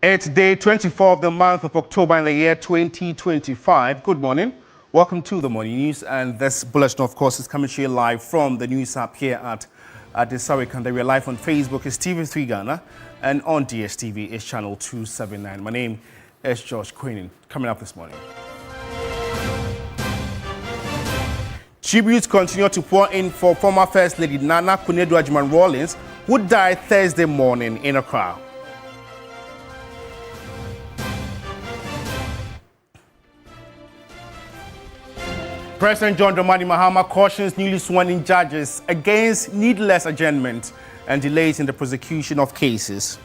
It's day 24 of the month of October in the year 2025. Good morning. Welcome to the Morning News. And this bulletin, of course, is coming to you live from the news app here at the Sarikanda. We're live on Facebook. It's TV3 Ghana. And on DSTV, it's channel 279. My name is George Queenan. Coming up this morning. Tributes continue to pour in for former First Lady Nana Konadu-Agyeman-Rawlings, who died Thursday morning in Accra. President John Dramani Mahama cautions newly sworn-in judges against needless adjournment and delays in the prosecution of cases.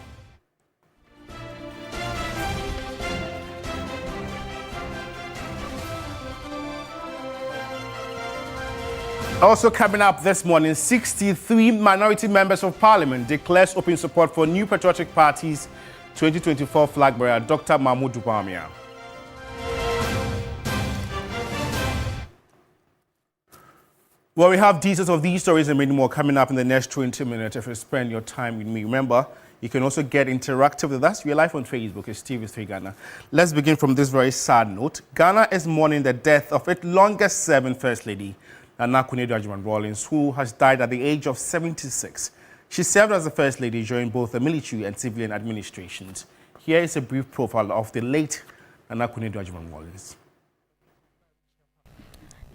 Also coming up this morning, 63 minority members of parliament declares open support for New Patriotic Party's 2024 flag bearer, Dr. Mahmoud Bawumia. Well, we have details of these stories and many more coming up in the next 20 minutes if you spend your time with me. Remember, you can also get interactive with us. We're live on Facebook. It's TV3 Ghana. Let's begin from this very sad note. Ghana is mourning the death of its longest-serving First Lady, Nana Konadu-Agyeman-Rawlings, who has died at the age of 76. She served as the First Lady during both the military and civilian administrations. Here is a brief profile of the late Nana Konadu-Agyeman-Rawlings.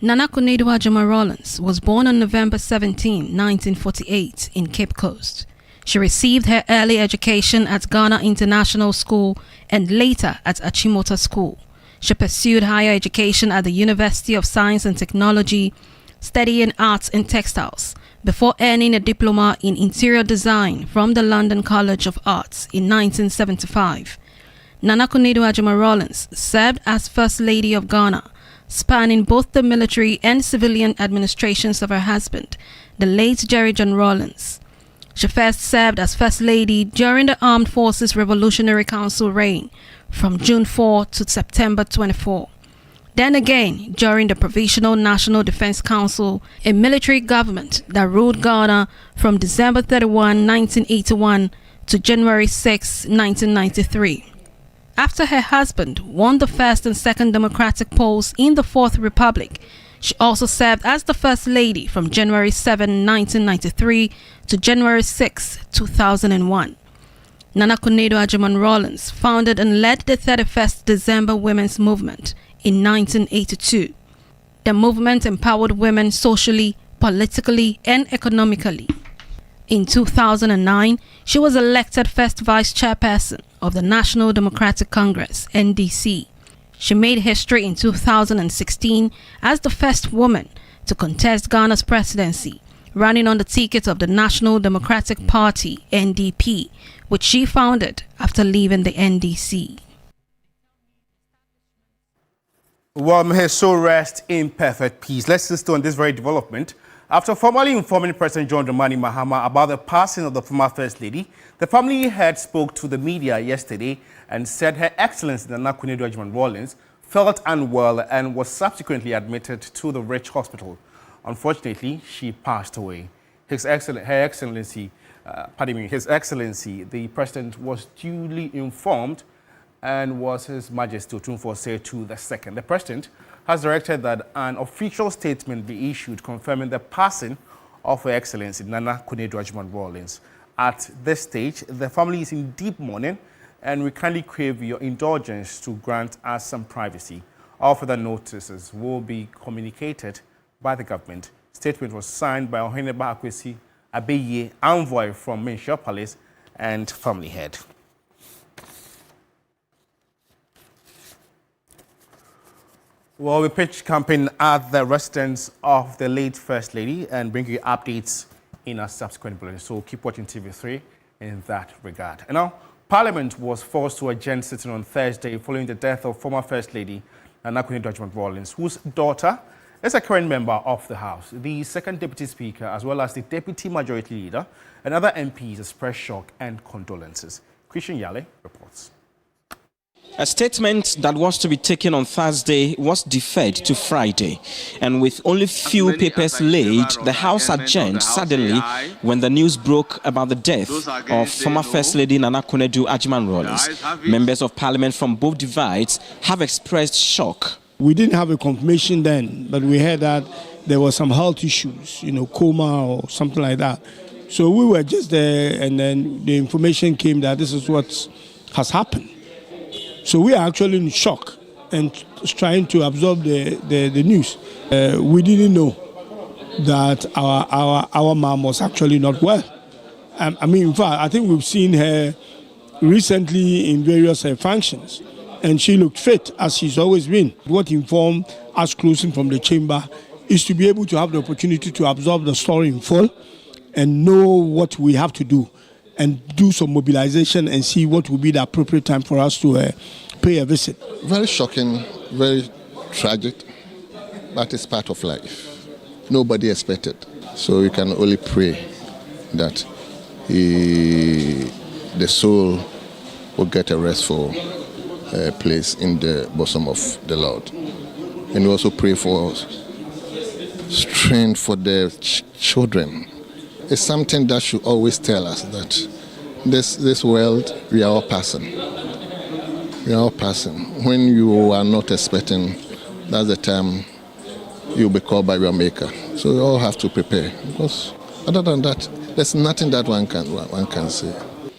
Nana Konadu-Agyeman-Rawlings was born on November 17, 1948 in Cape Coast. She received her early education at Ghana International School and later at Achimota School. She pursued higher education at the University of Science and Technology, studying arts and textiles, before earning a diploma in interior design from the London College of Arts in 1975. Nana Konadu-Agyeman-Rawlings served as First Lady of Ghana, spanning both the military and civilian administrations of her husband, the late Jerry John Rawlings. She first served as First Lady during the Armed Forces Revolutionary Council reign from June 4 to September 24. Then again during the Provisional National Defense Council, a military government that ruled Ghana from December 31, 1981 to January 6, 1993. After her husband won the first and second Democratic polls in the Fourth Republic, she also served as the First Lady from January 7, 1993 to January 6, 2001. Nana Konadu-Agyeman-Rawlings founded and led the 31st December Women's Movement in 1982. The movement empowered women socially, politically, and economically. In 2009, she was elected first vice chairperson of the National Democratic Congress, NDC. She made history in 2016 as the first woman to contest Ghana's presidency, running on the ticket of the National Democratic Party, NDP, which she founded after leaving the NDC. Well, may her soul rest in perfect peace. Let's just on this very development. After formally informing President John Dramani Mahama about the passing of the former First Lady, the family head spoke to the media yesterday and said Her Excellency Nana Konadu-Agyeman-Rawlings felt unwell and was subsequently admitted to the Rich Hospital. Unfortunately, she passed away. His Excellency, the President was duly informed and was His Majesty Otumfuo Osei II. The President has directed that an official statement be issued confirming the passing of Her Excellency Nana Konadu-Agyeman-Rawlings. At this stage, the family is in deep mourning and we kindly crave your indulgence to grant us some privacy. All further notices will be communicated by the government. Statement was signed by Oheneba Akwesi Abeye, envoy from Minshaw Palace and family head. Well, we pitch campaign at the residence of the late First Lady and bring you updates in our subsequent bulletin. So keep watching TV3 in that regard. And now, Parliament was forced to adjourn sitting on Thursday following the death of former First Lady Nana Konadu-Agyeman-Rawlings, whose daughter is a current member of the House. The second Deputy Speaker, as well as the Deputy Majority Leader and other MPs expressed shock and condolences. Christian Yale reports. A statement that was to be taken on Thursday was deferred to Friday, and with only few papers laid, the House adjourned suddenly when the news broke about the death of former First Lady Nana Konadu Agyeman-Rawlings. Members of Parliament from both divides have expressed shock. We didn't have a confirmation then, but we heard that there were some health issues, coma or something like that. So we were just there, and then the information came that this is what has happened. So we are actually in shock and trying to absorb the news. We didn't know that our mom was actually not well. In fact, I think we've seen her recently in various functions, and she looked fit as she's always been. What informed us closing from the chamber is to be able to have the opportunity to absorb the story in full and know what we have to do, and do some mobilization and see what will be the appropriate time for us to pay a visit. Very shocking, very tragic, but it's part of life. Nobody expected. So we can only pray that the soul will get a restful place in the bosom of the Lord. And we also pray for strength for the children. It's something that should always tell us that this world, we are all passing. We are all passing. When you are not expecting, that's the time you'll be called by your maker. So we all have to prepare, because other than that, there's nothing that one can say.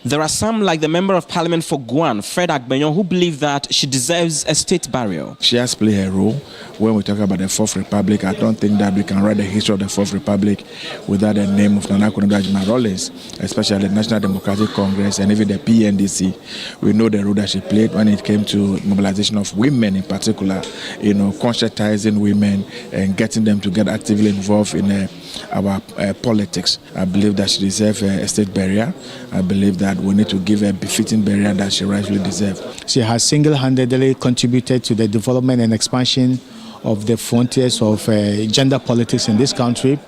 There are some, like the Member of Parliament for Guan, Fred Agbenyon, who believe that she deserves a state burial. She has played her role. When we talk about the Fourth Republic, I don't think that we can write the history of the Fourth Republic without the name of Nana Konadu Agyeman-Rawlings, especially the National Democratic Congress and even the PNDC. We know the role that she played when it came to mobilization of women in particular, conscientizing women and getting them to get actively involved in our politics. I believe that she deserves a state burial. I believe that we need to give her a befitting burial that she rightfully deserves. She has single-handedly contributed to the development and expansion of the frontiers of gender politics in this country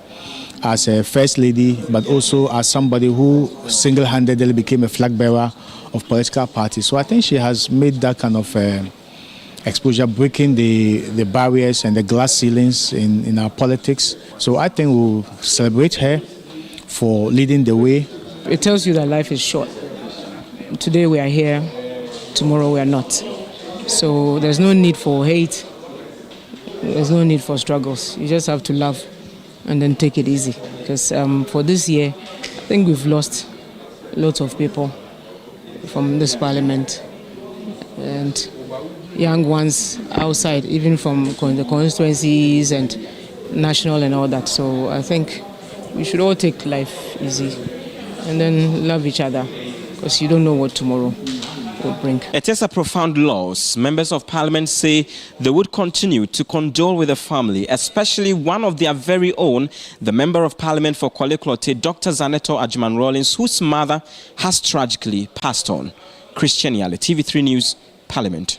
as a first lady, but also as somebody who single-handedly became a flag bearer of political parties. So I think she has made that kind of exposure, breaking the barriers and the glass ceilings in our politics. So I think we'll celebrate her for leading the way. It tells you that life is short. Today we are here, tomorrow we are not. So there's no need for hate, there's no need for struggles. You just have to love and then take it easy. Because for this year, I think we've lost lots of people from this parliament and young ones outside, even from the constituencies and national and all that. So I think we should all take life easy and then love each other, because you don't know what tomorrow will bring. It is a profound loss. Members of Parliament say they would continue to condole with the family, especially one of their very own, the Member of Parliament for Korle Klottey, Dr. Zaneto Agyeman-Rawlings, whose mother has tragically passed on. Christian Yale, TV3 News, Parliament.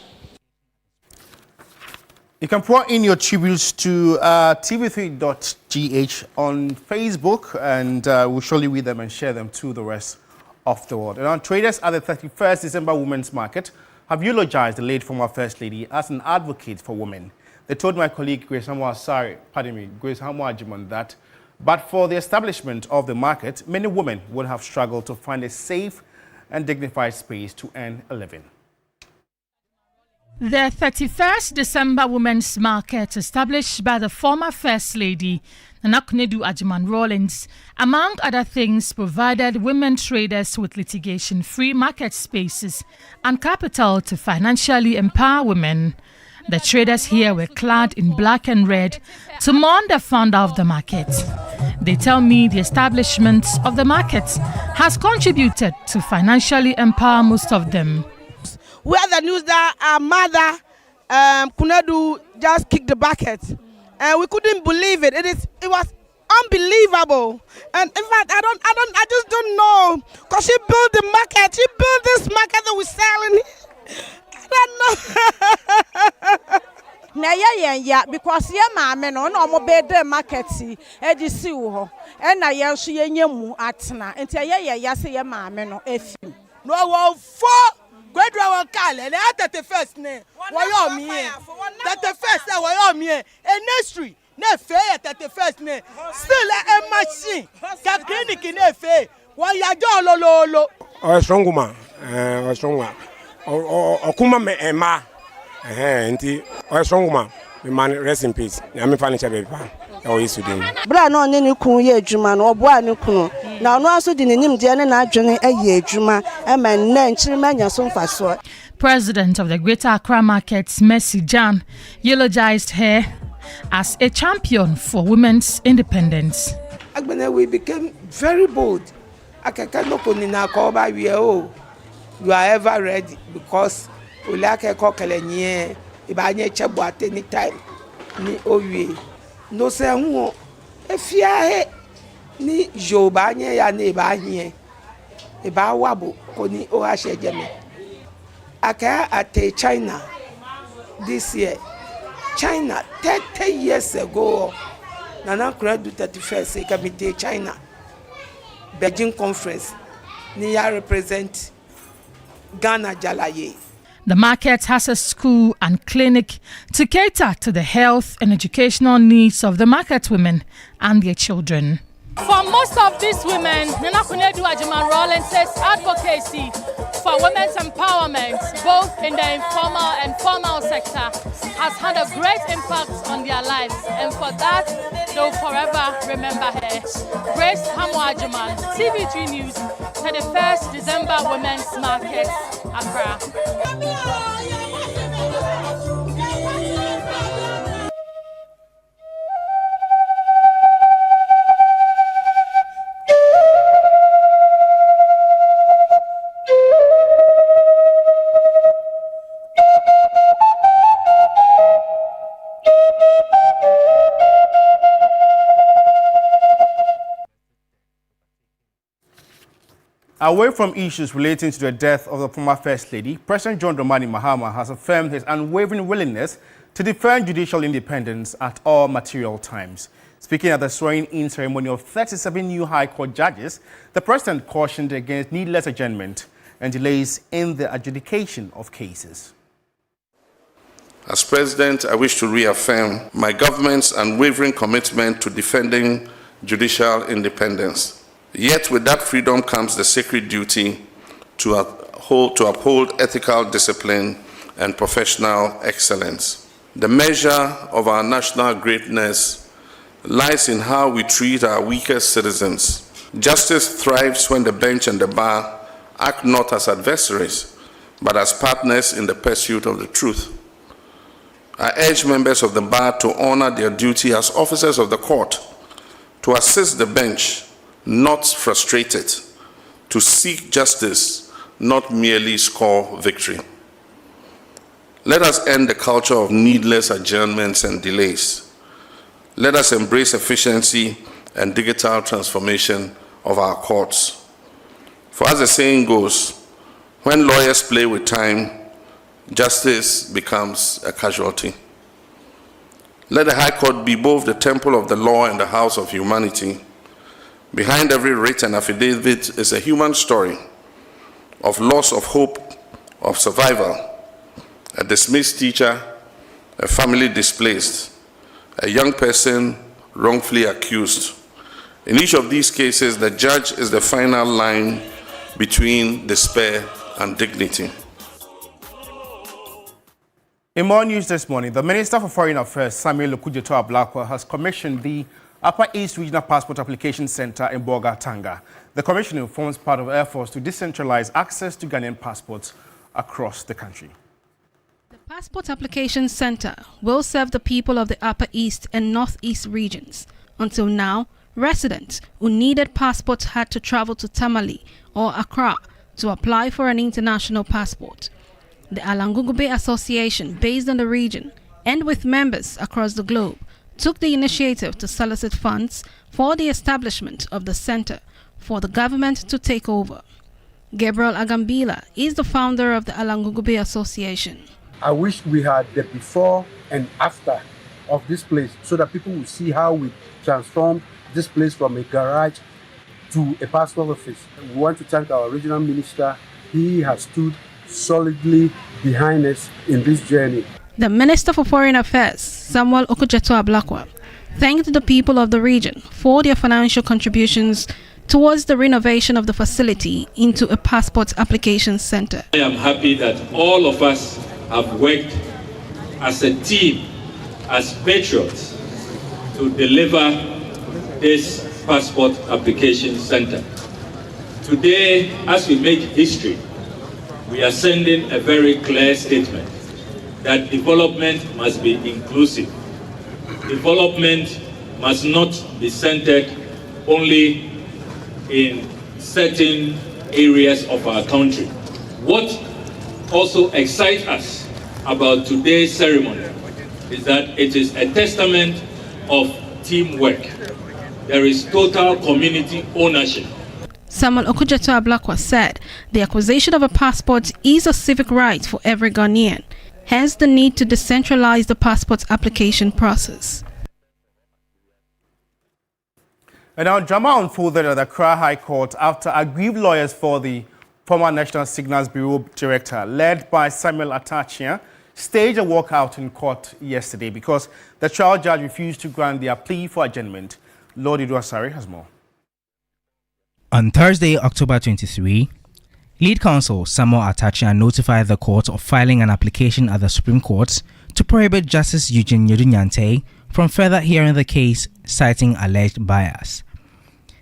You can pour in your tributes to tv3.gh on Facebook, and we'll surely read them and share them to the rest of the world. And our traders at the 31st December Women's Market have eulogized the late former First Lady as an advocate for women. They told my colleague Grace Agyeman that, but for the establishment of the market, many women would have struggled to find a safe and dignified space to earn a living. The 31st December Women's Market, established by the former First Lady, Nana Konadu Agyeman-Rawlings, among other things, provided women traders with litigation-free market spaces and capital to financially empower women. The traders here were clad in black and red to mourn the founder of the market. They tell me the establishment of the market has contributed to financially empower most of them. We had the news that our mother, Konadu, just kicked the bucket, and we couldn't believe it. It was unbelievable. And in fact, I just don't know, because she built the market. She built this market that we're selling. I don't know. Yeah, because mama no mo be the market e si wo and na ye so ye nyemu atena enti ya say mama no efi no wo fo Gwedra wa kale na 31st ne. Wa yo mi e. 31st e wa yo mi e. E nursery na fe 31st ne. Still a machine. Ka clinic na fe. Wa ya jo lololo. O stronguma. O stronguma. O kuma me ema. Nti o stronguma. Me man rest in peace. Na me fa ni che baby pa. O yesu din. Bra no ne kun ye adwuma no oboa ne kun. Na no aso di nenim de ne na adwene aye adwuma e man na nchirima nya so mfaso. President of the Greater Accra Markets, Mercy Jan, eulogized her as a champion for women's independence. We became very bold. You are ever ready because we like a cockle ibanye chebo at any time ni owie no se hu efia ni jobanye ya na ibanye iba wabo koni o ashe jeme aka at China this year. China 30 years ago Nana Akura do 31st committee China Beijing conference niya represent Ghana Jalaye. The market has a school and clinic to cater to the health and educational needs of the market women and their children. For most of these women, Nana Akura Rollins says advocacy for women's empowerment, both in the informal and formal sector, has had a great impact on their lives, and for that, they'll forever remember her. Grace Hamu-Ajuman, TV3 News, 31st December Women's Market, Accra. Away from issues relating to the death of the former First Lady, President John Dramani Mahama has affirmed his unwavering willingness to defend judicial independence at all material times. Speaking at the swearing-in ceremony of 37 new High Court judges, the President cautioned against needless adjournment and delays in the adjudication of cases. As President, I wish to reaffirm my government's unwavering commitment to defending judicial independence. Yet with that freedom comes the sacred duty to uphold ethical discipline and professional excellence. The measure of our national greatness lies in how we treat our weakest citizens. Justice thrives when the bench and the bar act not as adversaries, but as partners in the pursuit of the truth. I urge members of the bar to honor their duty as officers of the court, to assist the bench, not frustrate it, to seek justice, not merely score victory. Let us end the culture of needless adjournments and delays. Let us embrace efficiency and digital transformation of our courts. For as the saying goes, when lawyers play with time, justice becomes a casualty. Let the High Court be both the temple of the law and the house of humanity. Behind every writ and affidavit is a human story of loss of hope, of survival, a dismissed teacher, a family displaced, a young person wrongfully accused. In each of these cases, the judge is the final line between despair and dignity. In more news this morning, the Minister for Foreign Affairs, Samuel Okudzeto-Ablakwa, has commissioned the Upper East Regional Passport Application Center in Boga, Tanga. The commissioning forms part of efforts to decentralize access to Ghanaian passports across the country. The Passport Application Center will serve the people of the Upper East and Northeast regions. Until now, residents who needed passports had to travel to Tamale or Accra to apply for an international passport. The Alangugube Association, based on the region and with members across the globe, took the initiative to solicit funds for the establishment of the center for the government to take over. Gabriel Agambila is the founder of the Alangugube Association. I wish we had the before and after of this place so that people will see how we transformed this place from a garage to a passport office. We want to thank our regional minister. He has stood solidly behind us in this journey. The Minister for Foreign Affairs, Samuel Okudzeto-Ablakwa, thanked the people of the region for their financial contributions towards the renovation of the facility into a passport application center. I am happy that all of us have worked as a team, as patriots, to deliver this passport application center. Today, as we make history, we are sending a very clear statement that development must be inclusive. Development must not be centered only in certain areas of our country. What also excites us about today's ceremony is that it is a testament of teamwork. There is total community ownership. Samuel Okudzeto-Ablakwa said the acquisition of a passport is a civic right for every Ghanaian, hence the need to decentralize the passport application process. And now drama unfolded at the Accra High Court after aggrieved lawyers for the former National Signals Bureau director, led by Samuel Atachia, staged a walkout in court yesterday because the trial judge refused to grant their plea for adjournment. Lord Iduasari has more. On Thursday, October 23, lead counsel Samuel Atachia notified the court of filing an application at the Supreme Court to prohibit Justice Eugene Yedunyante from further hearing the case, citing alleged bias.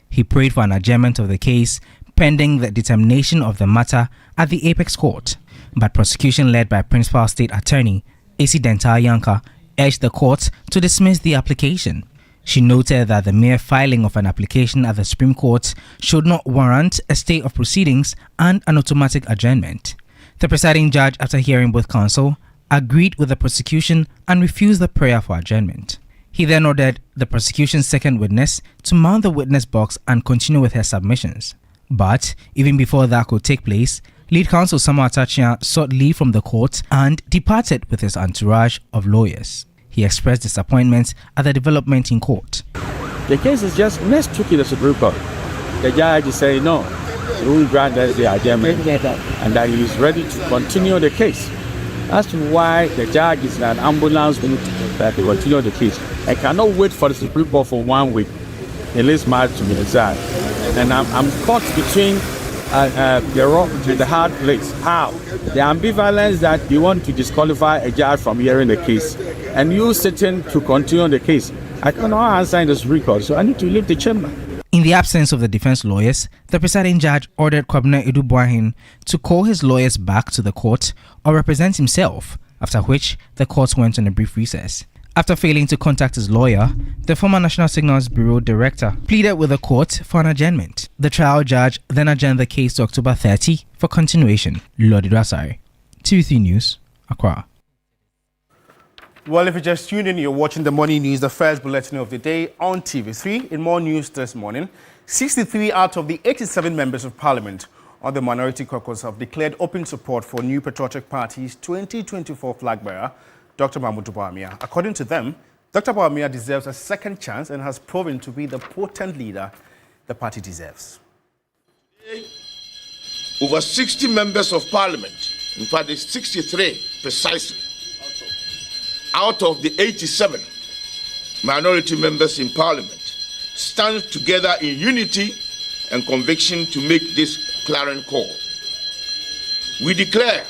He prayed for an adjournment of the case pending the determination of the matter at the Apex Court, but prosecution led by Principal State Attorney A.C. Dental Yanka urged the court to dismiss the application. She noted that the mere filing of an application at the Supreme Court should not warrant a stay of proceedings and an automatic adjournment. The presiding judge, after hearing both counsel, agreed with the prosecution and refused the prayer for adjournment. He then ordered the prosecution's second witness to mount the witness box and continue with her submissions. But even before that could take place, lead counsel Samuel Atachia sought leave from the court and departed with his entourage of lawyers. He expressed disappointment at the development in court. The case is just next week in the Supreme Court. The judge is saying no, he will grant us the adjournment and that he is ready to continue the case. As to why the judge is in an ambulance route that they continue the case, I cannot wait for the Supreme Court for 1 week. The list matters to me exactly. And I'm caught between the rock and the hard place. How? The ambivalence that you want to disqualify a judge from hearing the case and you sitting to continue the case. I cannot answer in the Supreme Court, so I need to leave the chamber. In the absence of the defense lawyers, the presiding judge ordered Kwabena Edubuahin to call his lawyers back to the court or represent himself, after which the court went on a brief recess. After failing to contact his lawyer, the former National Signals Bureau director pleaded with the court for an adjournment. The trial judge then adjourned the case to October 30 for continuation. Lord Iduasari, TV3 News, Accra. Well, if you just tuned in, you're watching the morning news, the first bulletin of the day on TV3. In more news this morning, 63 out of the 87 members of parliament on the minority caucus have declared open support for New Patriotic Party's 2024 flag bearer, Dr. Mahmoud Bawumia. According to them, Dr. Bawumia deserves a second chance and has proven to be the potent leader the party deserves. Over 60 members of parliament, in fact it's 63 precisely, out of the 87 minority members in parliament, stand together in unity and conviction to make this clarion call. We declare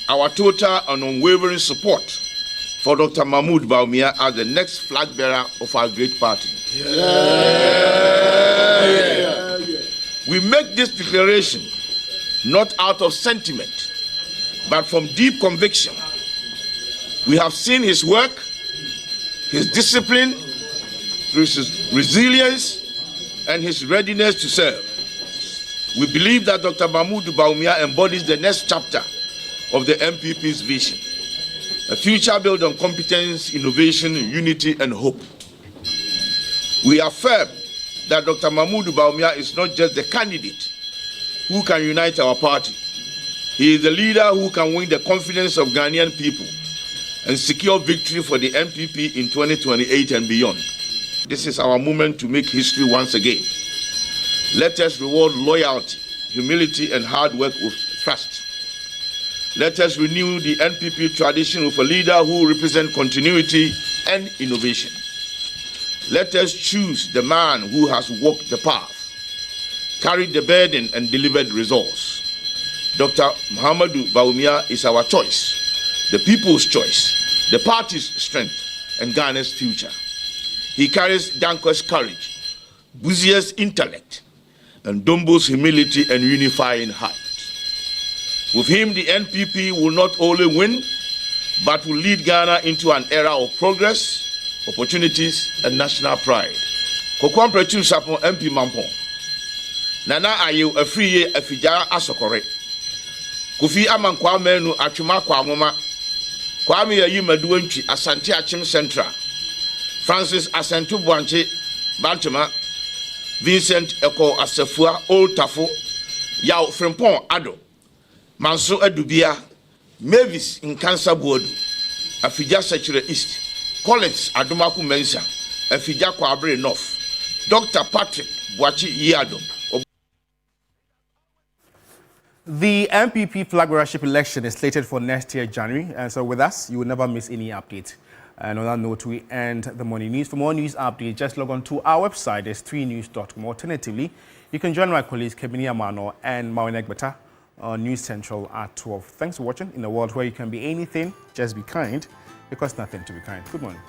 our total and unwavering support for Dr. Mahmoud Bawumia as the next flag bearer of our great party. We make this declaration not out of sentiment, but from deep conviction. We have seen his work, his discipline, his resilience, and his readiness to serve. We believe that Dr. Mahmoud Bawumia embodies the next chapter of the MPP's vision, a future built on competence, innovation, unity, and hope. We affirm that Dr. Mahmoud Bawumia is not just the candidate who can unite our party. He is the leader who can win the confidence of Ghanaian people and secure victory for the MPP in 2028 and beyond. This is our moment to make history once again. Let us reward loyalty, humility, and hard work with trust. Let us renew the NPP tradition of a leader who represents continuity and innovation. Let us choose the man who has walked the path, carried the burden, and delivered results. Dr. Muhammadu Bawumia is our choice, the people's choice, the party's strength, and Ghana's future. He carries Danko's courage, Buzia's intellect, and Dombo's humility and unifying heart. With him, the NPP will not only win, but will lead Ghana into an era of progress, opportunities, and national pride. Kokwam Prechu Sapon MP Mampon. Nana Ayew Afriye Afija Asokore. Kofi Amankwa Menu Atwuma Kwamoma. Kwame Yayi Maduentwi Asante Achim Central. Francis Asentu Bwanche Bantama. Vincent Eko Asefua Old Tafo. Yao Frimpon Ado. Manso Adubia. Mavis in Kansa Bodu. Afija Secure East. Collins Adumaku Mensa. Afija Kwabre North. Dr. Patrick Bwachi Yado. The MPP flag bearership election is slated for next year, January. And so with us, you will never miss any update. And on that note, we end the morning news. For more news updates, just log on to our website, s3news.com. Alternatively, you can join my colleagues Kebini Amano and Mawinek Beta on News Central at 12. Thanks for watching. In a world where you can be anything, just be kind, because nothing to be kind. Good morning.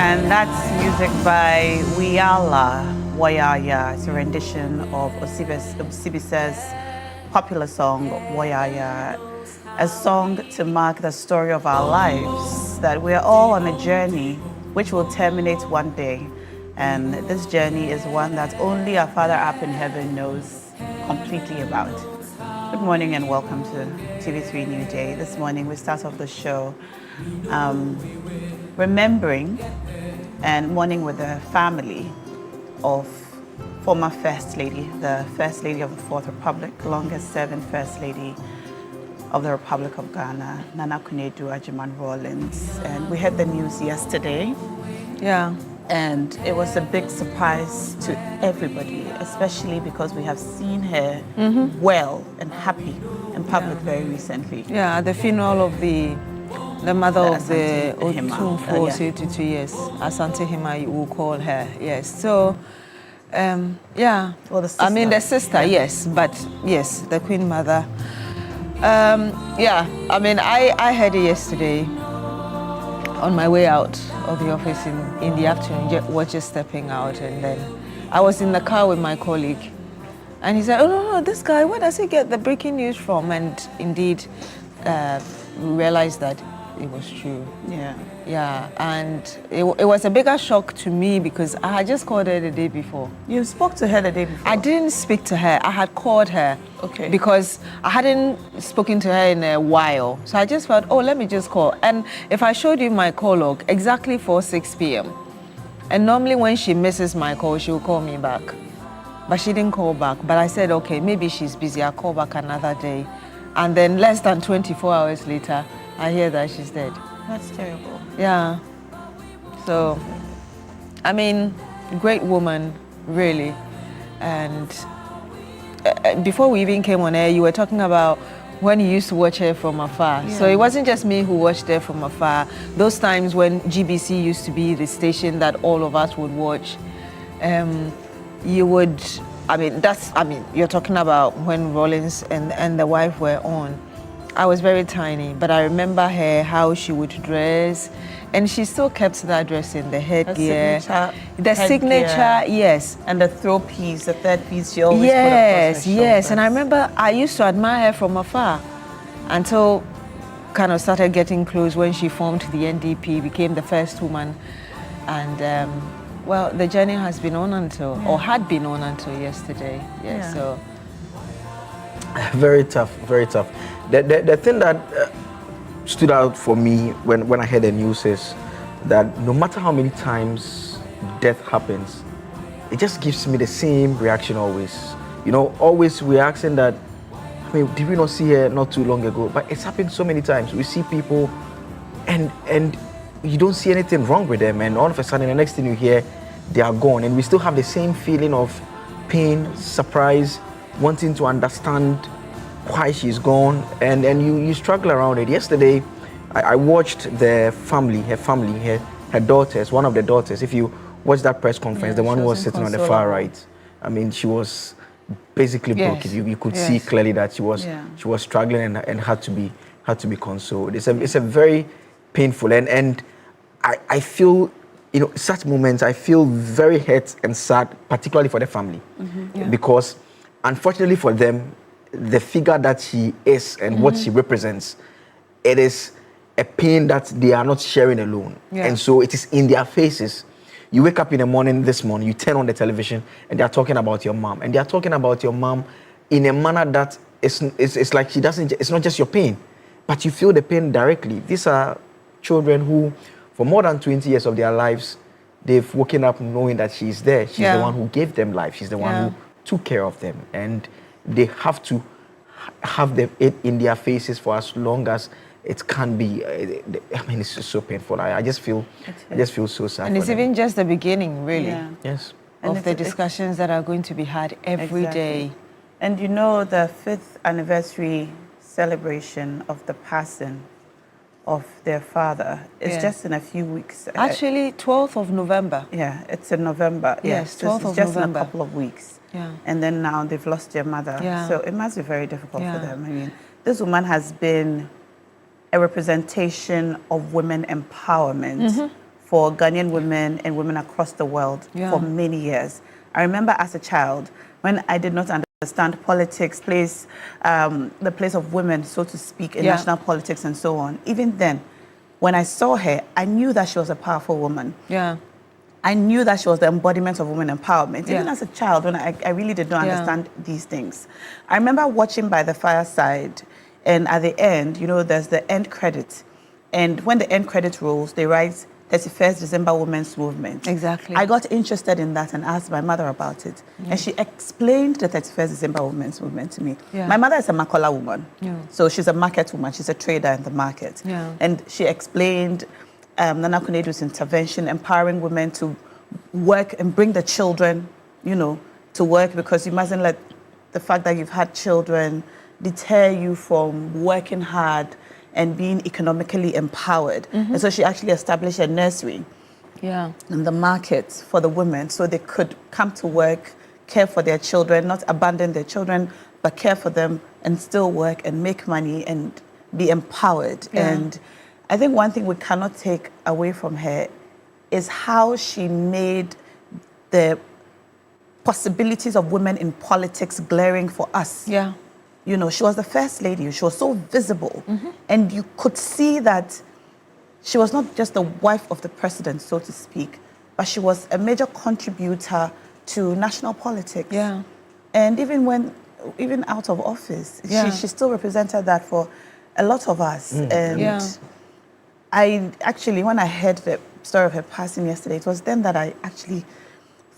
And that's music by Wiala Wayaya. It's a rendition of Osibise's popular song, Wayaya. A song to mark the story of our lives, that we're all on a journey which will terminate one day. And this journey is one that only our Father up in heaven knows completely about. Good morning and welcome to TV3 Newday. This morning we start off the show remembering and mourning with the family of former First Lady, the First Lady of the Fourth Republic, longest serving First Lady of the Republic of Ghana, Nana Kunedu Agyemang-Rawlings. And we heard the news yesterday. Yeah. And it was a big surprise to everybody, especially because we have seen her well and happy in public very recently. Yeah, at the funeral of the mother of the Otumfo, 82 years, Asante Hima, you will call her, yes. So, yeah, well, I mean the sister, yes, but yes, the Queen Mother. Yeah, I mean, I heard it yesterday on my way out of the office in the afternoon, was just stepping out, and then I was in the car with my colleague, and he said, oh no, this guy, where does he get the breaking news from? And indeed, we realized that it was true. Yeah. Yeah, and it was a bigger shock to me because I had just called her the day before. You spoke to her the day before? I didn't speak to her. I had called her. Okay. Because I hadn't spoken to her in a while. So I just felt, oh, let me just call. And if I showed you my call log, exactly 6 p.m. And normally when she misses my call, she will call me back. But she didn't call back. But I said, okay, maybe she's busy. I'll call back another day. And then less than 24 hours later, I hear that she's dead. That's terrible. Yeah. So, I mean, great woman, really. And before we even came on air, you were talking about when you used to watch her from afar. Yeah. So it wasn't just me who watched her from afar. Those times when GBC used to be the station that all of us would watch, you would, you're talking about when Rawlings and the wife were on. I was very tiny, but I remember her, how she would dress, and she still kept that dress in, the headgear. The signature, yes. And the throw piece, the third piece she always put across her shoulders. Yes, and I remember I used to admire her from afar until kind of started getting close when she formed the NDP, became the first woman, and well, the journey has been on until, or had been on until yesterday. Yeah. So. Very tough, very tough. The thing that stood out for me when I heard the news is that no matter how many times death happens, it just gives me the same reaction always. You know, always reacting that, I mean, did we not see her not too long ago? But it's happened so many times. We see people and you don't see anything wrong with them, and all of a sudden the next thing you hear, they are gone, and we still have the same feeling of pain, surprise, wanting to understand why she's gone, and you struggle around it. Yesterday, I watched her daughters, one of the daughters. If you watch that press conference, the one who was sitting on the far right, I mean, she was basically broken. You could see clearly that she was struggling and had to be consoled. It's a very painful, and I feel, you know, such moments, I feel very hurt and sad, particularly for the family, because unfortunately for them, the figure that she is and what she represents, it is a pain that they are not sharing alone. And so it is in their faces. You wake up in the morning, this morning, you turn on the television, and they are talking about your mom. And they are talking about your mom in a manner that it's like it's not just your pain, but you feel the pain directly. These are children who, for more than 20 years of their lives, they've woken up knowing that she's there. She's the one who gave them life. She's the one who took care of them. And they have to have it in their faces for as long as it can be. I mean, it's just so painful. I just feel so sad. And it's even just the beginning, really. Yes. Of the discussions that are going to be had every day. And you know, the 5th anniversary celebration of the passing of their father is just in a few weeks. Actually, 12th of November. Yeah, it's in November. Yes, 12th of November. Just in a couple of weeks. Yeah. And then now they've lost their mother. Yeah. So it must be very difficult for them. I mean, this woman has been a representation of women empowerment for Ghanaian women and women across the world for many years. I remember as a child, when I did not understand politics, the place of women, so to speak, in national politics and so on. Even then, when I saw her, I knew that she was a powerful woman. Yeah. I knew that she was the embodiment of women empowerment. Even as a child, when I really did not understand these things. I remember watching by the fireside, and at the end, you know, there's the end credit. And when the end credit rolls, they write 31st December Women's Movement. Exactly. I got interested in that and asked my mother about it. And she explained the 31st December Women's Movement to me. My mother is a Makola woman. So she's a market woman. She's a trader in the market. And she explained Nana Kunedu's intervention, empowering women to work and bring the children, you know, to work, because you mustn't let the fact that you've had children deter you from working hard and being economically empowered. And so she actually established a nursery in the market for the women so they could come to work, care for their children, not abandon their children, but care for them and still work and make money and be empowered. And I think one thing we cannot take away from her is how she made the possibilities of women in politics glaring for us. You know, she was the first lady. She was so visible. And you could see that she was not just the wife of the president, so to speak, but she was a major contributor to national politics. And even out of office, she still represented that for a lot of us. And I actually, when I heard the story of her passing yesterday, it was then that I actually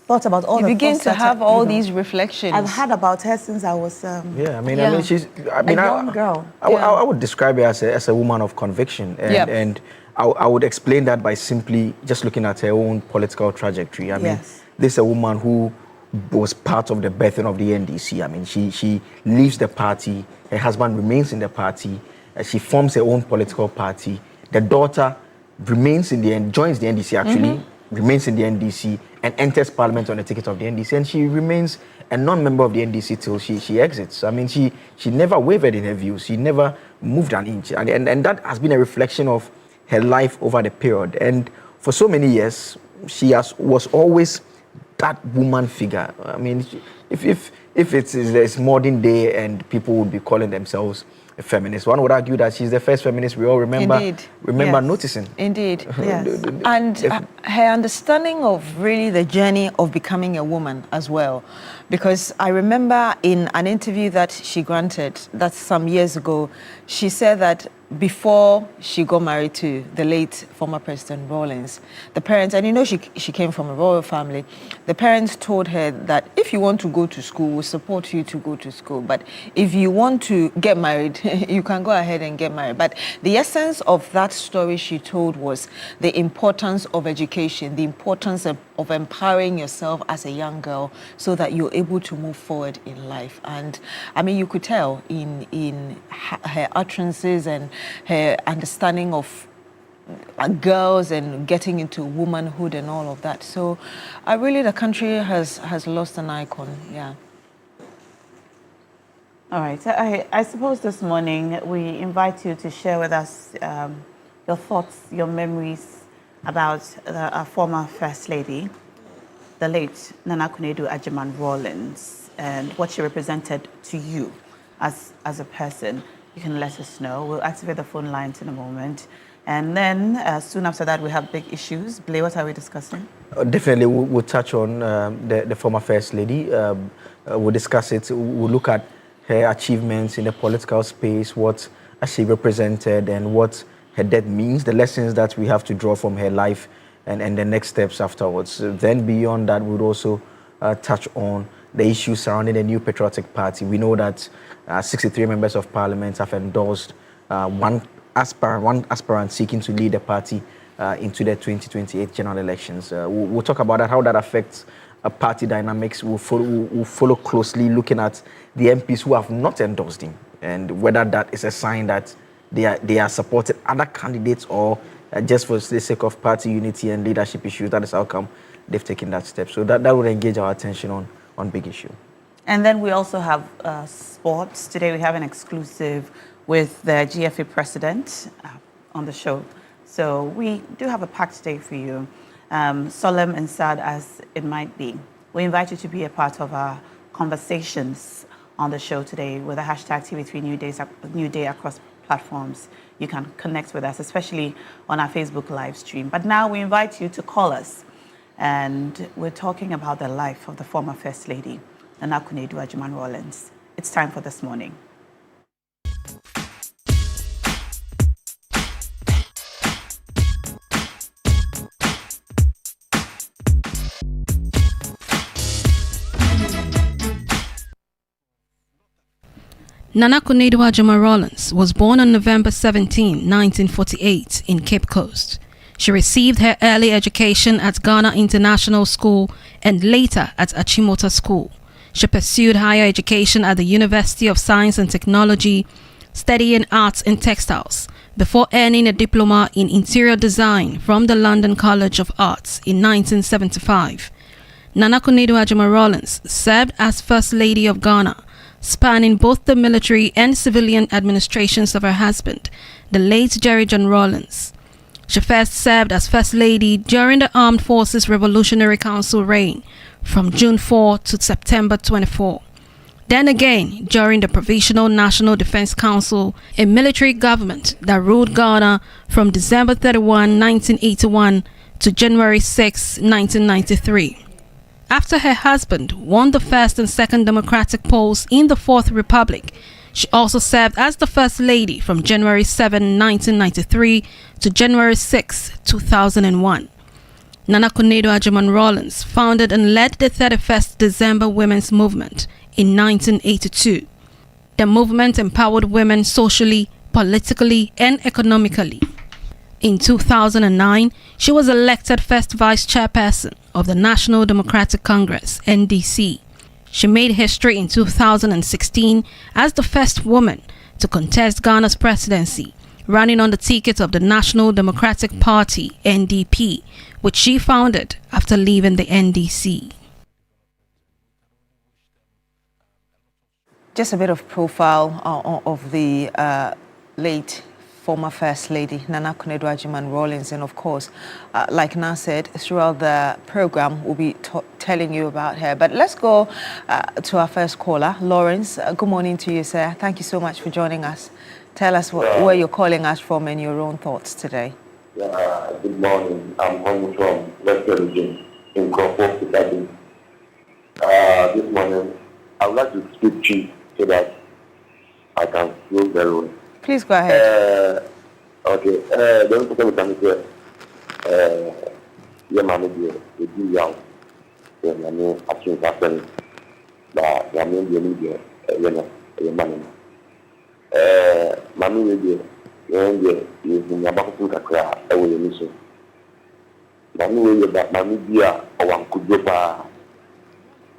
thought about all the You begin to have all these reflections. I've had about her since I was I mean, she's a young girl. I would describe her as a woman of conviction, and I would explain that by simply just looking at her own political trajectory. I mean, this is a woman who was part of the birthing of the NDC. I mean, she leaves the party. Her husband remains in the party. She forms her own political party. The daughter remains joins the NDC actually. Remains in the NDC and enters parliament on the ticket of the NDC, and she remains a non-member of the NDC till she exits. I mean, she never wavered in her views. She never moved an inch, and that has been a reflection of her life over the period. And for so many years, she was always that woman figure. I mean, if it's modern day and people would be calling themselves a feminist, one would argue that she's the first feminist we all remember noticing. Indeed. And her understanding of really the journey of becoming a woman as well. Because I remember in an interview that she granted, that's some years ago, she said that before she got married to the late former President Rawlings, the parents, and you know she came from a royal family, the parents told her that if you want to go to school, we'll support you to go to school. But if you want to get married, you can go ahead and get married. But the essence of that story she told was the importance of education, the importance of empowering yourself as a young girl so that you're able to move forward in life. And I mean, you could tell in her utterances and her understanding of girls and getting into womanhood and all of that. So really the country has lost an icon. All right. I suppose this morning we invite you to share with us your thoughts, your memories about our former First Lady, the late Nana Kunedu Agyeman-Rawlings, and what she represented to you as a person. You can let us know. We'll activate the phone lines in a moment. And then soon after that, we have big issues. Blay, what are we discussing? Definitely, we'll touch on the former First Lady. We'll discuss it. We'll look at her achievements in the political space, what she represented, and what her death means, the lessons that we have to draw from her life, and the next steps afterwards. Then beyond that, we'll also touch on the issues surrounding the New Patriotic Party. We know that 63 members of parliament have endorsed one aspirant seeking to lead the party into the 2028 general elections. We'll talk about that, how that affects party dynamics. We'll follow closely, looking at the MPs who have not endorsed him, and whether that is a sign that they are supporting other candidates, or just for the sake of party unity and leadership issues, that is how come they've taken that step. So that would engage our attention on big issue. And then we also have sports. Today we have an exclusive with the GFA president on the show. So we do have a packed day for you, solemn and sad as it might be. We invite you to be a part of our conversations on the show today with the hashtag TV3 Newday across platforms. You can connect with us, especially on our Facebook live stream. But now we invite you to call us. And we're talking about the life of the former First Lady, Nana Akufo-Addo. It's time for This Morning. Nana Akufo-Addo was born on November 17, 1948 in Cape Coast. She received her early education at Ghana International School and later at Achimota School. She pursued higher education at the University of Science and Technology, studying arts and textiles, before earning a diploma in interior design from the London College of Arts in 1975. Nana Akufo-Addo served as First Lady of Ghana, spanning both the military and civilian administrations of her husband, the late Jerry John Rawlings. She first served as First Lady during the Armed Forces Revolutionary Council reign from June 4 to September 24. Then again during the Provisional National Defense Council, a military government that ruled Ghana from December 31, 1981 to January 6, 1993. After her husband won the first and second Democratic polls in the Fourth Republic, she also served as the First Lady from January 7, 1993 to January 6, 2001. Nana Akufo-Addo founded and led the 31st December Women's Movement in 1982. The movement empowered women socially, politically, and economically. In 2009, she was elected first vice chairperson of the National Democratic Congress, NDC. She made history in 2016 as the first woman to contest Ghana's presidency, running on the ticket of the National Democratic Party, NDP, which she founded after leaving the NDC. Just a bit of profile of the late former First Lady, Nana Akufo-Addo, and of course, like Na said, throughout the program, we'll be telling you about her. But let's go to our first caller, Lawrence. Good morning to you, sir. Thank you so much for joining us. Tell us where you're calling us from and your own thoughts today. Good morning. I'm calling from Western Region in Crawford, Kentucky. This morning, I would like to speak to you so that I can flow very well. Please go ahead. Okay. Don't forget to say, your money is young. And I mean, I think that's when I mean, you need your money. Mammy will be in about to cry away the mission. Mammy will be that Mammy dear or one could go bar.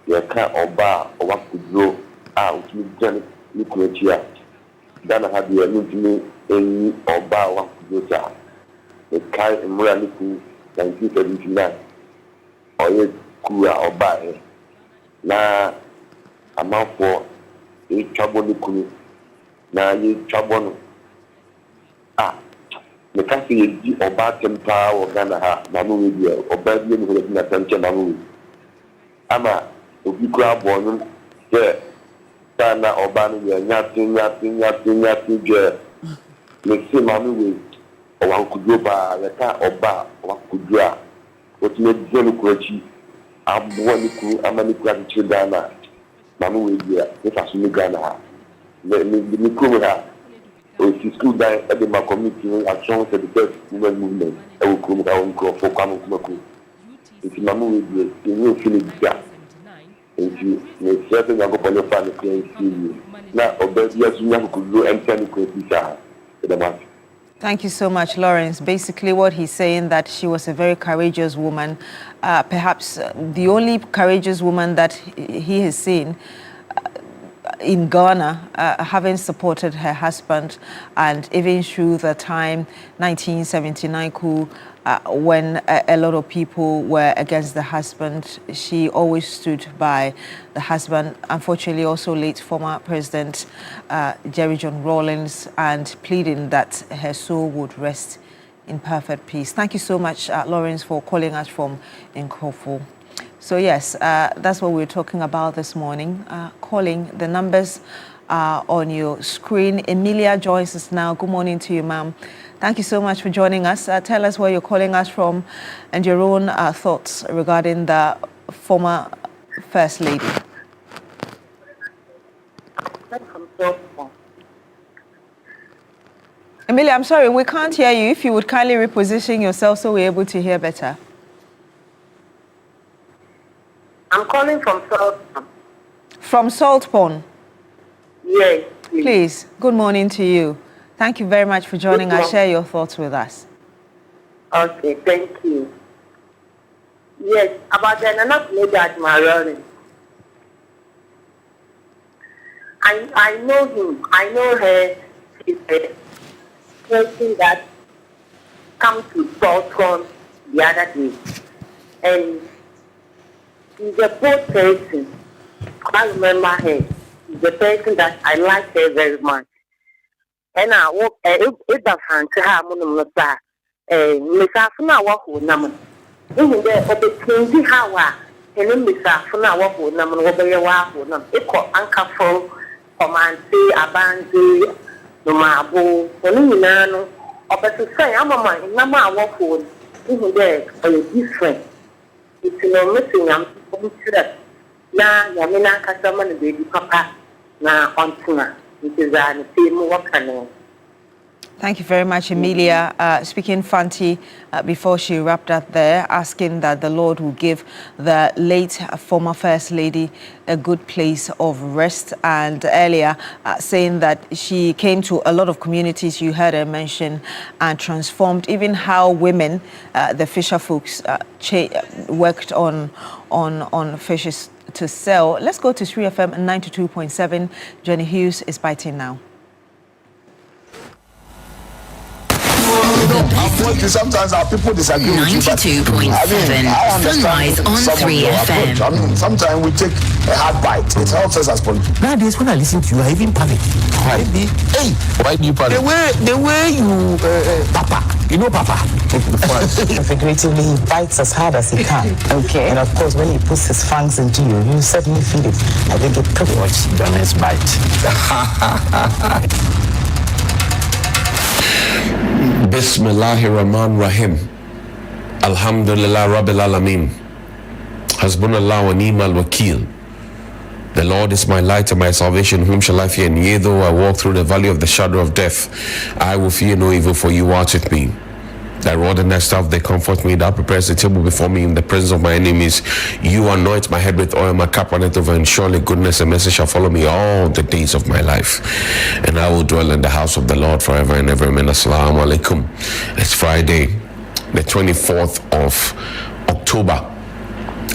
Your car or bar or one could go out with Johnny Nicoletia. Ghana had the new any or bar one could go. The car in Moraniku 1979 or yet Kura or bar. Now, I'm out for a trouble Nikuni. Na ye trouble the country is about temper or Ghana ha Mamu or Badly with an attention Mamu. Ama Ubikra born there. Sana or Banu, yapping, make see Mamu or one could go by the car or bar or one could draw. What made Jenny Quachi? I'm one cool, I'm many gratitude Ghana. Mamu will be if I see Ghana. The Nicola, if you school down at the committee, I strong for the first women movement. I will come down for Kamuku. If Mamu will be, you will feel it gap. If you make certain young upon your family playing you. Now, obey yes, you could do and tell you. Thank you so much, Lawrence. Basically, what he's saying that she was a very courageous woman, perhaps the only courageous woman that he has seen in Ghana, having supported her husband, and even through the time 1979 coup, when a lot of people were against the husband, she always stood by the husband. Unfortunately, also late former President Jerry John Rawlings, and pleading that her soul would rest in perfect peace. Thank you so much, Lawrence, for calling us from Nkrofo. So yes, that's what we're talking about this morning. Calling, the numbers are on your screen. Emilia joins us now. Good morning to you, ma'am. Thank you so much for joining us. Tell us where you're calling us from and your own thoughts regarding the former First Lady. Emilia, I'm sorry, we can't hear you. If you would kindly reposition yourself so we're able to hear better. I'm calling from Saltpond. From Saltpond? Yes, please. Good morning to you. Thank you very much for joining us. Share your thoughts with us. Okay, thank you. Yes, about the Nana Rolling. I know him. I know her. She's a person that come to Saltpond the other day. And she's a bold person. I remember her. She's a person that I like her very much. And I walk it does answer her Munumasa. Miss Afuna walk with Naman. In the opportunity how and then Miss Afuna walk with Naman over your walk with them. It called Anchor from Comansi, Abanzi, Nomabo, Onino, or but to say, I'm a man, Nama walk with in there are different. It's no missing. I'm sure. Na Yamina Casaman, baby papa, na on tuna. It is an same work. Thank you very much, Emilia. Speaking Fanti, before she wrapped up there, asking that the Lord will give the late former First Lady a good place of rest. And earlier, saying that she came to a lot of communities, you heard her mention, and transformed even how women, the fisher folks, worked on fishes to sell. Let's go to 3FM 92.7. Jenny Hughes is biting now. Unfortunately, sometimes our people disagree with you. 92.7 Sunrise on 3FM. I mean, sometimes we take a hard bite. It helps us as politicians. Nowadays, when I listen to you, I even panic. Why? Hey, why do you panic? The way you, Papa, you know Papa. Figuratively, he bites as hard as he can. Okay. And of course, when he puts his fangs into you, you certainly feel it. I think it pretty much done his bite. Bismillahir Rahman Rahim. Alhamdulillah Rabbil Alameen. Hasbunallah wa ni'mal wakil. The Lord is my light and my salvation. Whom shall I fear? And yea, though I walk through the valley of the shadow of death, I will fear no evil, for you are with me. Thy rod and thy staff, they comfort me. Thou prepares the table before me in the presence of my enemies. You anoint my head with oil, my cup runneth over, and surely goodness and mercy shall follow me all the days of my life. And I will dwell in the house of the Lord forever and ever. Amen. Assalamu alaikum. It's Friday, the 24th of October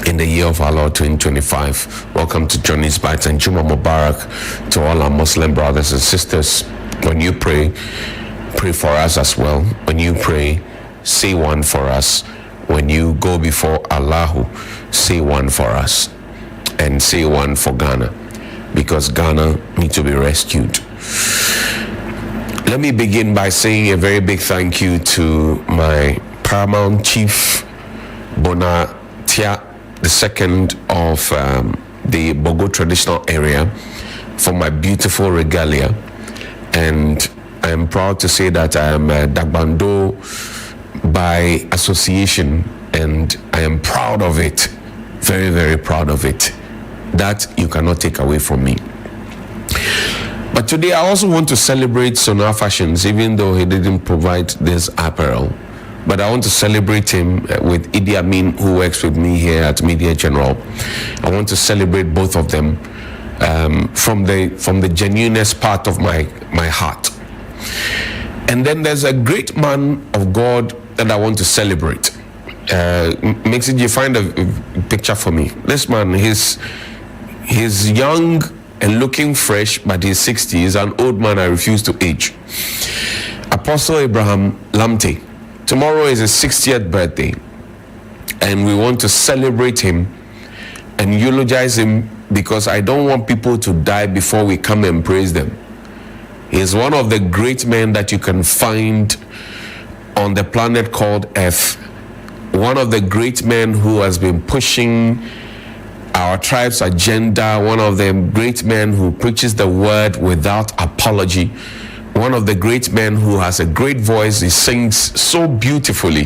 in the year of our Lord 2025. Welcome to Johnny's Bites and Juma Mubarak to all our Muslim brothers and sisters. When you pray, pray for us as well. When you pray, say one for us. When you go before Allah, say one for us. And say one for Ghana, because Ghana needs to be rescued. Let me begin by saying a very big thank you to my Paramount Chief, Bonatia II of the Bogo traditional area, for my beautiful regalia. And I am proud to say that I am Dagbando by association, and I am proud of it. Very, very proud of it. That you cannot take away from me. But today I also want to celebrate Sonar Fashions, even though he didn't provide this apparel. But I want to celebrate him with Idi Amin, who works with me here at Media General. I want to celebrate both of them from the genuineness part of my heart. And then there's a great man of God that I want to celebrate. Makes it, you find a picture for me. This man, he's young and looking fresh, but he's 60. He's an old man I refuse to age. Apostle Abraham Lamte. Tomorrow is his 60th birthday, and we want to celebrate him and eulogize him, because I don't want people to die before we come and praise them. He's one of the great men that you can find on the planet called Earth, one of the great men who has been pushing our tribe's agenda, one of the great men who preaches the word without apology, one of the great men who has a great voice, he sings so beautifully,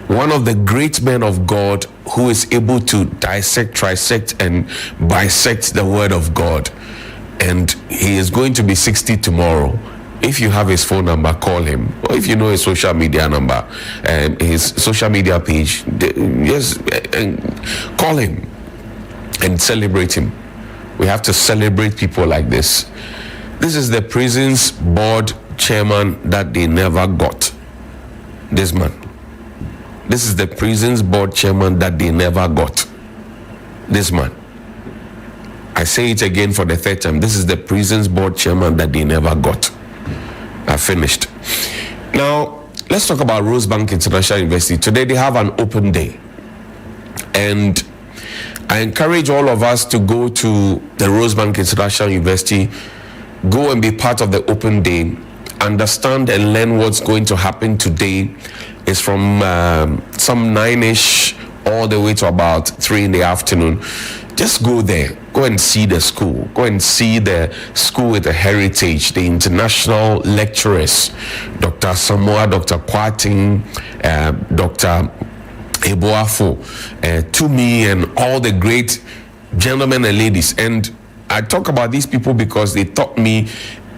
one of the great men of God who is able to dissect, trisect, and bisect the word of God. And he is going to be 60 tomorrow. If you have his phone number, call him. Or if you know his social media number, his social media page, yes, call him and celebrate him. We have to celebrate people like this. This is the prison's board chairman that they never got. This man. This is the prison's board chairman that they never got. This man. I say it again for the third time. This is the prison's board chairman that they never got. I finished. Now, let's talk about Rosebank International University. Today they have an open day. And I encourage all of us to go to the Rosebank International University, go and be part of the open day, understand and learn what's going to happen today. It's from some 9-ish all the way to about 3 in the afternoon. Just go there. Go and see the school. Go and see the school with the heritage, the international lecturers, Dr. Samoa, Dr. Kwating, Dr. Eboafo, Tumi, and all the great gentlemen and ladies. And I talk about these people because they taught me,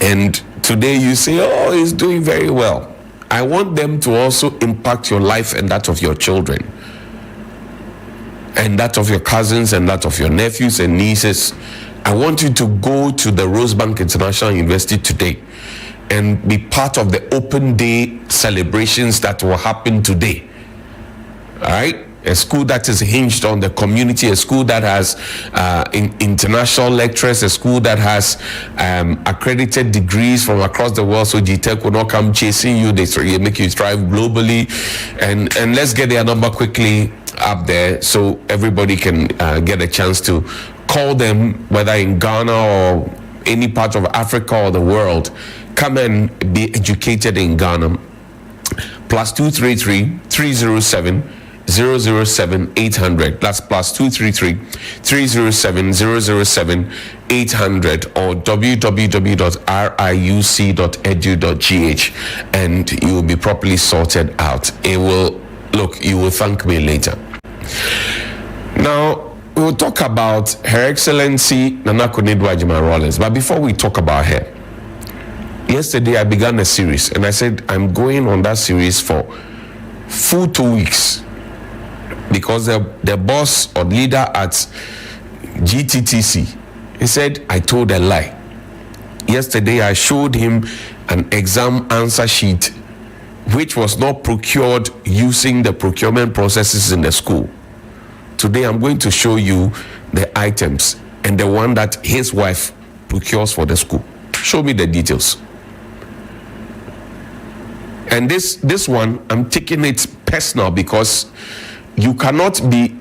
and today you say, oh, he's doing very well. I want them to also impact your life and that of your children, and that of your cousins, and that of your nephews and nieces. I want you to go to the Rosebank International University today and be part of the open day celebrations that will happen today. All right? A school that is hinged on the community, a school that has international lecturers, a school that has accredited degrees from across the world, so GTech will not come chasing you. They make you thrive globally. And let's get their number quickly up there so everybody can get a chance to call them, whether in Ghana or any part of Africa or the world. Come and be educated in Ghana. +233 307 007 800. That's +233 307 007 800 or www.riuc.edu.gh, and you will be properly sorted out. It will look. You will thank me later. Now we will talk about Her Excellency Nana Konadu Agyeman-Rawlings, but before we talk about her, yesterday I began a series, and I said I'm going on that series for full 2 weeks. Because the boss or leader at GTTC, he said I told a lie. Yesterday I showed him an exam answer sheet which was not procured using the procurement processes in the school. Today I'm going to show you the items and the one that his wife procures for the school. Show me the details. And this one, I'm taking it personal because you cannot be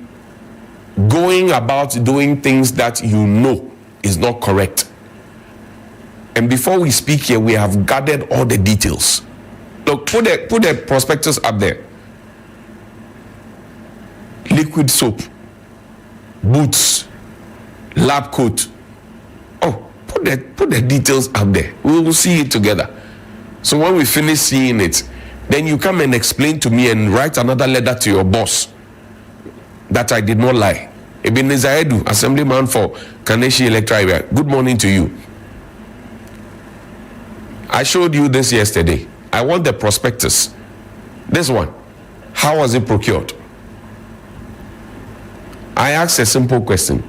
going about doing things that you know is not correct. And before we speak here, we have gathered all the details. Look, put the prospectus up there. Liquid soap, boots, lab coat. Oh, put the details up there. We will see it together. So when we finish seeing it, then you come and explain to me and write another letter to your boss that I did not lie. Ebenezer Edu, assemblyman for Kaneshi Electoral Area. Good morning to you. I showed you this yesterday. I want the prospectus. This one. How was it procured? I asked a simple question.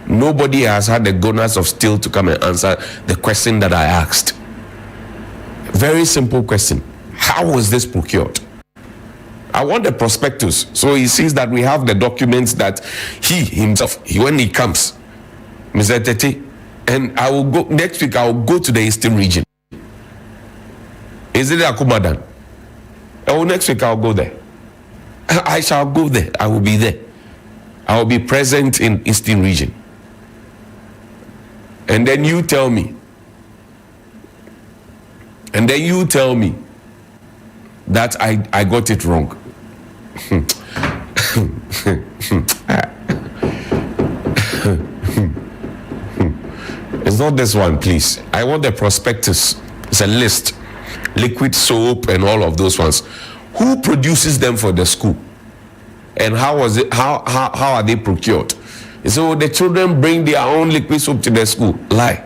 Nobody has had the goodness of steel to come and answer the question that I asked. Very simple question. How was this procured? I want the prospectus, so he sees that we have the documents that he himself, when he comes, Mr. Tete, and I will go next week. I will go to the Eastern region. Is it Akumadan? Oh, next week I'll go there. I shall go there. I will be there. I will be present in Eastern region. And then you tell me. that I got it wrong. It's not this one, please. I want the prospectus. It's a list. Liquid soap and all of those ones. Who produces them for the school? And how are they procured? So the children bring their own liquid soap to the school. Lie.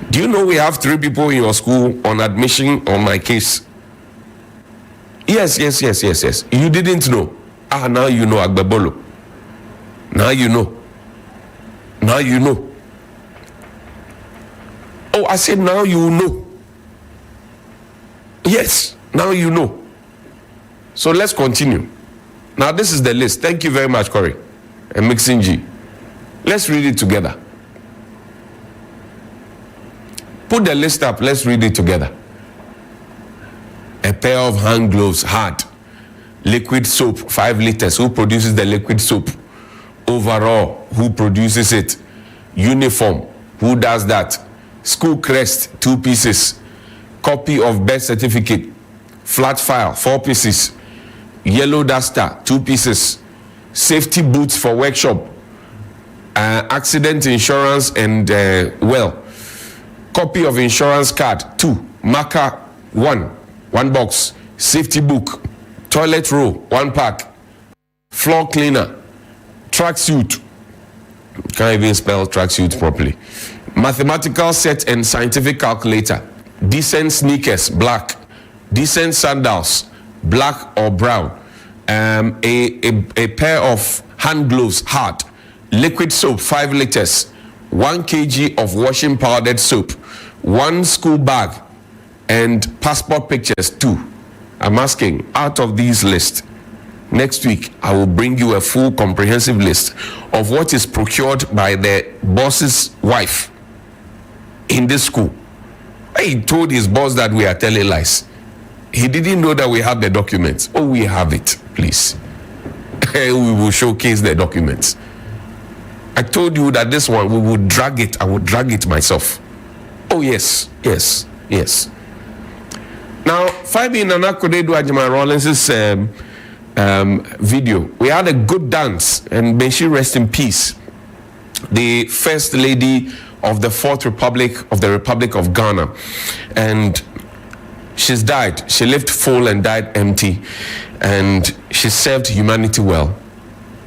Do you know we have 3 people in your school on admission on my case? Yes. You didn't know. Now you know, Agbebolo. Now you know. Oh, I said now you know. Yes, now you know. So let's continue. Now this is the list. Thank you very much, Corey and Mixing G. Let's read it together. Put the list up. Let's read it together. A pair of hand gloves, hard. Liquid soap, 5 liters. Who produces the liquid soap? Overall, who produces it? Uniform, who does that? School crest, 2 pieces. Copy of birth certificate. Flat file, 4 pieces. Yellow duster, 2 pieces. Safety boots for workshop. Accident insurance and copy of insurance card, 2. Marker, 1 box. Safety book. Toilet roll, 1 pack. Floor cleaner. Tracksuit. Can't even spell tracksuit properly. Mathematical set and scientific calculator. Decent sneakers, black. Decent sandals, black or brown. A pair of hand gloves, hard. Liquid soap, 5 liters. 1 kg of washing powdered soap. 1 school bag. And passport pictures, 2. I'm asking, out of these lists, next week, I will bring you a full comprehensive list of what is procured by the boss's wife in this school. He told his boss that we are telling lies. He didn't know that we have the documents. Oh, we have it, please. We will showcase the documents. I told you that this one, we will drag it. I will drag it myself. Oh, yes. Now, Fabi Nana Kodedu Ajima Rawlins' video, we had a good dance, and may she rest in peace. The first lady of the 4th Republic of the Republic of Ghana, and she's died. She lived full and died empty, and she served humanity well.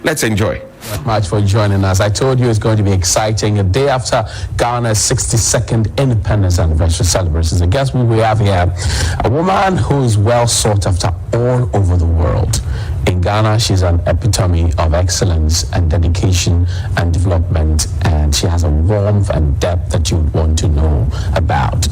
Let's enjoy. Much for joining us. I told you it's going to be exciting. A day after Ghana's 62nd independence anniversary celebrations. And guess what we have here? A woman who is well sought after all over the world. In Ghana, she's an epitome of excellence and dedication and development, and she has a warmth and depth that you would want to know about.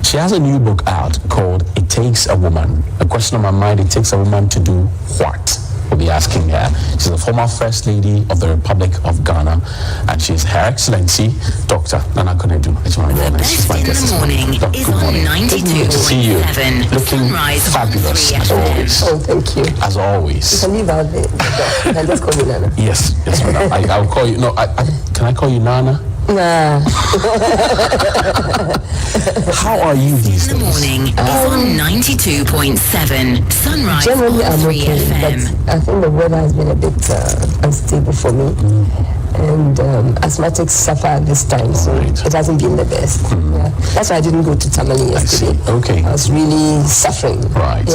She has a new book out called It Takes a Woman. A question on my mind, it takes a woman to do what? We'll be asking her. She's the former First Lady of the Republic of Ghana, and she's Her Excellency Dr. Nana Konedu. The best in the morning is on 92.7. Good to see you. Looking fabulous as always. Oh, thank you. As always. You can leave out the door. And just call me Nana. Yes, madam. I'll call you. No, can I call you Nana? Nah. How are you these days? The morning is on 92.7. Sunrise Generally, on I'm 3 okay, FM. but I think the weather has been a bit unstable for me. And asthmatics suffer at this time, so it hasn't been the best. Yeah. That's why I didn't go to Tamale yesterday. Okay. I was really suffering. Right.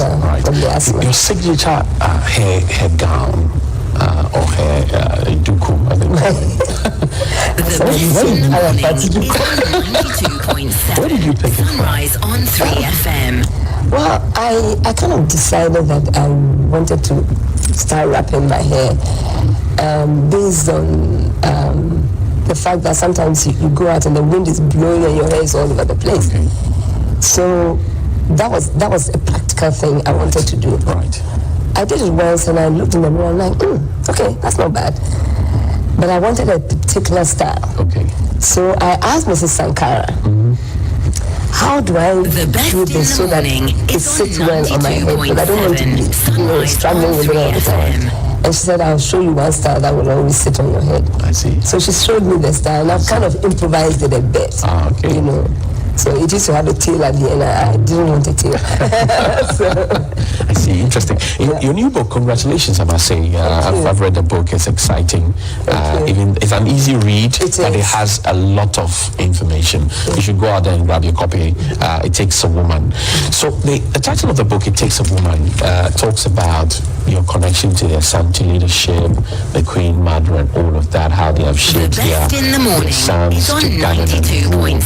From the asthma. Your signature hair gown or hair duku, I think. The best in the morning is on 92.7. Where did you pick it from? Sunrise on 3 FM. Well, I kind of decided that I wanted to start wrapping my hair based on the fact that sometimes you go out and the wind is blowing and your hair is all over the place. Okay. So that was a practical thing I wanted to do. Right. I did it once and I looked in the mirror and I'm like, okay, that's not bad. But I wanted a particular style. Okay. So I asked Mrs. Sankara, how do I do this so that it sits well on my head? Because I don't want to be struggling with it all the time. And she said, I'll show you one style that will always sit on your head. I see. So she showed me the style and I've kind of improvised it a bit. Okay. So it used to have a tail at the end. I didn't want a tail. I see. Interesting. Your new book, congratulations, I must say. I've read the book. It's exciting. Even it's an easy read, but it has a lot of information. You should go out there and grab your copy. It Takes a Woman. So the title of the book, It Takes a Woman, talks about your connection to the Asante leadership, the Queen Mother, and all of that, how they have shaped their sons to gather and rule, and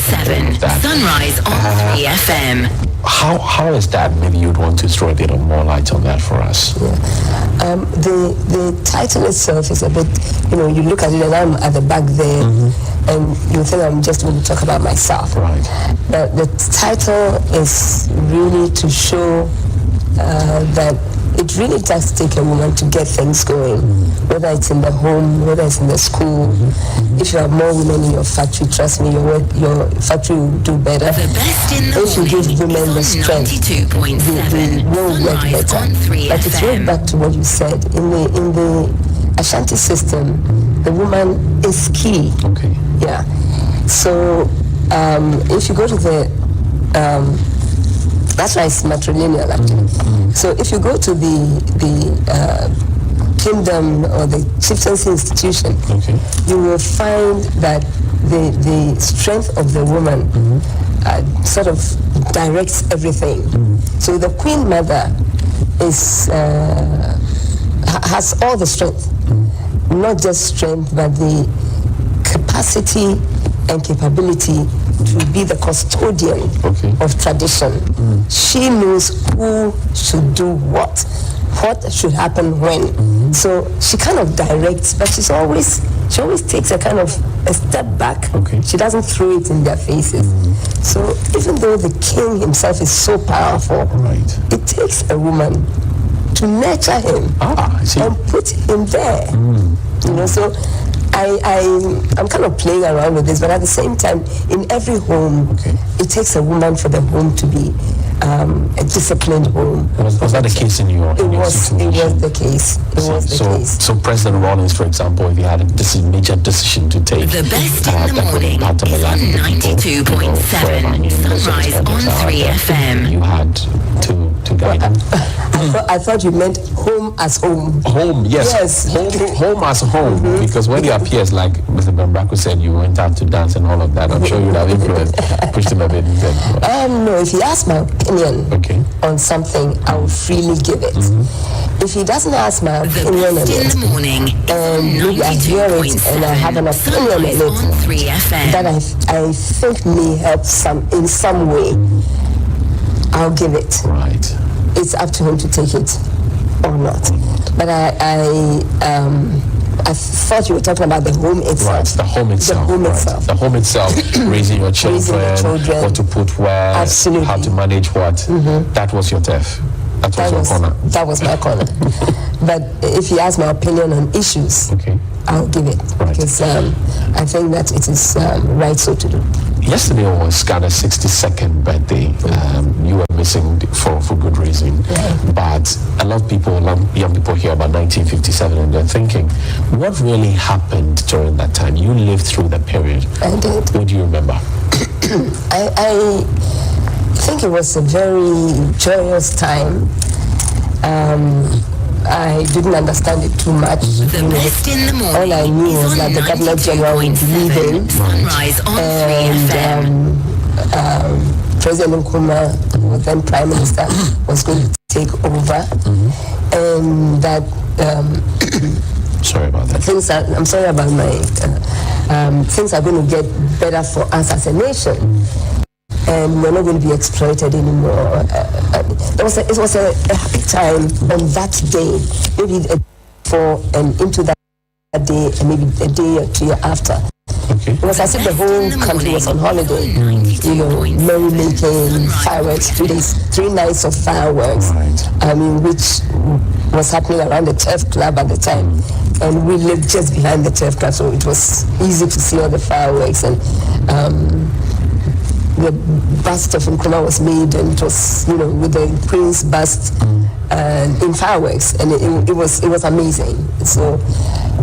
that. Sunrise on 3 FM. How is that? Maybe you'd want to throw a bit more light on that for us. The title itself is a bit, you look at it and I'm at the back there, and you think I'm just going to talk about myself. Right. But the title is really to show that it really does take a woman to get things going, whether it's in the home, whether it's in the school. If you have more women in your factory, trust me, your factory will do better. If you give women the strength, they will work better. But it's right back to what you said. In the Ashanti system, the woman is key. Okay. Yeah. So if you go to the that's why it's matrilineal, actually. So if you go to the kingdom or the chieftaincy institution, you will find that the strength of the woman sort of directs everything. So the Queen Mother has all the strength, not just strength, but the capacity and capability to be the custodian of tradition. She knows who should do what should happen when. So she kind of directs, but she always takes a kind of a step back. She doesn't throw it in their faces. So even though the king himself is so powerful, it takes a woman to nurture him and put him there. So I'm kind of playing around with this, but at the same time, in every home, it takes a woman for the home to be a disciplined home. Was that the case in your situation? It was the case. So President Rawlings, for example, if he had a major decision to take, the best in the morning is on 92.7 Sunrise on 3 FM. You had to guide him. I thought you meant home as home. Home, yes. Home as home. Because when he appears, like Mr. Bambraku said, you went out to dance and all of that. I'm sure you'd have pushed him a bit. No, if he asks my opinion on something, I will freely give it. If he doesn't ask my opinion on it, and maybe I hear it and I have an opinion on it that I think may help in some way, I'll give it. Right. It's up to him to take it or not. But I thought you were talking about the home itself. Right, the home itself. The home itself, raising your children, what to put where, how to manage what. That was your turf. That was your corner. That was my corner. But if you ask my opinion on issues, I'll give it. Because I think that it is right so to do. Yesterday was Ghana's 62nd birthday. You were missing for good reason. But a lot of young people hear about 1957 and they're thinking, what really happened during that time? You lived through the period. I did. What do you remember? I think it was a very joyous time. I didn't understand it too much. All I knew was that the Governor General would be leaving, and President Nkrumah, who was then Prime Minister, was going to take over, and that sorry about that. I'm sorry about my things are going to get better for us as a nation. And we're not going to be exploited anymore. It was a happy time on that day, maybe and into that day, and maybe a day or two after. It was as if the whole country was on holiday. Merry-making, fireworks, 3 nights of fireworks. Which was happening around the Turf Club at the time. And we lived just behind the Turf Club, so it was easy to see all the fireworks. And the bust of Nkrumah was made, and it was, with the Queen's bust in fireworks, and it was amazing. So,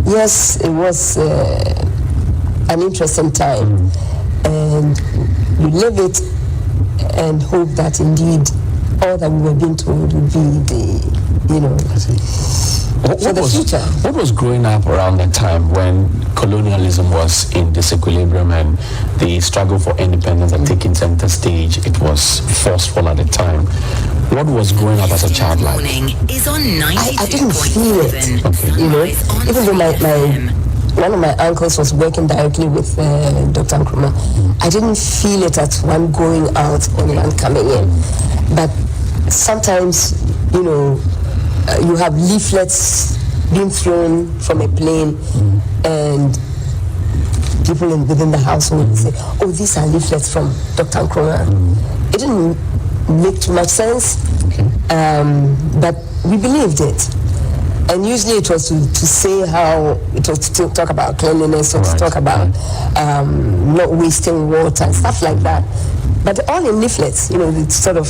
yes, it was an interesting time, and you live it and hope that indeed all that we were being told would be the, you know, for the future. What was growing up around that time when colonialism was in disequilibrium and the struggle for independence had taken center stage? It was forceful at the time. What was growing up as a child like? I didn't feel it, okay. You know, even though one of my uncles was working directly with Dr. Nkrumah, I didn't feel it at one going out and one coming in. But sometimes, you know, you have leaflets being thrown from a plane, and people within the household would say, "Oh, these are leaflets from Dr. Nkrumah." It didn't make too much sense, but we believed it. And usually it was to say how, it was to talk about cleanliness, or to talk about not wasting water and stuff like that. But all in leaflets, you know, it sort of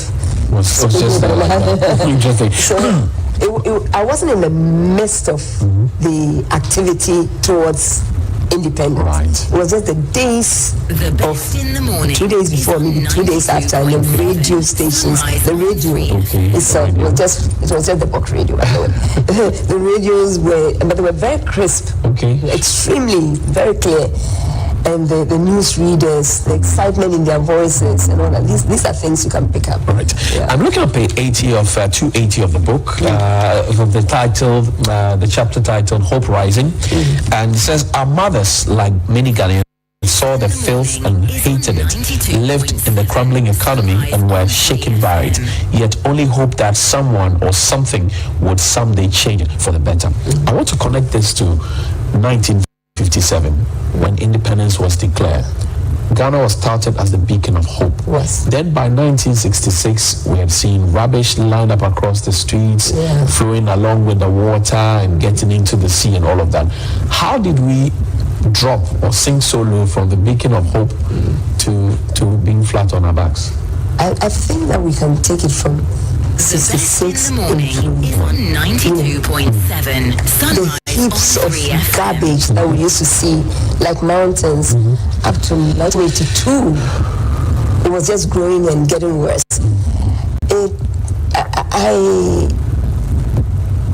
was just interesting. So I wasn't in the midst of the activity towards independence. It was just the days of 2 days before, maybe 2 days after, and the radio stations, the radio itself was just the box radio. The radios were, but they were very crisp, extremely, very clear. And the news readers, the excitement in their voices and all that. These are things you can pick up. Right. Yeah. I'm looking at page 80 of 280 of the book, from the title, the chapter titled Hope Rising. And it says, our mothers, like many Ghanaians, saw the filth and hated it, lived in the crumbling economy and were shaken by it, yet only hoped that someone or something would someday change it for the better. I want to connect this to 1957, when independence was declared. Ghana was touted as the beacon of hope. Yes. Then by 1966, we had seen rubbish lined up across the streets, flowing along with the water and getting into the sea and all of that. How did we drop or sink so low from the beacon of hope to being flat on our backs? I think that we can take it from 66 is on 92.7. The heaps of garbage that we used to see, like mountains, up to 1982. It was just growing and getting worse.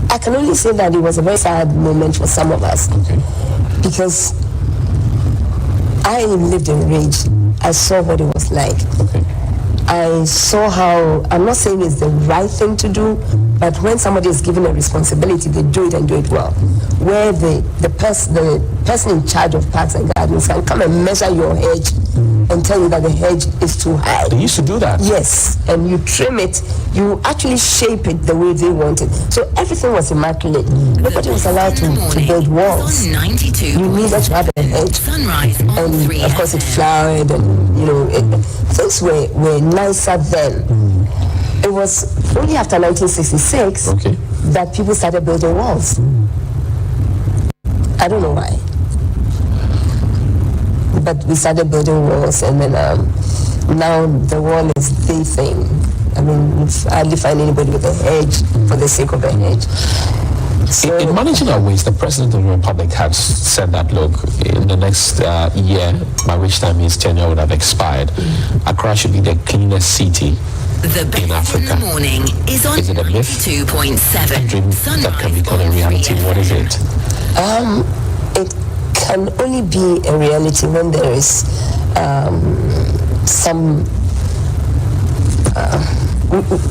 I can only say that it was a very sad moment for some of us, because I lived in rage. I saw what it was like. I saw how, I'm not saying it's the right thing to do, but when somebody is given a responsibility, they do it and do it well. Where the person in charge of parks and gardens can come and measure your hedge and tell you that the hedge is too high. They used to do that? Yes, and you trim it, you actually shape it the way they want it. So everything was immaculate. Nobody was allowed to build walls. You needed to have a hedge. And of course it flowered, and you know, things were nicer then. It was only after 1966 that people started building walls. I don't know why, but we started building walls, and then now the wall is the thing. I mean, I hardly find anybody with a hedge for the sake of a hedge. So, in managing our waste, the President of the Republic has said that, look, in the next year, by which time his tenure would have expired, Accra should be the cleanest city in Africa. In the morning is on 92.7. A dream that can become a reality. What is it? It can only be a reality when there is some.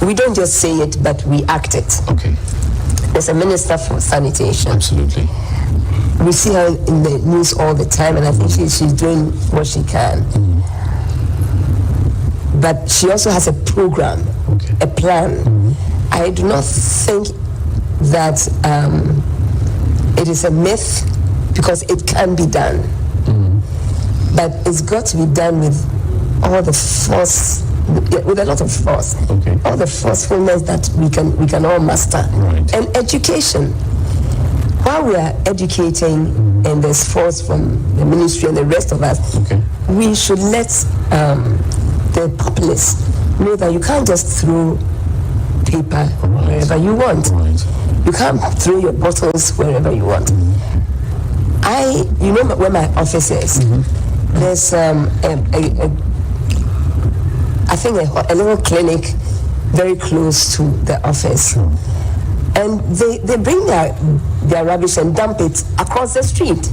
We don't just say it, but we act it. There's a minister for sanitation. Absolutely. We see her in the news all the time, and I think she's doing what she can. But she also has a program, a plan. I do not think that it is a myth, because it can be done. But it's got to be done with all the force, with a lot of force, all the forcefulness that we can all master, and education. While we are educating, and there's force from the ministry and the rest of us, we should let the populace know that you can't just throw paper wherever you want. You can't throw your bottles wherever you want. You know where my office is. There's I think, a little clinic very close to the office. And they bring their rubbish and dump it across the street.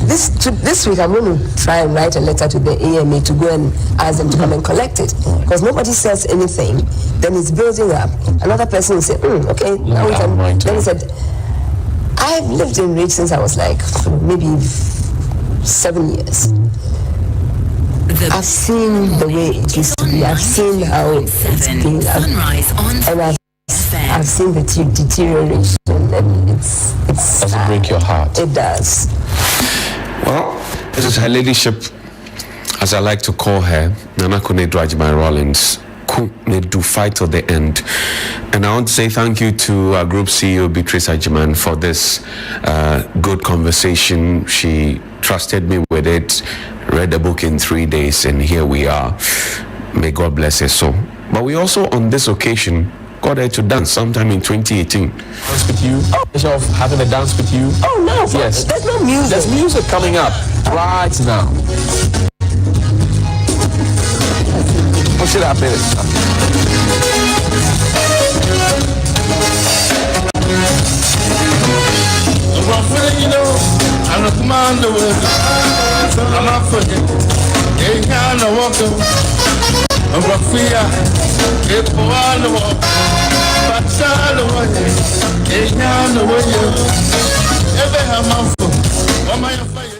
This week I'm going to try and write a letter to the AMA to go and ask them to come and collect it. Because nobody says anything, then it's building up. Another person will say, okay, now we can. Then he said, I've lived in Ridge since I was like maybe 7 years. I've seen the way it used to be. I've seen how it's been. And I've seen the deterioration, and it's Does it break your heart? It does. Well, this is Her Ladyship, as I like to call her, Nana Konadu Agyemang-Rawlings. Do fight till the end. And I want to say thank you to our group CEO Beatrice Agyemang for this good conversation. She trusted me with it, read the book in 3 days, and here we are. May God bless her soul. But we also, on this occasion, got her to dance sometime in 2018. Dance with you? Of having a dance with you? Oh no, yes. There's no music. There's music coming up right now. What should I play this time? You know, I'm a commander with I'm not forgetting. Ain't got no walking. I'm a fear. It's for all the walk. But child away. Ain't got no way. Ever have my foot. Oh my fire.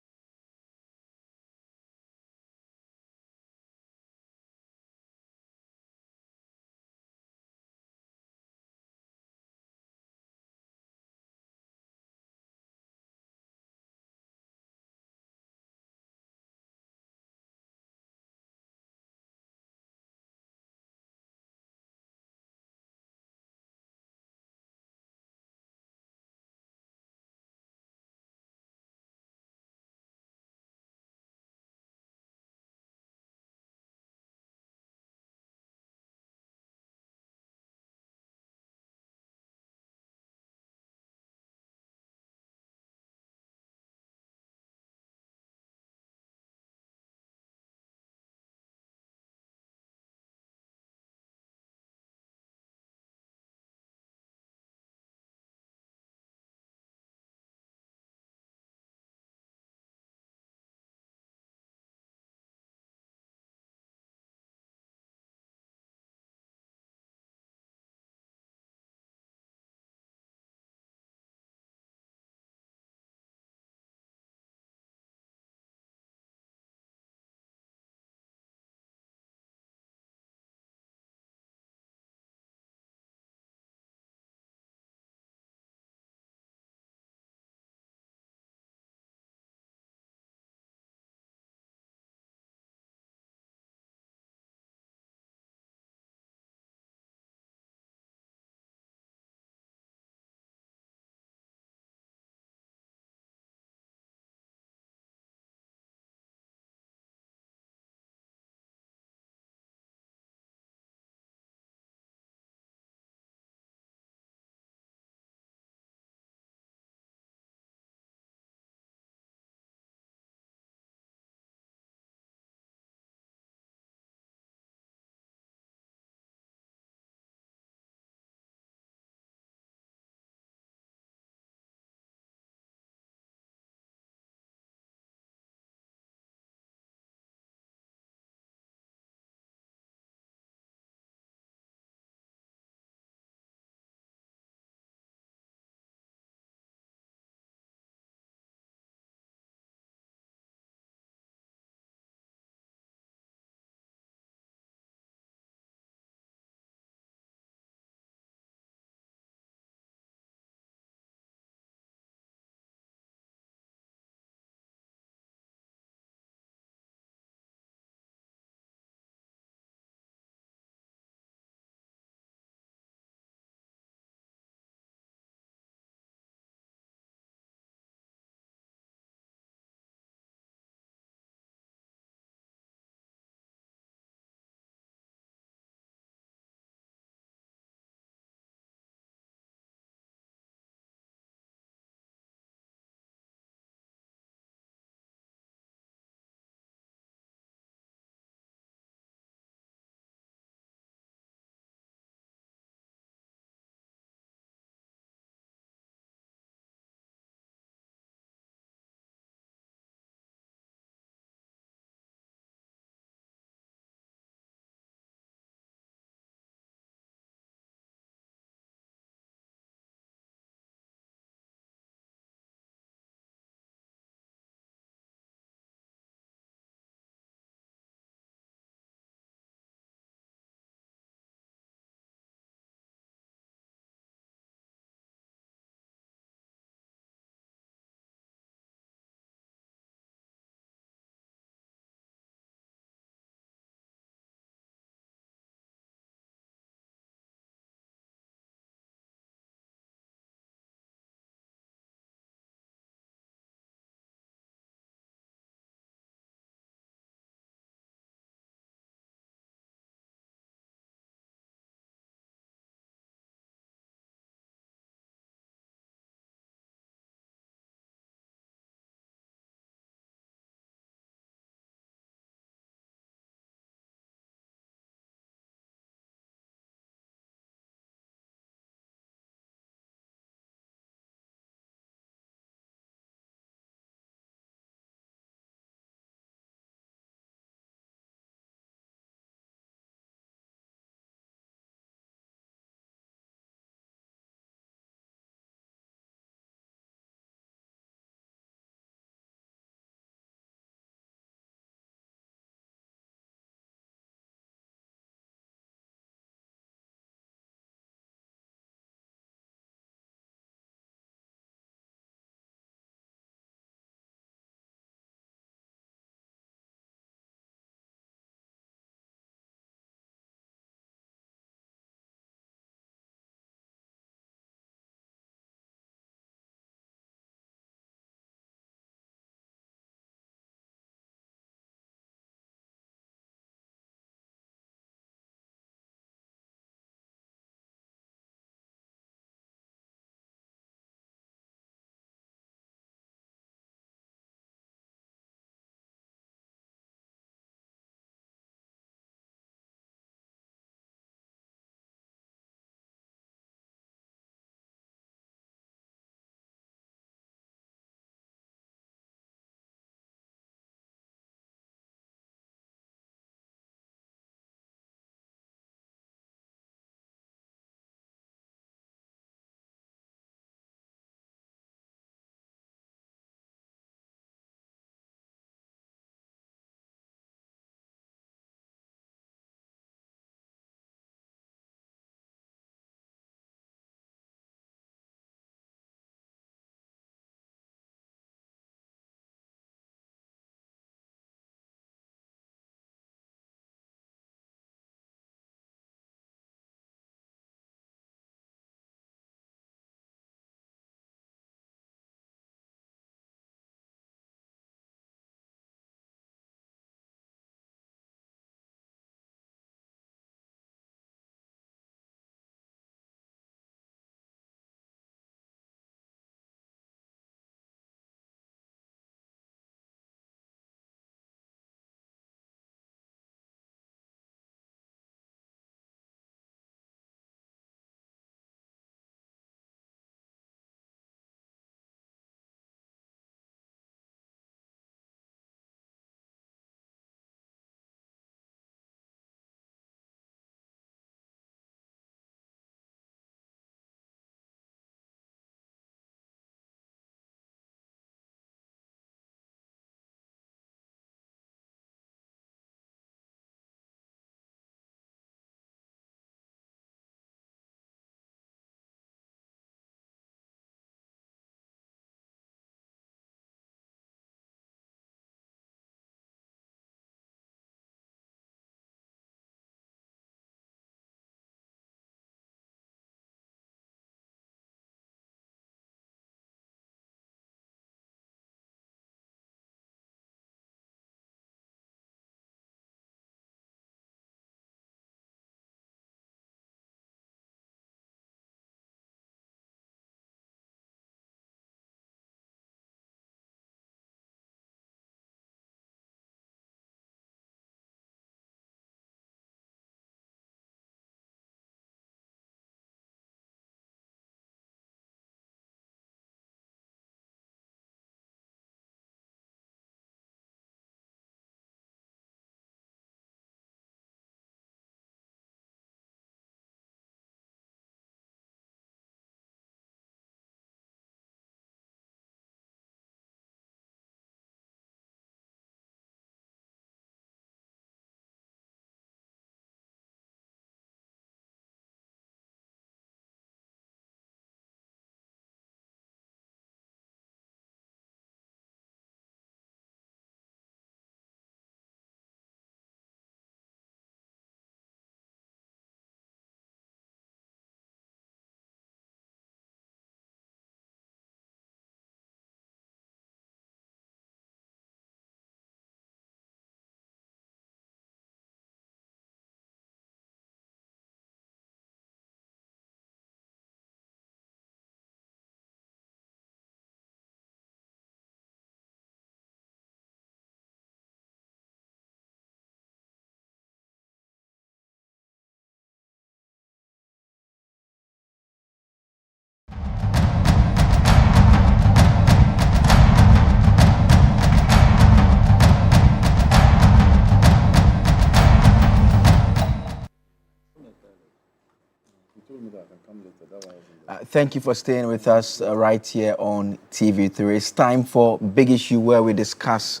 Thank you for staying with us right here on TV3. It's time for Big Issue, where we discuss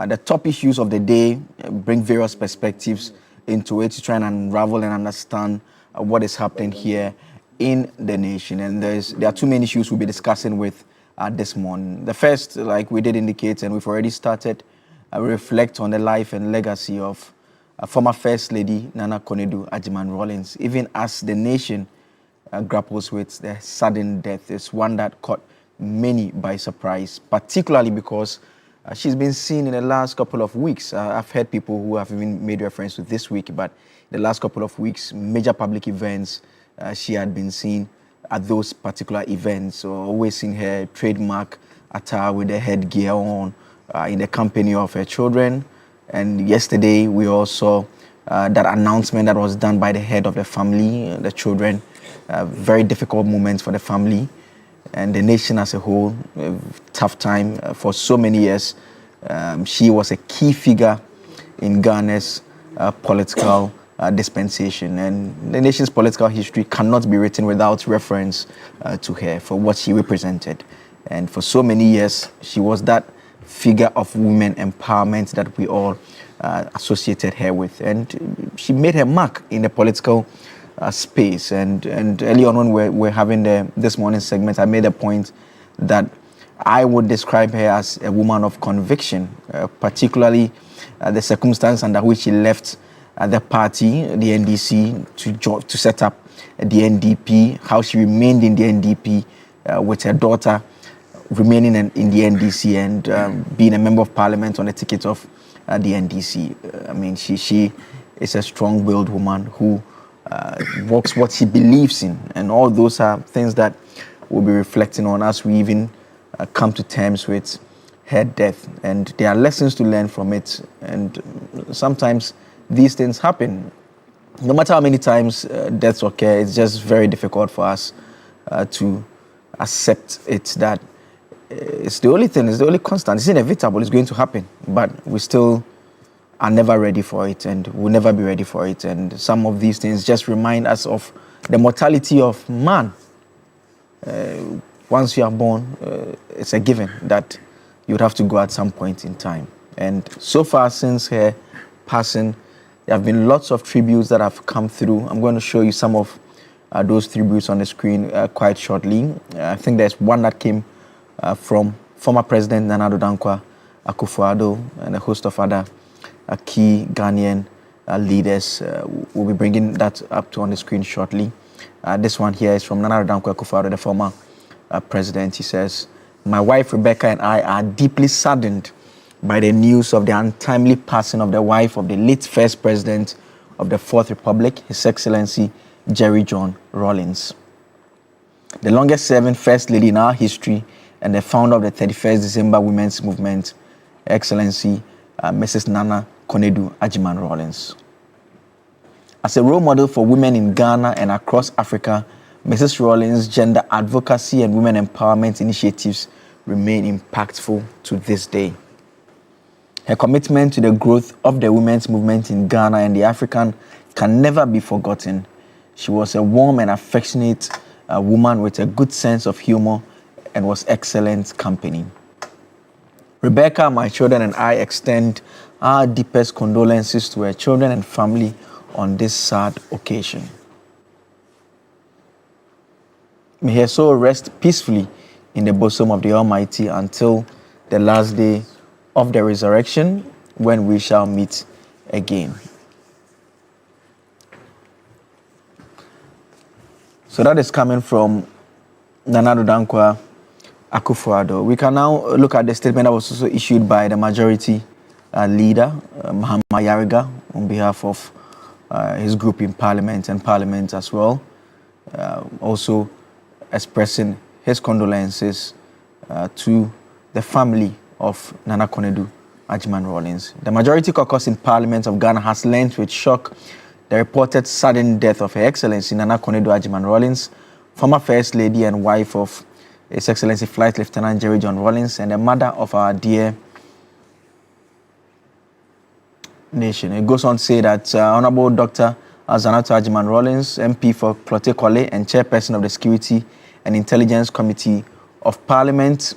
the top issues of the day, bring various perspectives into it to try and unravel and understand what is happening here in the nation. And there are two main issues we'll be discussing with this morning. The first, like we did indicate, and we've already started, reflect on the life and legacy of former First Lady Nana Konadu Agyeman-Rawlings, even as the nation grapples with the sudden death. It's one that caught many by surprise, particularly because she's been seen in the last couple of weeks. I've heard people who have even made reference to this week, but the last couple of weeks, major public events, she had been seen at those particular events. So always seen her trademark attire with the headgear on in the company of her children. And yesterday, we also saw that announcement that was done by the head of the family, the children. Very difficult moments for the family and the nation as a whole. Tough time for so many years. She was a key figure in Ghana's political dispensation, and the nation's political history cannot be written without reference to her for what she represented. And for so many years, she was that figure of women empowerment that we all associated her with. And she made her mark in the political space. And early on when we're having this morning's segment, I made a point that I would describe her as a woman of conviction, particularly the circumstance under which she left the party, the NDC, to set up the NDP, how she remained in the NDP with her daughter remaining in the NDC and being a member of parliament on the ticket of the NDC. I mean, she is a strong-willed woman who works what she believes in, and all those are things that we'll be reflecting on as we even come to terms with her death. And there are lessons to learn from it, and sometimes these things happen. No matter how many times deaths occur, it's just very difficult for us to accept it, that it's the only thing, it's the only constant, it's inevitable, it's going to happen, but we still are never ready for it, and will never be ready for it. And some of these things just remind us of the mortality of man. Once you are born, it's a given that you would have to go at some point in time. And so far since her passing, there have been lots of tributes that have come through. I'm going to show you some of those tributes on the screen quite shortly. I think there's one that came from former President Nana Dankwa Akufo-Addo and a host of other key Ghanaian leaders. We'll be bringing that up on the screen shortly. This one here is from Nana Dankwa Akufo-Addo, the former president. He says, "My wife Rebecca and I are deeply saddened by the news of the untimely passing of the wife of the late first president of the Fourth Republic, His Excellency Jerry John Rawlings, the longest serving first lady in our history and the founder of the 31st December Women's Movement, Excellency Mrs. Nana Konadu Agyeman-Rawlings. As a role model for women in Ghana and across Africa, Mrs. Rawlings' gender advocacy and women empowerment initiatives remain impactful to this day. Her commitment to the growth of the women's movement in Ghana and the African can never be forgotten. She was a warm and affectionate woman with a good sense of humor and was excellent company. Rebecca, my children, and I extend our deepest condolences to her children and family on this sad occasion. May her soul rest peacefully in the bosom of the Almighty until the last day of the resurrection, when we shall meet again." So that is coming from Nana Dankwa Akufo-Addo. We can now look at the statement that was also issued by the majority leader, Mahama Yariga, on behalf of his group in Parliament and Parliament as well, also expressing his condolences to the family of Nana Konadu Agyeman-Rawlings. The majority caucus in Parliament of Ghana has learned with shock the reported sudden death of Her Excellency Nana Konadu Agyeman-Rawlings, former First Lady and wife of His Excellency Flight Lieutenant Jerry John Rawlings, and the mother of our dear nation. It goes on to say that Honorable Dr. Zanato Ajiman Rawlings, MP for Clote Kwale and Chairperson of the Security and Intelligence Committee of Parliament.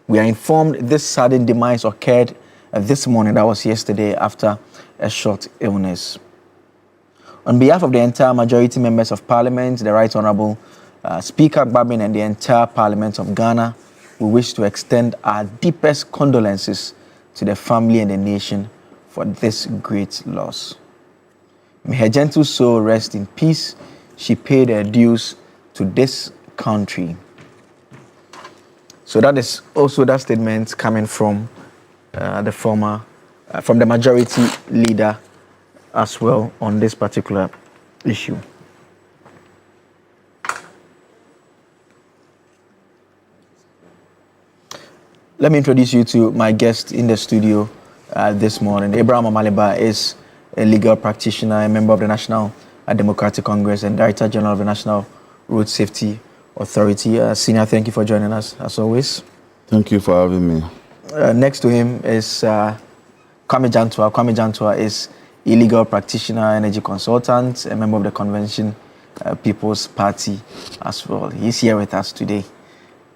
We are informed this sudden demise occurred this morning, that was yesterday, after a short illness. On behalf of the entire majority members of Parliament, the Right Honourable Speaker Babin and the entire Parliament of Ghana, we wish to extend our deepest condolences to the family and the nation for this great loss. May her gentle soul rest in peace. She paid her dues to this country. So that is also that statement coming from from the majority leader as well on this particular issue. Let me introduce you to my guest in the studio this morning. Abraham Amaliba is a legal practitioner, a member of the National Democratic Congress and Director General of the National Road Safety Authority. Senior, thank you for joining us, as always. Thank you for having me. Next to him is Kwame Jantua. Kwame Jantua is a legal practitioner, energy consultant, a member of the Convention People's Party as well. He's here with us today.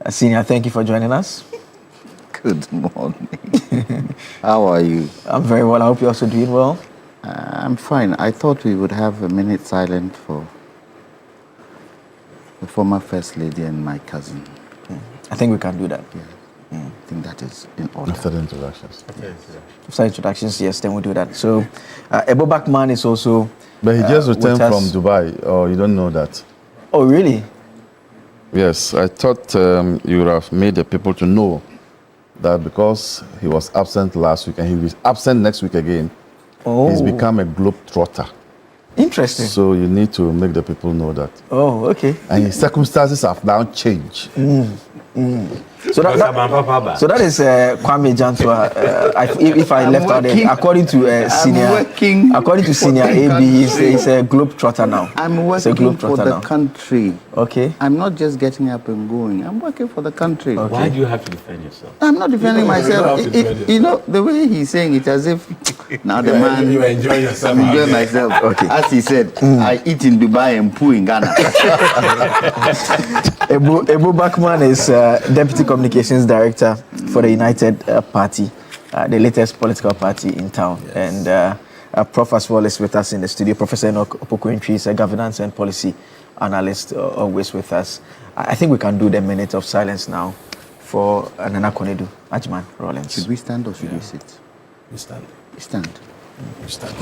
Senior, thank you for joining us. Good morning. How are you? I'm very well. I hope you're also doing well. I'm fine. I thought we would have a minute silent for the former First Lady and my cousin. I think we can do that. Yeah. I think that is in order. After the introductions. After introductions, yes, then we'll do that. So, Ebo Bakman is also. But he just returned from Dubai, or you don't know that? Oh, really? Yes, I thought you would have made the people to know that because he was absent last week and he'll be absent next week again, he's become a globetrotter. Interesting. So you need to make the people know that. Oh, okay. And his circumstances have now changed. So that is Kwame Jantua. If I left out there, according to senior AB, he's a globetrotter now. I'm working for the country. Okay. I'm not just getting up and going. I'm working for the country. Okay. Why do you have to defend yourself? I'm not defending myself. You know, the way he's saying it as if now the man. You enjoy yourself. I'm enjoying myself. Okay. As he said, I eat in Dubai and poo in Ghana. Ebu Bakman is Deputy Communications Director for the United Party, the latest political party in town. Yes. And Prof as well is with us in the studio. Professor Enoch Opoku-Ntwi is a governance and policy analyst, always with us. I think we can do the minute of silence now for Nana Konedu Ajiman Rawlings. Should we stand or should we sit? We stand. We stand. We stand.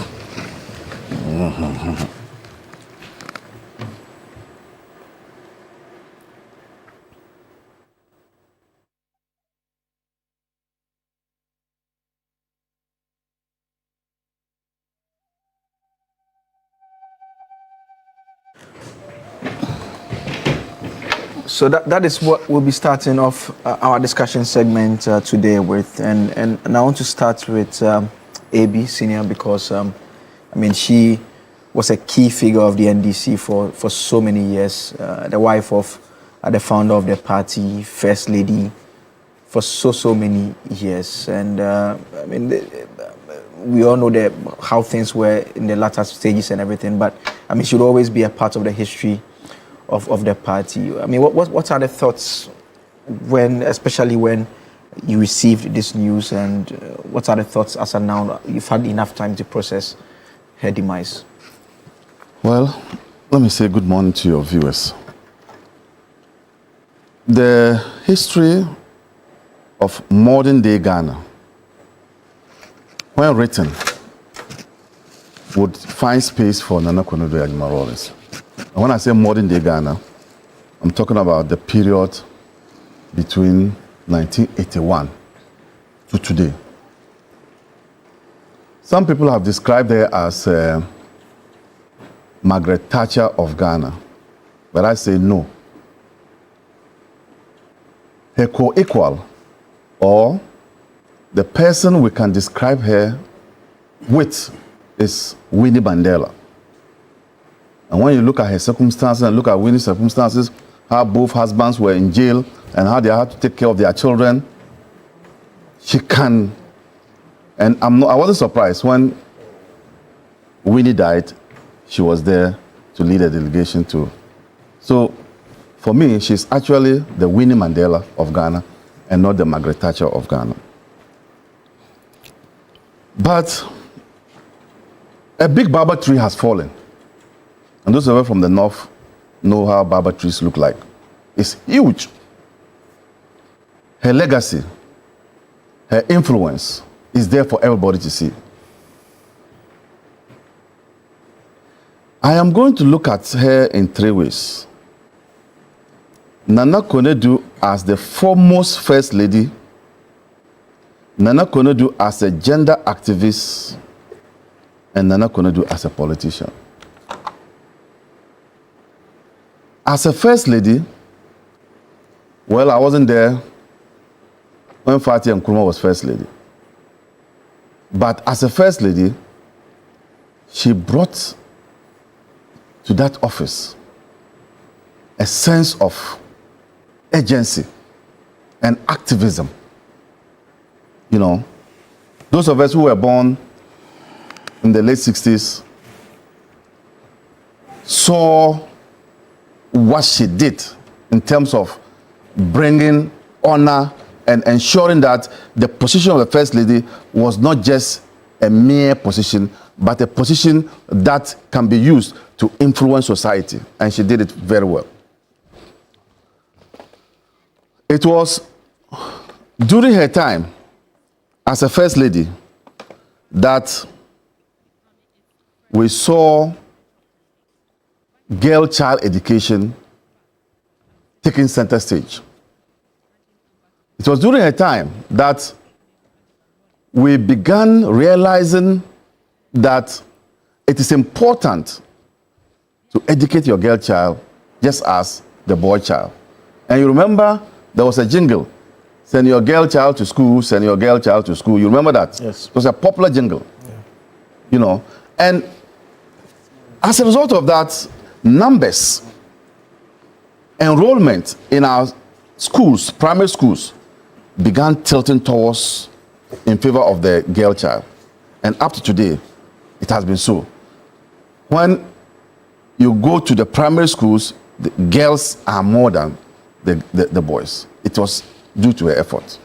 So that is what we'll be starting off our discussion segment today with, and I want to start with AB Senior because I mean she was a key figure of the NDC for so many years, the wife of the founder of the party, First Lady, for so many years, and I mean we all know how things were in the latter stages and everything, but I mean she would always be a part of the history of the party. I mean, what are the thoughts especially when you received this news, and what are the thoughts as of now you've had enough time to process her demise? Well, let me say good morning to your viewers. The history of modern day Ghana, when written, would find space for Nana Konedu Ajiman Rawlings. And when I say modern day Ghana, I'm talking about the period between 1981 to today. Some people have described her as Margaret Thatcher of Ghana, but I say no. Her co-equal, or the person we can describe her with, is Winnie Mandela. And when you look at her circumstances and look at Winnie's circumstances, how both husbands were in jail and how they had to take care of their children, she can. And I wasn't surprised when Winnie died, she was there to lead a delegation too. So for me, she's actually the Winnie Mandela of Ghana and not the Margaret Thatcher of Ghana. But a big Baba tree has fallen. And those of us from the north know how Baba trees look like. It's huge. Her legacy, her influence is there for everybody to see. I am going to look at her in 3 ways. Nana Konadu as the foremost first lady, Nana Konadu as a gender activist, and Nana Konadu as a politician. As a first lady, well, I wasn't there when Fatia Nkrumah was first lady. But as a first lady, she brought to that office a sense of agency and activism. You know, those of us who were born in the late 60s saw what she did in terms of bringing honor and ensuring that the position of the First Lady was not just a mere position, but a position that can be used to influence society. And she did it very well. It was during her time as a First Lady that we saw girl-child education taking center stage. It was during her time that we began realizing that it is important to educate your girl child just as the boy child. And you remember there was a jingle, send your girl child to school, send your girl child to school. You remember that? Yes. It was a popular jingle. Yeah. You know, and as a result of that, numbers, enrollment in our schools, primary schools, began tilting towards in favor of the girl child. And up to today, it has been so. When you go to the primary schools, the girls are more than the boys. It was due to her effort.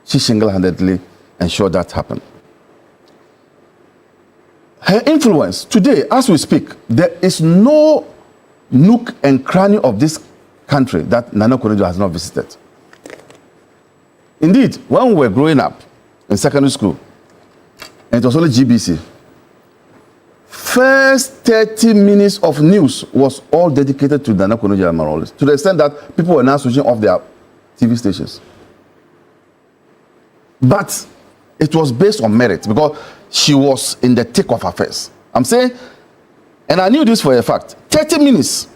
She single-handedly ensured that happened. Her influence today, as we speak, there is no nook and cranny of this country that Nana Konadu has not visited. Indeed, when we were growing up in secondary school, and it was only GBC, first 30 minutes of news was all dedicated to Nana Konadu and Marollis, to the extent that people were now switching off their TV stations. But it was based on merit because she was in the thick of affairs. I'm saying, and I knew this for a fact, 30 minutes,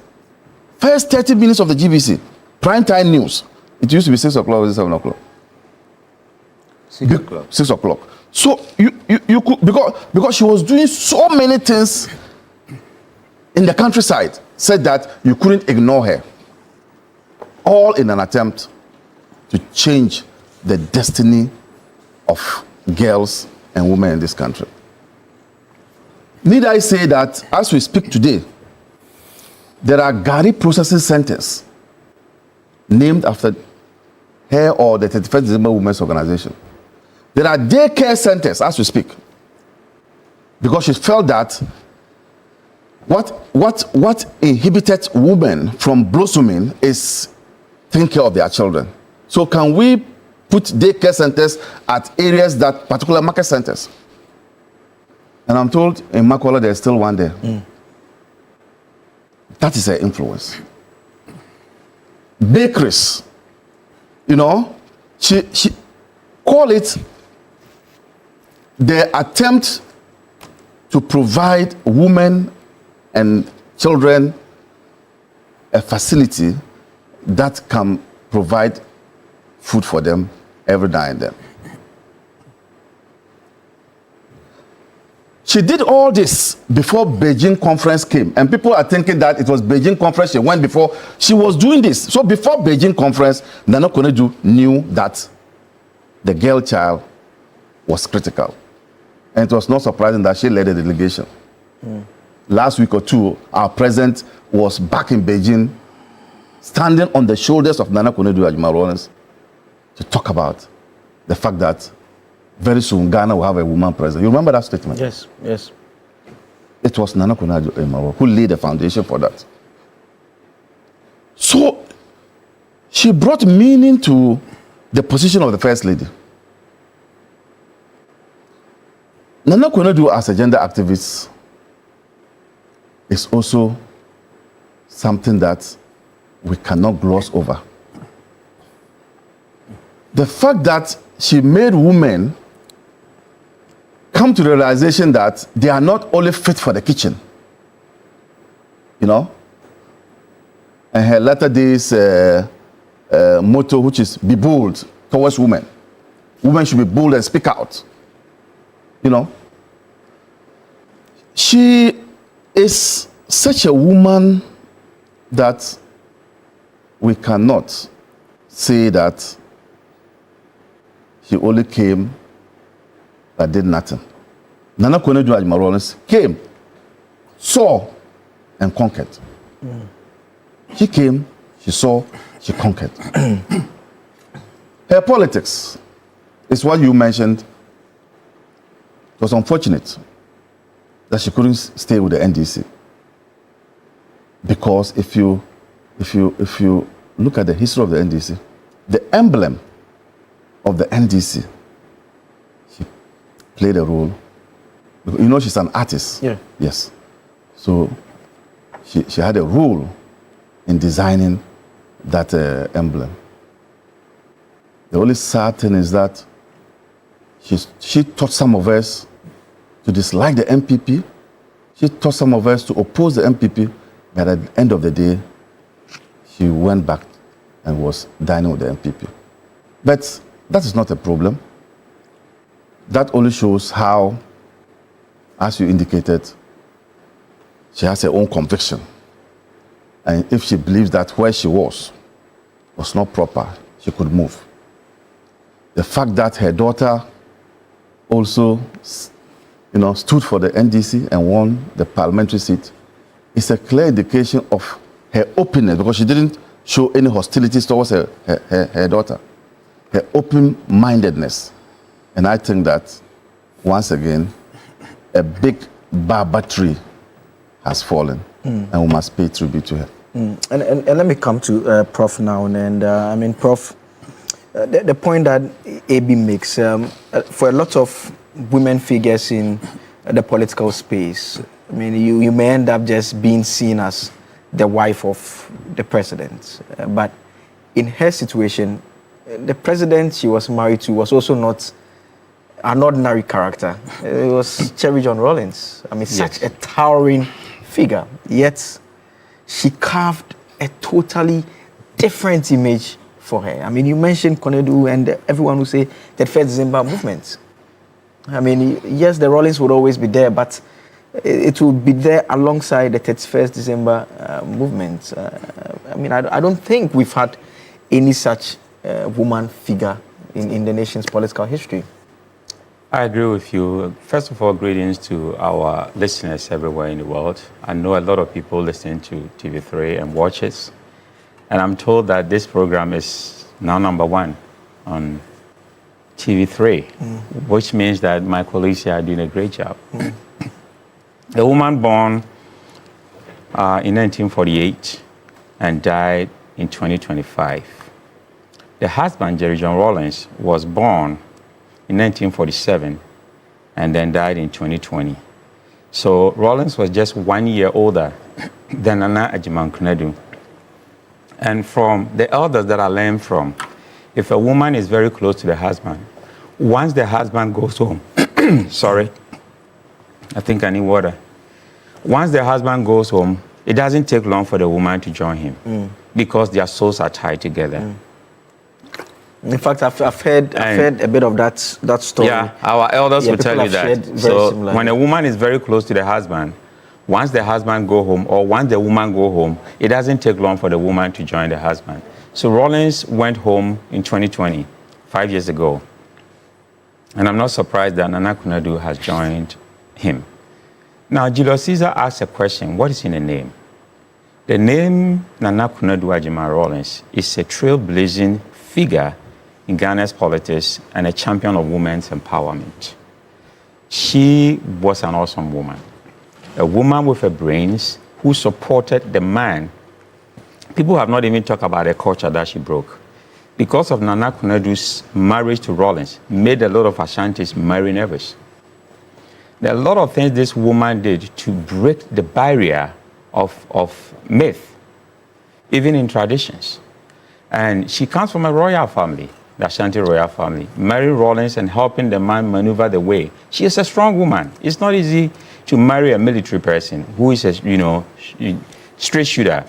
first 30 minutes of the GBC, prime time news, it used to be 6 o'clock or 7 o'clock. 6 o'clock. So you could, because she was doing so many things in the countryside, said that you couldn't ignore her. All in an attempt to change the destiny of girls and women in this country. Need I say that as we speak today, there are Gari processing centers named after her or the 31st December Women's Organization. There are daycare centers as we speak, because she felt that what inhibited women from blossoming is taking care of their children. So can we put daycare centers at areas that particular market centers? And I'm told in Makola there's still one there. That is her influence. Bakeries, you know, she call it the attempt to provide women and children a facility that can provide food for them every now and then. She did all this before Beijing conference came, and people are thinking that it was Beijing conference she went before. She was doing this. So before Beijing conference, Nana Konadu knew that the girl child was critical. And it was not surprising that she led the delegation. Last week or two, our president was back in Beijing, standing on the shoulders of Nana Konadu-Agyemang Rawlings to talk about the fact that very soon Ghana will have a woman president. You remember that statement? Yes, yes. It was Nana Konadu-Agyemang who laid the foundation for that. So she brought meaning to the position of the First Lady. Nana Konadu, as a gender activist, is also something that we cannot gloss over. The fact that she made women come to the realization that they are not only fit for the kitchen, you know, and her latter days motto, which is be bold towards women. Women should be bold and speak out. You know, she is such a woman that we cannot say that she only came but did nothing. Nana Konadu-Agyemang Rawlings came, saw, and conquered. She came, she saw, she conquered. Her politics is what you mentioned. It was unfortunate that she couldn't stay with the NDC. Because if you look at the history of the NDC, the emblem of the NDC, she played a role. You know, she's an artist. Yeah. Yes. So she had a role in designing that emblem. The only sad thing is that she taught some of us to dislike the MPP. She taught some of us to oppose the MPP. But at the end of the day, she went back and was dining with the MPP. But that is not a problem. That only shows how, as you indicated, she has her own conviction. And if she believes that where she was not proper, she could move. The fact that her daughter also, stood for the NDC and won the parliamentary seat is a clear indication of her openness, because she didn't show any hostilities towards her daughter. Her open-mindedness. And I think that, once again, a big barber tree has fallen, and we must pay tribute to her. And let me come to Prof now. And Prof, the point that AB makes, for a lot of women figures in the political space, you may end up just being seen as the wife of the president. But in her situation, the president she was married to was also not an ordinary character. It was Cherry John Rawlings. Such a towering figure. Yet she carved a totally different image for her. You mentioned Konadu and everyone who say the 1st December movement. Yes, the Rawlings would always be there, but it would be there alongside the 31st December movement. I don't think we've had any such woman figure in the nation's political history. I agree with you. First of all, greetings to our listeners everywhere in the world. I know a lot of people listening to TV3 and watch it. And I'm told that this program is now #1 on TV3, which means that my colleagues here are doing a great job. A woman born in 1948 and died in 2025. The husband, Jerry John Rawlings, was born in 1947 and then died in 2020. So Rawlings was just 1 year older than Nana Agyemang Konadu. And from the elders that I learned from, if a woman is very close to the husband, once the husband goes home, sorry, I think I need water. Once the husband goes home, it doesn't take long for the woman to join him because their souls are tied together. In fact, I've heard a bit of that story. Yeah, our elders will tell you that. So when a woman is very close to the husband, once the husband go home or once the woman go home, it doesn't take long for the woman to join the husband. So Rawlings went home in 2020, 5 years ago. And I'm not surprised that Nana Kunadu has joined him. Now, Julius Caesar asked a question, what is in the name? The name Nana Kunadu Agyeman Rawlings is a trailblazing figure in Ghana's politics and a champion of women's empowerment. She was an awesome woman, a woman with her brains who supported the man. People have not even talked about the culture that she broke. Because of Nana Kunadu's marriage to Rawlings, made a lot of Ashantis marry nervous. There are a lot of things this woman did to break the barrier of myth, even in traditions. And she comes from a royal family, the Ashanti royal family, marrying Rawlings and helping the man maneuver the way. She is a strong woman. It's not easy to marry a military person who is a, straight shooter.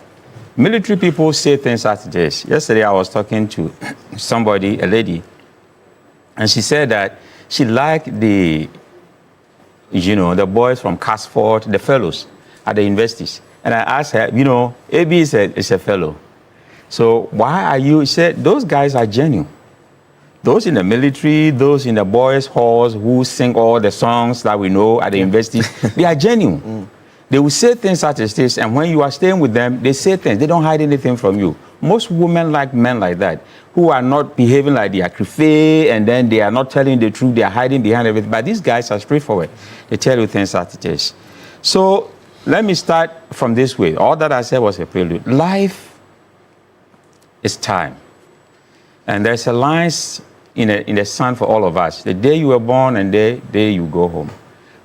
Military people say things as it is. Yesterday I was talking to somebody, a lady, and she said that she liked the boys from Casford, the fellows at the universities. And I asked her, AB is a fellow. So why are you, she said, those guys are genuine. Those in the military, those in the boys' halls who sing all the songs that we know at the universities, they are genuine. They will say things such as this, and when you are staying with them, they say things. They don't hide anything from you. Most women like men like that, who are not behaving like they are criffé, and then they are not telling the truth, they are hiding behind everything. But these guys are straightforward. They tell you things as it is. So let me start from this way. All that I said was a prelude. Life is time. And there's a line in the sun for all of us. The day you were born and the day you go home.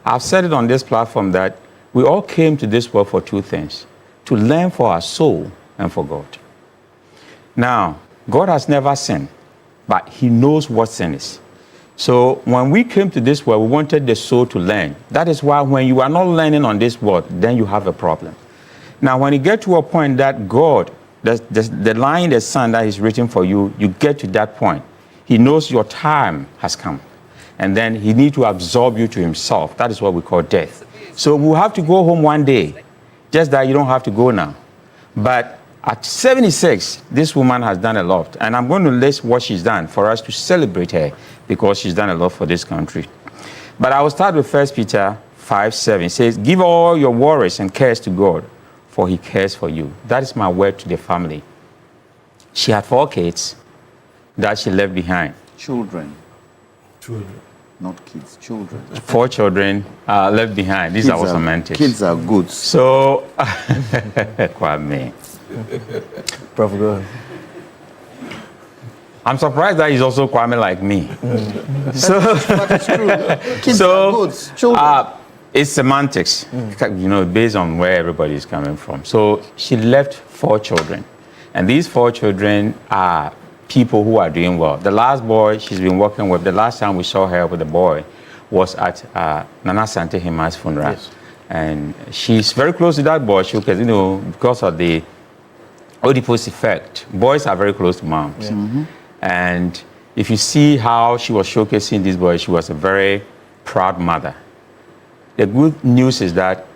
I've said it on this platform that we all came to this world for two things: to learn for our soul and for God. Now, God has never sinned, but he knows what sin is. So when we came to this world, we wanted the soul to learn. That is why when you are not learning on this world, then you have a problem. Now, when you get to a point that God, the line in the sun that is written for you, you get to that point. He knows your time has come. And then he needs to absorb you to himself. That is what we call death. So we'll have to go home one day, just that you don't have to go now. But at 76, this woman has done a lot. And I'm going to list what she's done for us to celebrate her, because she's done a lot for this country. But I will start with 1 Peter 5:7. It says, give all your worries and cares to God, for he cares for you. That is my word to the family. She had 4 kids that she left behind. Children. Not kids, children. 4 children left behind. These are semantics. Kids are good. So, Kwame. Prof, go ahead. I'm surprised that he's also Kwame like me. So, but it's true. Kids are good. Children. It's semantics, based on where everybody is coming from. So she left 4 children. And these 4 children are people who are doing well. The last boy she's been working with, the last time we saw her with the boy was at Nana Sante Hima's funeral. Yes. And she's very close to that boy, because of the Oedipus effect. Boys are very close to moms. Yeah. Mm-hmm. And if you see how she was showcasing this boy, she was a very proud mother. The good news is that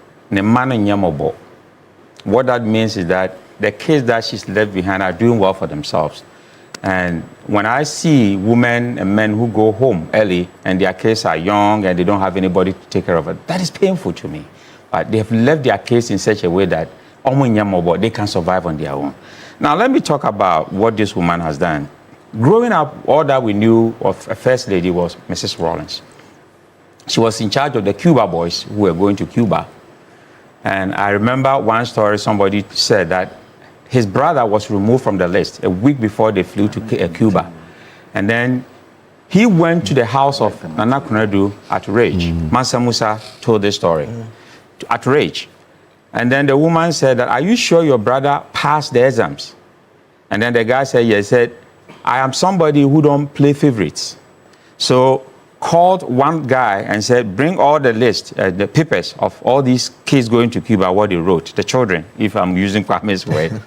what that means is that the kids that she's left behind are doing well for themselves. And when I see women and men who go home early and their kids are young and they don't have anybody to take care of it, that is painful to me. But they have left their kids in such a way that they can survive on their own. Now, let me talk about what this woman has done. Growing up, all that we knew of a first lady was Mrs. Rawlings. She was in charge of the Cuba boys who were going to Cuba. And I remember one story, somebody said that his brother was removed from the list a week before they flew to Cuba. And then he went to the house of Nana Kunadu at Rage. Mansa Musa told this story at Rage. And then the woman said that, are you sure your brother passed the exams? And then the guy said, yes. He said, I am somebody who don't play favorites. So called one guy and said, bring all the list, the papers of all these kids going to Cuba, what they wrote, the children, if I'm using Kwame's word.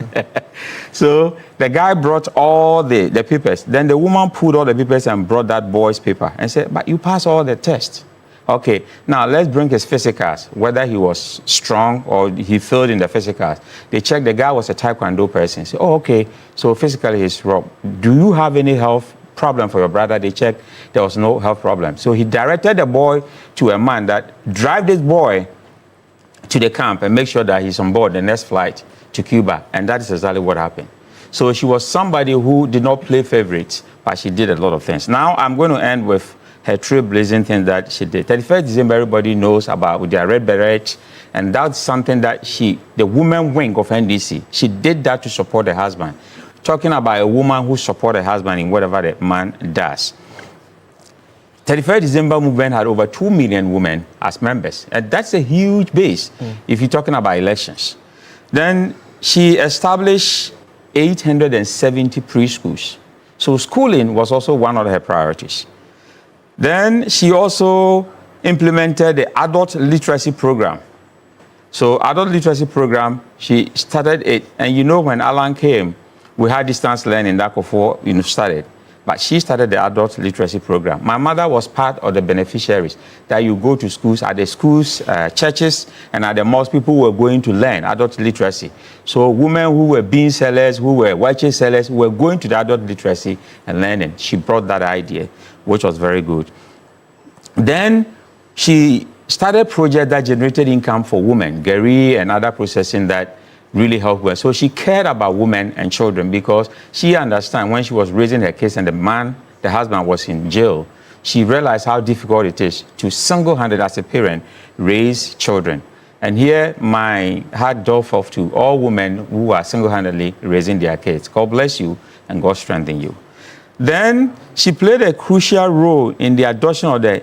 So the guy brought all the papers. Then the woman pulled all the papers and brought that boy's paper and said, but you passed all the tests. Okay, now let's bring his physicals, whether he was strong or he failed in the physicals. They checked the guy was a Taekwondo person. Say, oh, okay, so physically he's wrong. Do you have any health problem for your brother. They checked, there was no health problem. So he directed the boy to a man that drive this boy to the camp and make sure that he's on board the next flight to Cuba. And that is exactly what happened. So she was somebody who did not play favorites, but she did a lot of things. Now I'm going to end with her trailblazing thing that she did. 31st December, everybody knows about with their red beret, and that's something that the woman wing of NDC, she did that to support her husband. Talking about a woman who supports her husband in whatever the man does. 31st December movement had over 2 million women as members, and that's a huge base if you're talking about elections. Then she established 870 preschools. So schooling was also one of her priorities. Then she also implemented the adult literacy program. So adult literacy program, she started it. And you know, when Alan came, we had distance learning that before started. But she started the adult literacy program. My mother was part of the beneficiaries that you go to schools, at the schools, churches, and at the mosques, people were going to learn adult literacy. So women who were bean sellers, who were watches sellers, were going to the adult literacy and learning. She brought that idea, which was very good. Then she started a project that generated income for women, Gary and other processing that really helped her. So she cared about women and children because she understood when she was raising her kids and the husband was in jail, she realized how difficult it is to single-handed as a parent raise children. And here my heart does off to all women who are single-handedly raising their kids. God bless you and God strengthen you. Then she played a crucial role in the adoption of the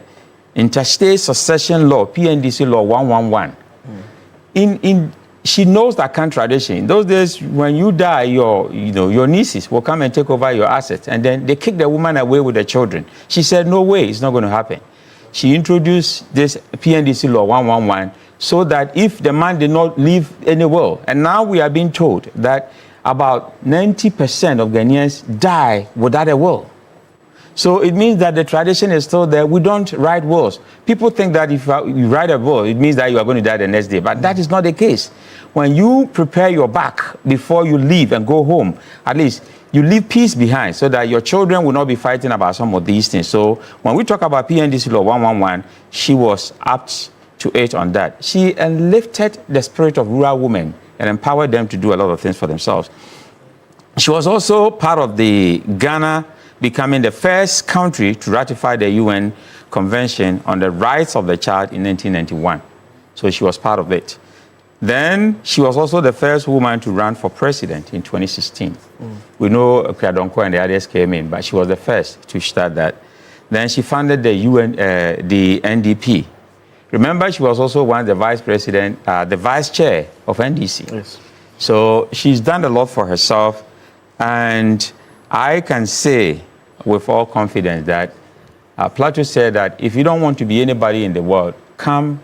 Interstate Succession Law, PNDC Law 111. She knows that kind of tradition. In those days, when you die, your nieces will come and take over your assets, and then they kick the woman away with the children. She said, no way, it's not going to happen. She introduced this PNDC Law 111 so that if the man did not leave any will, and now we are being told that about 90% of Ghanaians die without a will. So it means that the tradition is still there. We don't write wills. People think that if you write a will, it means that you are going to die the next day. But that is not the case. When you prepare your back before you leave and go home, at least you leave peace behind so that your children will not be fighting about some of these things. So when we talk about PNDC Law 111, she was apt to it on that. She lifted the spirit of rural women and empowered them to do a lot of things for themselves. She was also part of the Ghana becoming the first country to ratify the UN Convention on the Rights of the Child in 1991. So she was part of it. Then she was also the first woman to run for president in 2016. We know Kwadonko and the others came in, but she was the first to start that. Then she founded the NDP. Remember, she was also one of the vice president, the vice chair of NDC. Yes. So she's done a lot for herself, and I can say with all confidence that Plato said that if you don't want to be anybody in the world, come,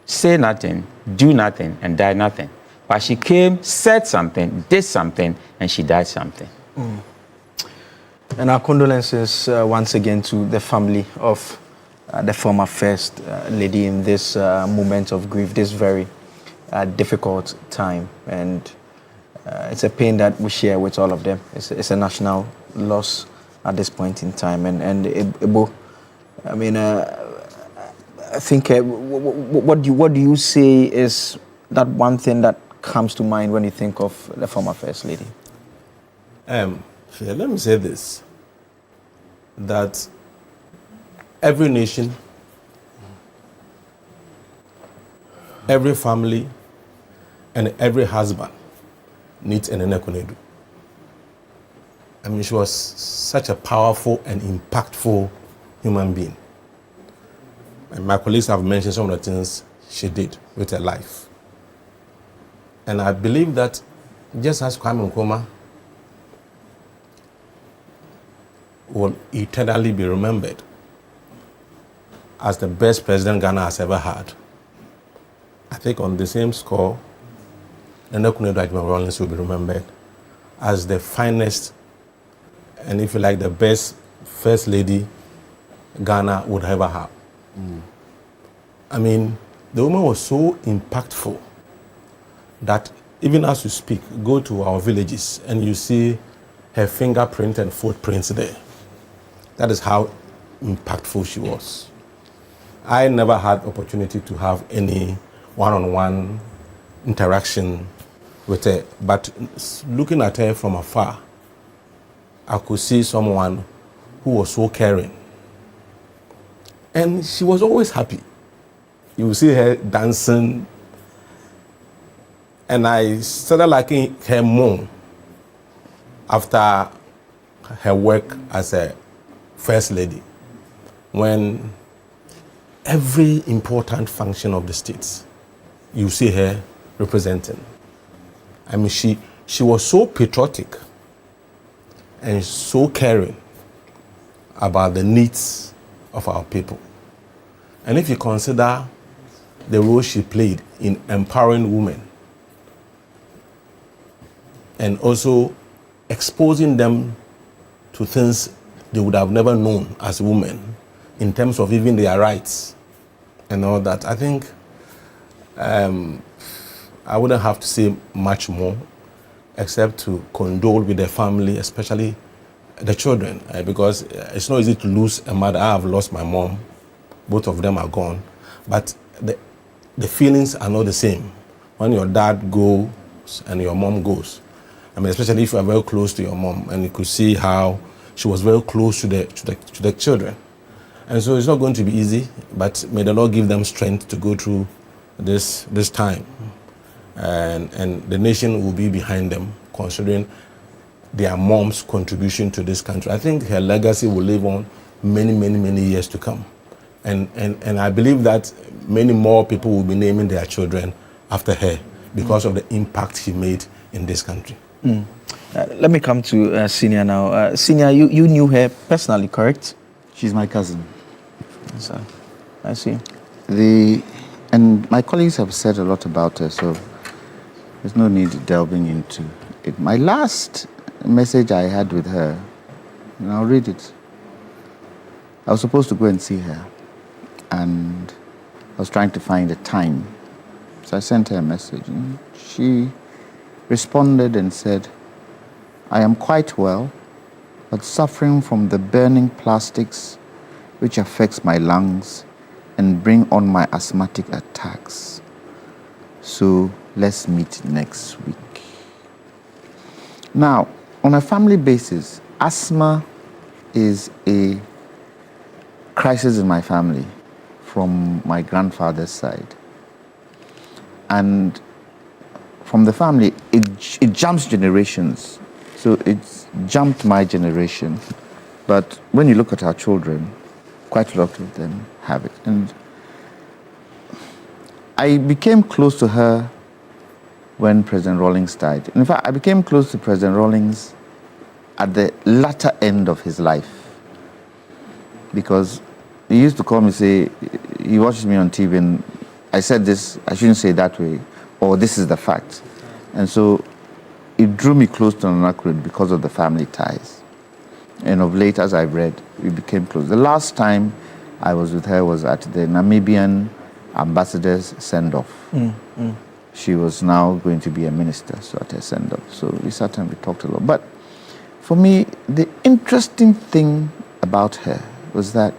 say nothing, do nothing, and die nothing. But she came, said something, did something, and she died something. And our condolences once again to the family of the former First Lady in this moment of grief, this very difficult time. And it's a pain that we share with all of them. It's a national loss at this point in time. And Ebo, I mean, I think what do you say is that one thing that comes to mind when you think of the former First Lady? Let me say this, that every nation, every family, and every husband needs an Enekonedu. I mean, she was such a powerful and impactful human being. And my colleagues have mentioned some of the things she did with her life. And I believe that just as Kwame Nkrumah will eternally be remembered as the best president Ghana has ever had, I think on the same score, Nana Akunyadu Ajima Rawlings will be remembered as the finest and, if you like, the best First Lady Ghana would ever have. I mean, the woman was so impactful that even as you speak, go to our villages and you see her fingerprint and footprints there. That is how impactful she was. I never had opportunity to have any one-on-one interaction with her, but looking at her from afar, I could see someone who was so caring. And she was always happy. You will see her dancing. And I started liking her more after her work as a first lady, when every important function of the states, you see her representing. I mean, she was so patriotic and so caring about the needs of our people. And if you consider the role she played in empowering women and also exposing them to things they would have never known as women in terms of even their rights and all that, I think I wouldn't have to say much more except to condole with the family, especially the children, because it's not easy to lose a mother. I have lost my mom. Both of them are gone. But the feelings are not the same when your dad goes and your mom goes. I mean, especially if you are very close to your mom, and you could see how she was very close to the children. And so it's not going to be easy, but may the Lord give them strength to go through this time. And the nation will be behind them, considering their mom's contribution to this country. I think her legacy will live on many years to come. And I believe that many more people will be naming their children after her because of the impact she made in this country. Let me come to Senior now. Senior, you knew her personally, correct? She's my cousin. So, I see. And my colleagues have said a lot about her, so there's no need delving into it. My last message I had with her, and I'll read it. I was supposed to go and see her, and I was trying to find a time. So I sent her a message, and she responded and said, "I am quite well, but suffering from the burning plastics which affects my lungs and bring on my asthmatic attacks. So let's meet next week." Now, on a family basis, asthma is a crisis in my family from my grandfather's side. And from the family, it jumps generations. So it's jumped my generation. But when you look at our children, quite a lot of them have it. And I became close to her when President Rawlings died. In fact, I became close to President Rawlings at the latter end of his life, because he used to call me, say, he watches me on TV and I said this, I shouldn't say it that way, or this is the fact. And so it drew me close to Nanakured because of the family ties. And of late, as I've read, we became close. The last time I was with her was at the Namibian ambassador's send-off. She was now going to be a minister, so at her send-off. So we sat and we talked a lot. But for me, the interesting thing about her was that,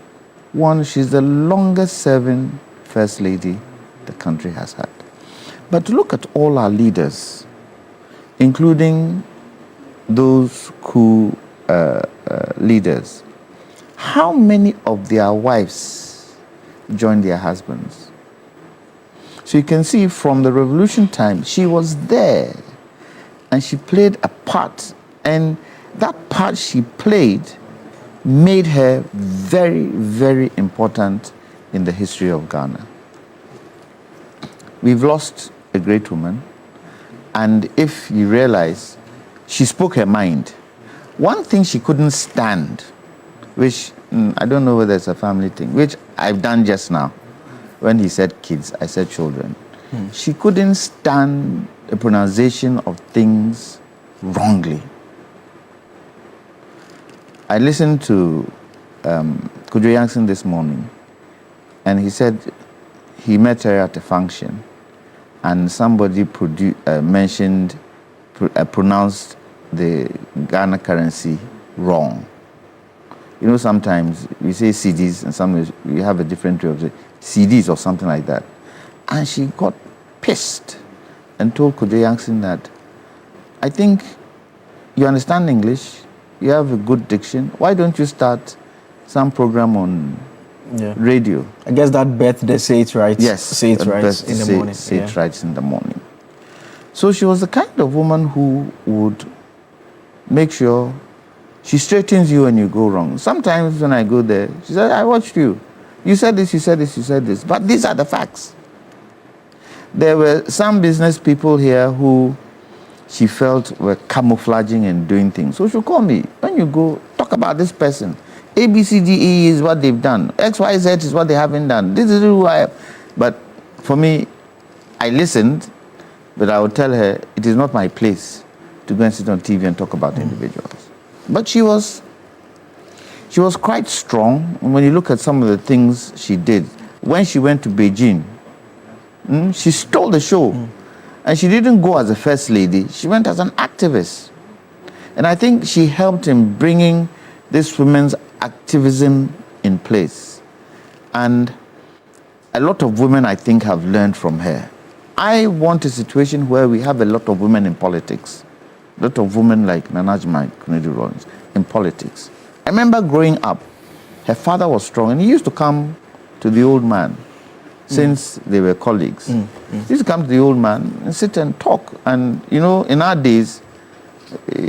one, she's the longest-serving first lady the country has had. But look at all our leaders, including those coup leaders. How many of their wives joined their husbands? So you can see from the revolution time, she was there and she played a part. And that part she played made her very, very important in the history of Ghana. We've lost a great woman. And if you realize, she spoke her mind. One thing she couldn't stand, which I don't know whether it's a family thing, which I've done just now. When he said kids, I said children. She couldn't stand the pronunciation of things wrongly. I listened to Kudjo Yankson this morning, and he said he met her at a function, and somebody pronounced the Ghana currency wrong. You know, sometimes we say CDs and sometimes we have a different way of saying CDs or something like that. And she got pissed and told Kojo Yankson that, I think you understand English, you have a good diction, why don't you start some program on radio? I guess that birthday say it right. Yes, say it right in the morning. Say it right in the morning. So she was the kind of woman who would make sure she straightens you when you go wrong. Sometimes when I go there, she said, I watched you. You said this, you said this, you said this. But these are the facts. There were some business people here who she felt were camouflaging and doing things. So she'll call me. When you go, talk about this person. A, B, C, D, E is what they've done. X, Y, Z is what they haven't done. This is who I am. But for me, I listened, but I would tell her, it is not my place to go and sit on TV and talk about individuals. But she was quite strong. When you look at some of the things she did, when she went to Beijing, she stole the show. And she didn't go as a first lady, she went as an activist. And I think she helped in bringing this women's activism in place. And a lot of women, I think, have learned from her. I want a situation where we have a lot of women in politics. A lot of women like Nana Rawlings in politics. I remember growing up, her father was strong, and he used to come to the old man since they were colleagues. He used to come to the old man and sit and talk. And, you know, in our days,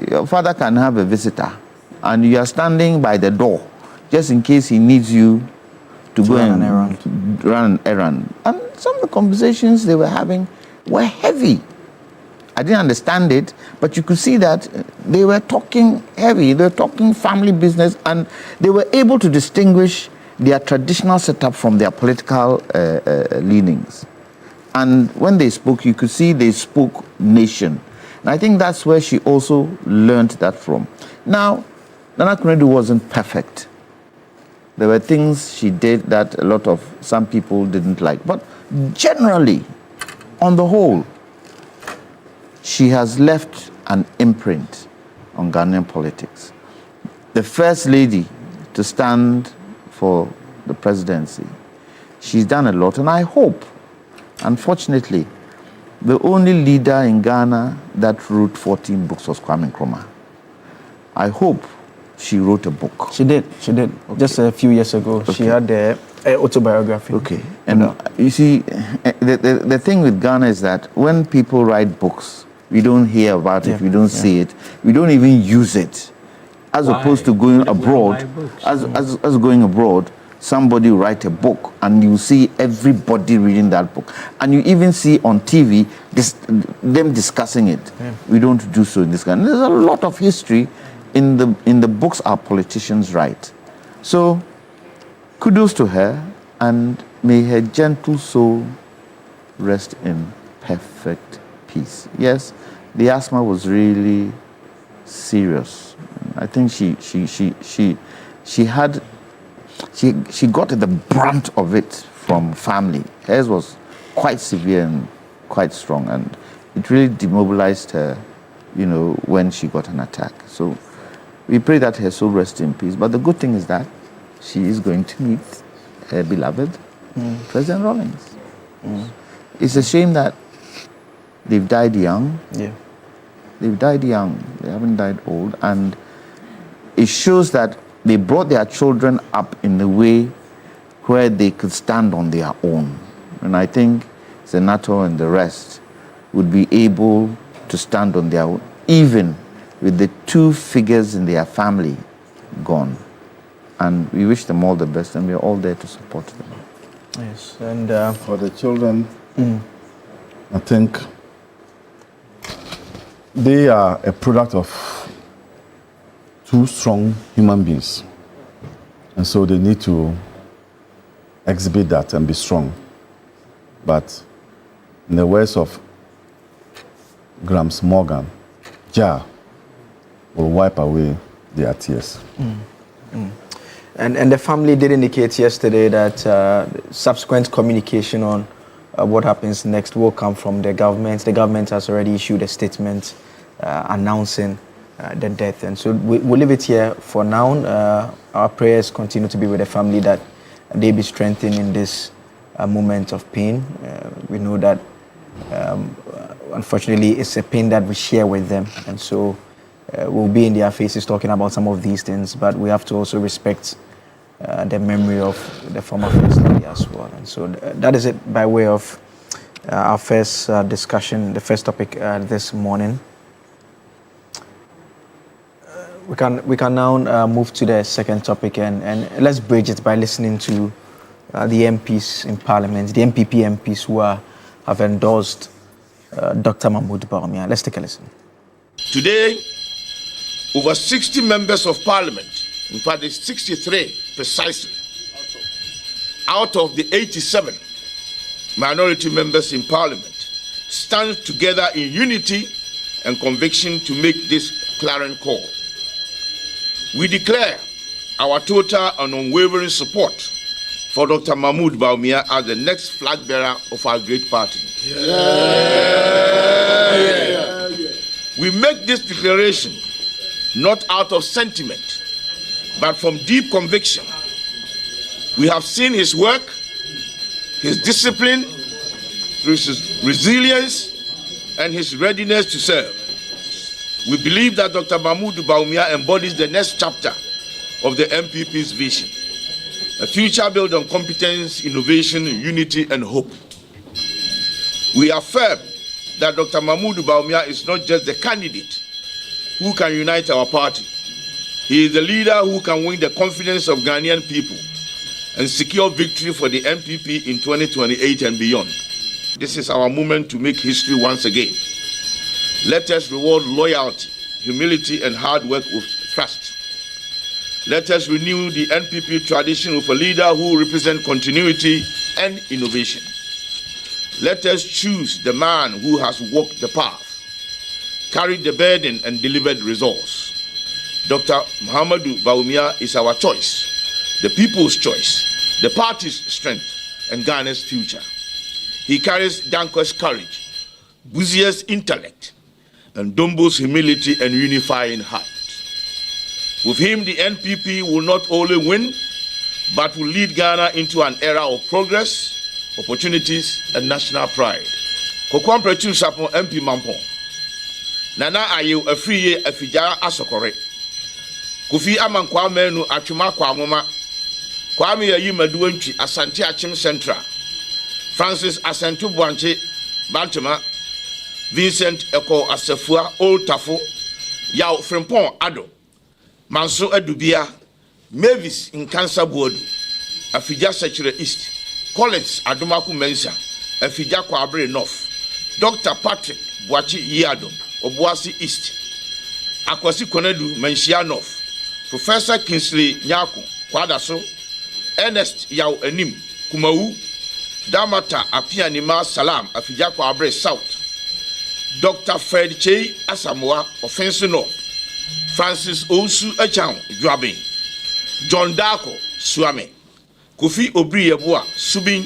your father can have a visitor, and you are standing by the door just in case he needs you to go and run an errand. And some of the conversations they were having were heavy. I didn't understand it, but you could see that they were talking heavy, they were talking family business, and they were able to distinguish their traditional setup from their political leanings. And when they spoke, you could see they spoke nation. And I think that's where she also learned that from. Now, Nana Akuredu wasn't perfect. There were things she did that some people didn't like. But generally, on the whole, she has left an imprint on Ghanaian politics. The first lady to stand for the presidency, she's done a lot, and I hope, unfortunately, the only leader in Ghana that wrote 14 books was Kwame Nkrumah. I hope she wrote a book. She did. Okay. Just a few years ago, she had the autobiography. Okay, and you see, the thing with Ghana is that when people write books, we don't hear about it, we don't see it, we don't even use it. As opposed to going abroad, as going abroad, somebody will write a book and you see everybody reading that book. And you even see on TV them discussing it. We don't do so in this country. There's a lot of history in the books our politicians write. So kudos to her, and may her gentle soul rest in perfect peace. Yes, the asthma was really serious. I think she got the brunt of it from family. Hers was quite severe and quite strong, and it really demobilized her, you know, when she got an attack. So we pray that her soul rest in peace. But the good thing is that she is going to meet her beloved President Rawlings. It's a shame that they've died young. They've died young. They haven't died old. And it shows that they brought their children up in a way where they could stand on their own. And I think Senator and the rest would be able to stand on their own, even with the two figures in their family gone. And we wish them all the best, and we're all there to support them. Yes, and for the children, I think they are a product of two strong human beings. And so they need to exhibit that and be strong. But in the words of Gramps Morgan, Jah will wipe away their tears. And the family did indicate yesterday that subsequent communication on what happens next will come from the government. The government has already issued a statement announcing the death. And so we'll leave it here for now. Our prayers continue to be with the family, that they be strengthened in this moment of pain. We know that unfortunately it's a pain that we share with them, and so we'll be in their faces talking about some of these things, but we have to also respect the memory of the former First Lady as well. And so that is it by way of our first discussion, the first topic this morning. We can now move to the second topic, and let's bridge it by listening to the MPs in Parliament, the MPP MPs who have endorsed Dr. Mahmoud Bawumia. Let's take a listen. Today, over 60 members of Parliament, in fact it's 63 precisely, out of the 87 minority members in Parliament, stand together in unity and conviction to make this clarion call. We declare our total and unwavering support for Dr. Mahmoud Bawumia as the next flag bearer of our great party. We make this declaration not out of sentiment, but from deep conviction. We have seen his work, his discipline, his resilience, and his readiness to serve. We believe that Dr. Mahmoud Bawumia embodies the next chapter of the MPP's vision, a future built on competence, innovation, unity, and hope. We affirm that Dr. Mahmoud Bawumia is not just the candidate who can unite our party. He is the leader who can win the confidence of Ghanaian people and secure victory for the MPP in 2028 and beyond. This is our moment to make history once again. Let us reward loyalty, humility, and hard work with trust. Let us renew the NPP tradition with a leader who represents continuity and innovation. Let us choose the man who has walked the path, carried the burden, and delivered results. Dr. Mahmoud Bawumia is our choice, the people's choice, the party's strength, and Ghana's future. He carries Danko's courage, Buzia's intellect, and Dombo's humility and unifying heart. With him, the NPP will not only win, but will lead Ghana into an era of progress, opportunities, and national pride. Kokwam Prechu Sapon MP Mampon. Nana Ayew Afriye Afijara Asokore. Kofi Amankwa Menu Achuma Kwamoma. Kwame Yayi Maduentwi Asante Achim Central. Francis Asentu Bwanche Bantama. Vincent Eko Asefua Old Tafo. Yao Frimpon Ado. Manso Edubia. Mavis in Cancer Board. Afija Sechere East. Collins Adumaku Mensa. Afija Kwabre North. Dr. Patrick Bwachi Yado. Obuasi East. Akwasi Konedu Menshia North. Professor Kingsley Nyako Kwadaso. Ernest Yao Enim Kumau. Damata Apianima Salam Afija Kwabre South. Dr. Fred Che Asamoah Offensive North. Francis Osu Echang Dwabin. John Darko Suame. Kofi Obri Yeboah Subin.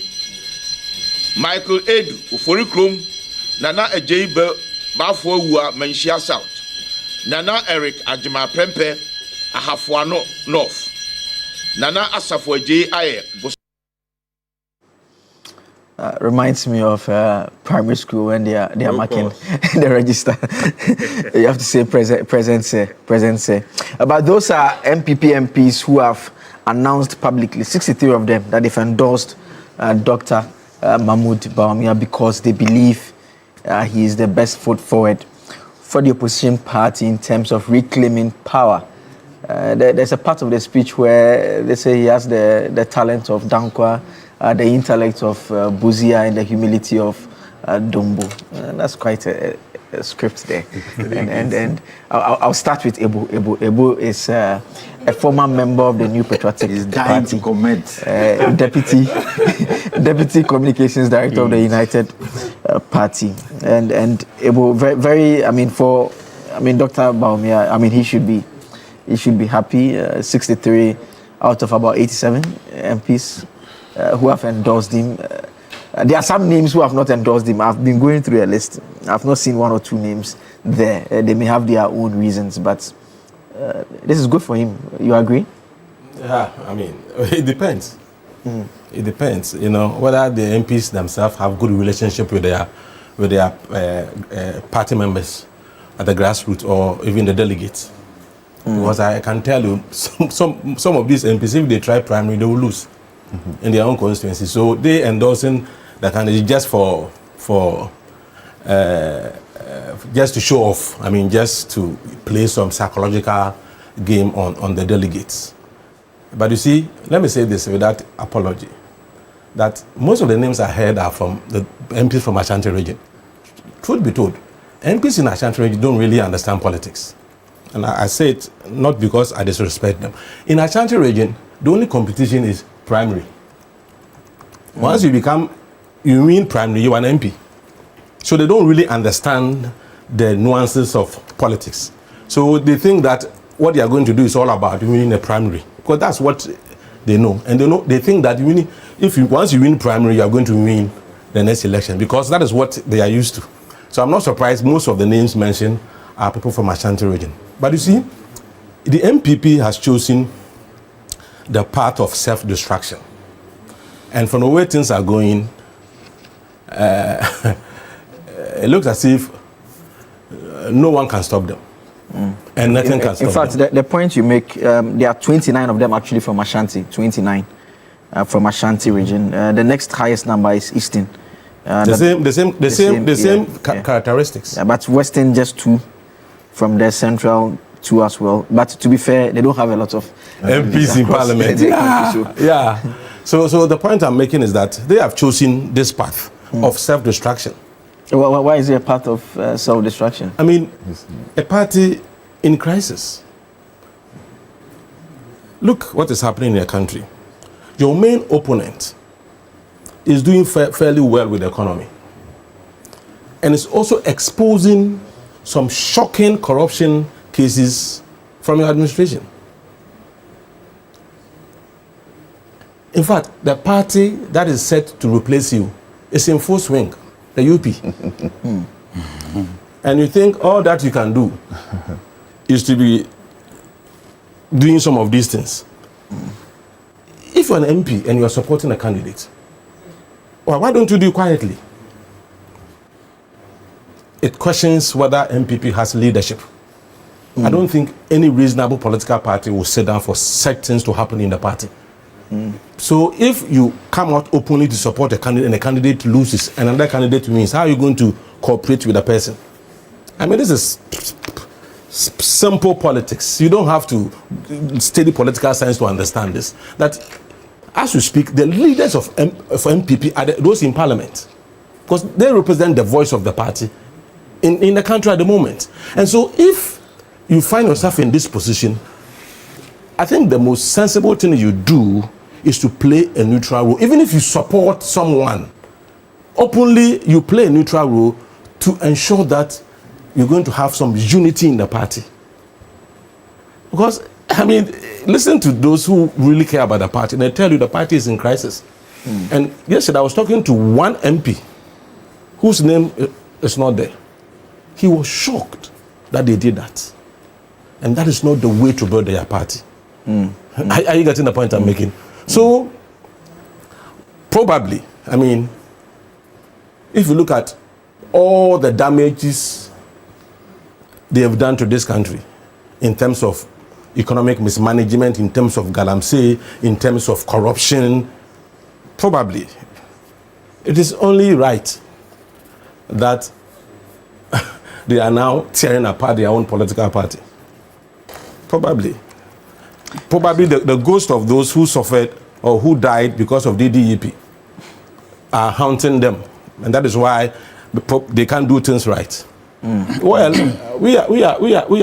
Michael Edu Uforikrom. Nana Ejeibe Bafuwa Menshia South. Nana Eric Ajima Prempe Ahafuano North. Nana Asafo J. Aye. Reminds me of primary school when they are marking the register. You have to say present. But those are MPP MPs who have announced publicly, 63 of them, that they've endorsed Dr. Mahmoud Bawumia because they believe he is the best foot forward for the opposition party in terms of reclaiming power. There's a part of the speech where they say he has the talent of Dankwa, the intellect of Buzia, and the humility of Dombo. That's quite a script there. and I'll start with Ebu. Ebu is a former member of the New Patriotic He's dying Party. to comment. Deputy Communications Director of the United Party. And Ebu, very, Dr. Bawumia, he should be happy. 63 out of about 87 MPs who have endorsed him. There are some names who have not endorsed him. I've been going through a list. I've not seen one or two names there. They may have their own reasons, but this is good for him. You agree? Yeah, I mean, it depends. It depends, you know, whether the MPs themselves have good relationship with their party members at the grassroots or even the delegates. Because I can tell you, some of these MPs, if they try primary, they will lose in their own constituency. So they endorsing the candidate just just to show off. I mean, just to play some psychological game on the delegates. But you see, let me say this without apology, that most of the names I heard are from the MPs from Ashanti region. Truth be told, MPs in Ashanti region don't really understand politics. And I say it not because I disrespect them. In Ashanti region, the only competition is primary. Once you win primary, you're an MP. So they don't really understand the nuances of politics. So they think that what they are going to do is all about winning a primary. Because that's what they know. And they think that once you win primary, you are going to win the next election. Because that is what they are used to. So I'm not surprised most of the names mentioned are people from Ashanti region. But you see, the MPP has chosen the path of self-destruction. And from the way things are going, it looks as if no one can stop them. And nothing can stop them. In fact, the point you make, there are 29 of them actually from Ashanti, 29 from Ashanti region. The next highest number is Eastern. The same characteristics. Yeah, but Western just 2 from the Central 2 as well. But to be fair, they don't have a lot of MPs in parliament. So the point I'm making is that they have chosen this path of self-destruction. Why is it a path of self-destruction? I mean, a party in crisis. Look what is happening in your country. Your main opponent is doing fairly well with the economy. And it's also exposing some shocking corruption cases from your administration. In fact, the party that is set to replace you is in full swing, the UP. And you think all that you can do is to be doing some of these things. If you're an MP and you're supporting a candidate, well, why don't you do it quietly? It questions whether MPP has leadership. I don't think any reasonable political party will sit down for such things to happen in the party. So if you come out openly to support a candidate and a candidate loses and another candidate wins, how are you going to cooperate with the person? I mean, this is simple politics. You don't have to study political science to understand this. That as we speak, the leaders of MPP are those in parliament, because they represent the voice of the party in the country at the moment. And so if you find yourself in this position, I think the most sensible thing you do is to play a neutral role. Even if you support someone, openly you play a neutral role to ensure that you're going to have some unity in the party. Because, I mean, listen to those who really care about the party, and they tell you the party is in crisis. And yesterday I was talking to one MP whose name is not there. He was shocked that they did that. And that is not the way to build their party. Are you getting the point I'm making? So, probably, I mean, if you look at all the damages they have done to this country in terms of economic mismanagement, in terms of galamsey, in terms of corruption, probably it is only right that they are now tearing apart their own political party. Probably the ghost of those who suffered or who died because of the DEP are haunting them, and that is why they can't do things right. Well, we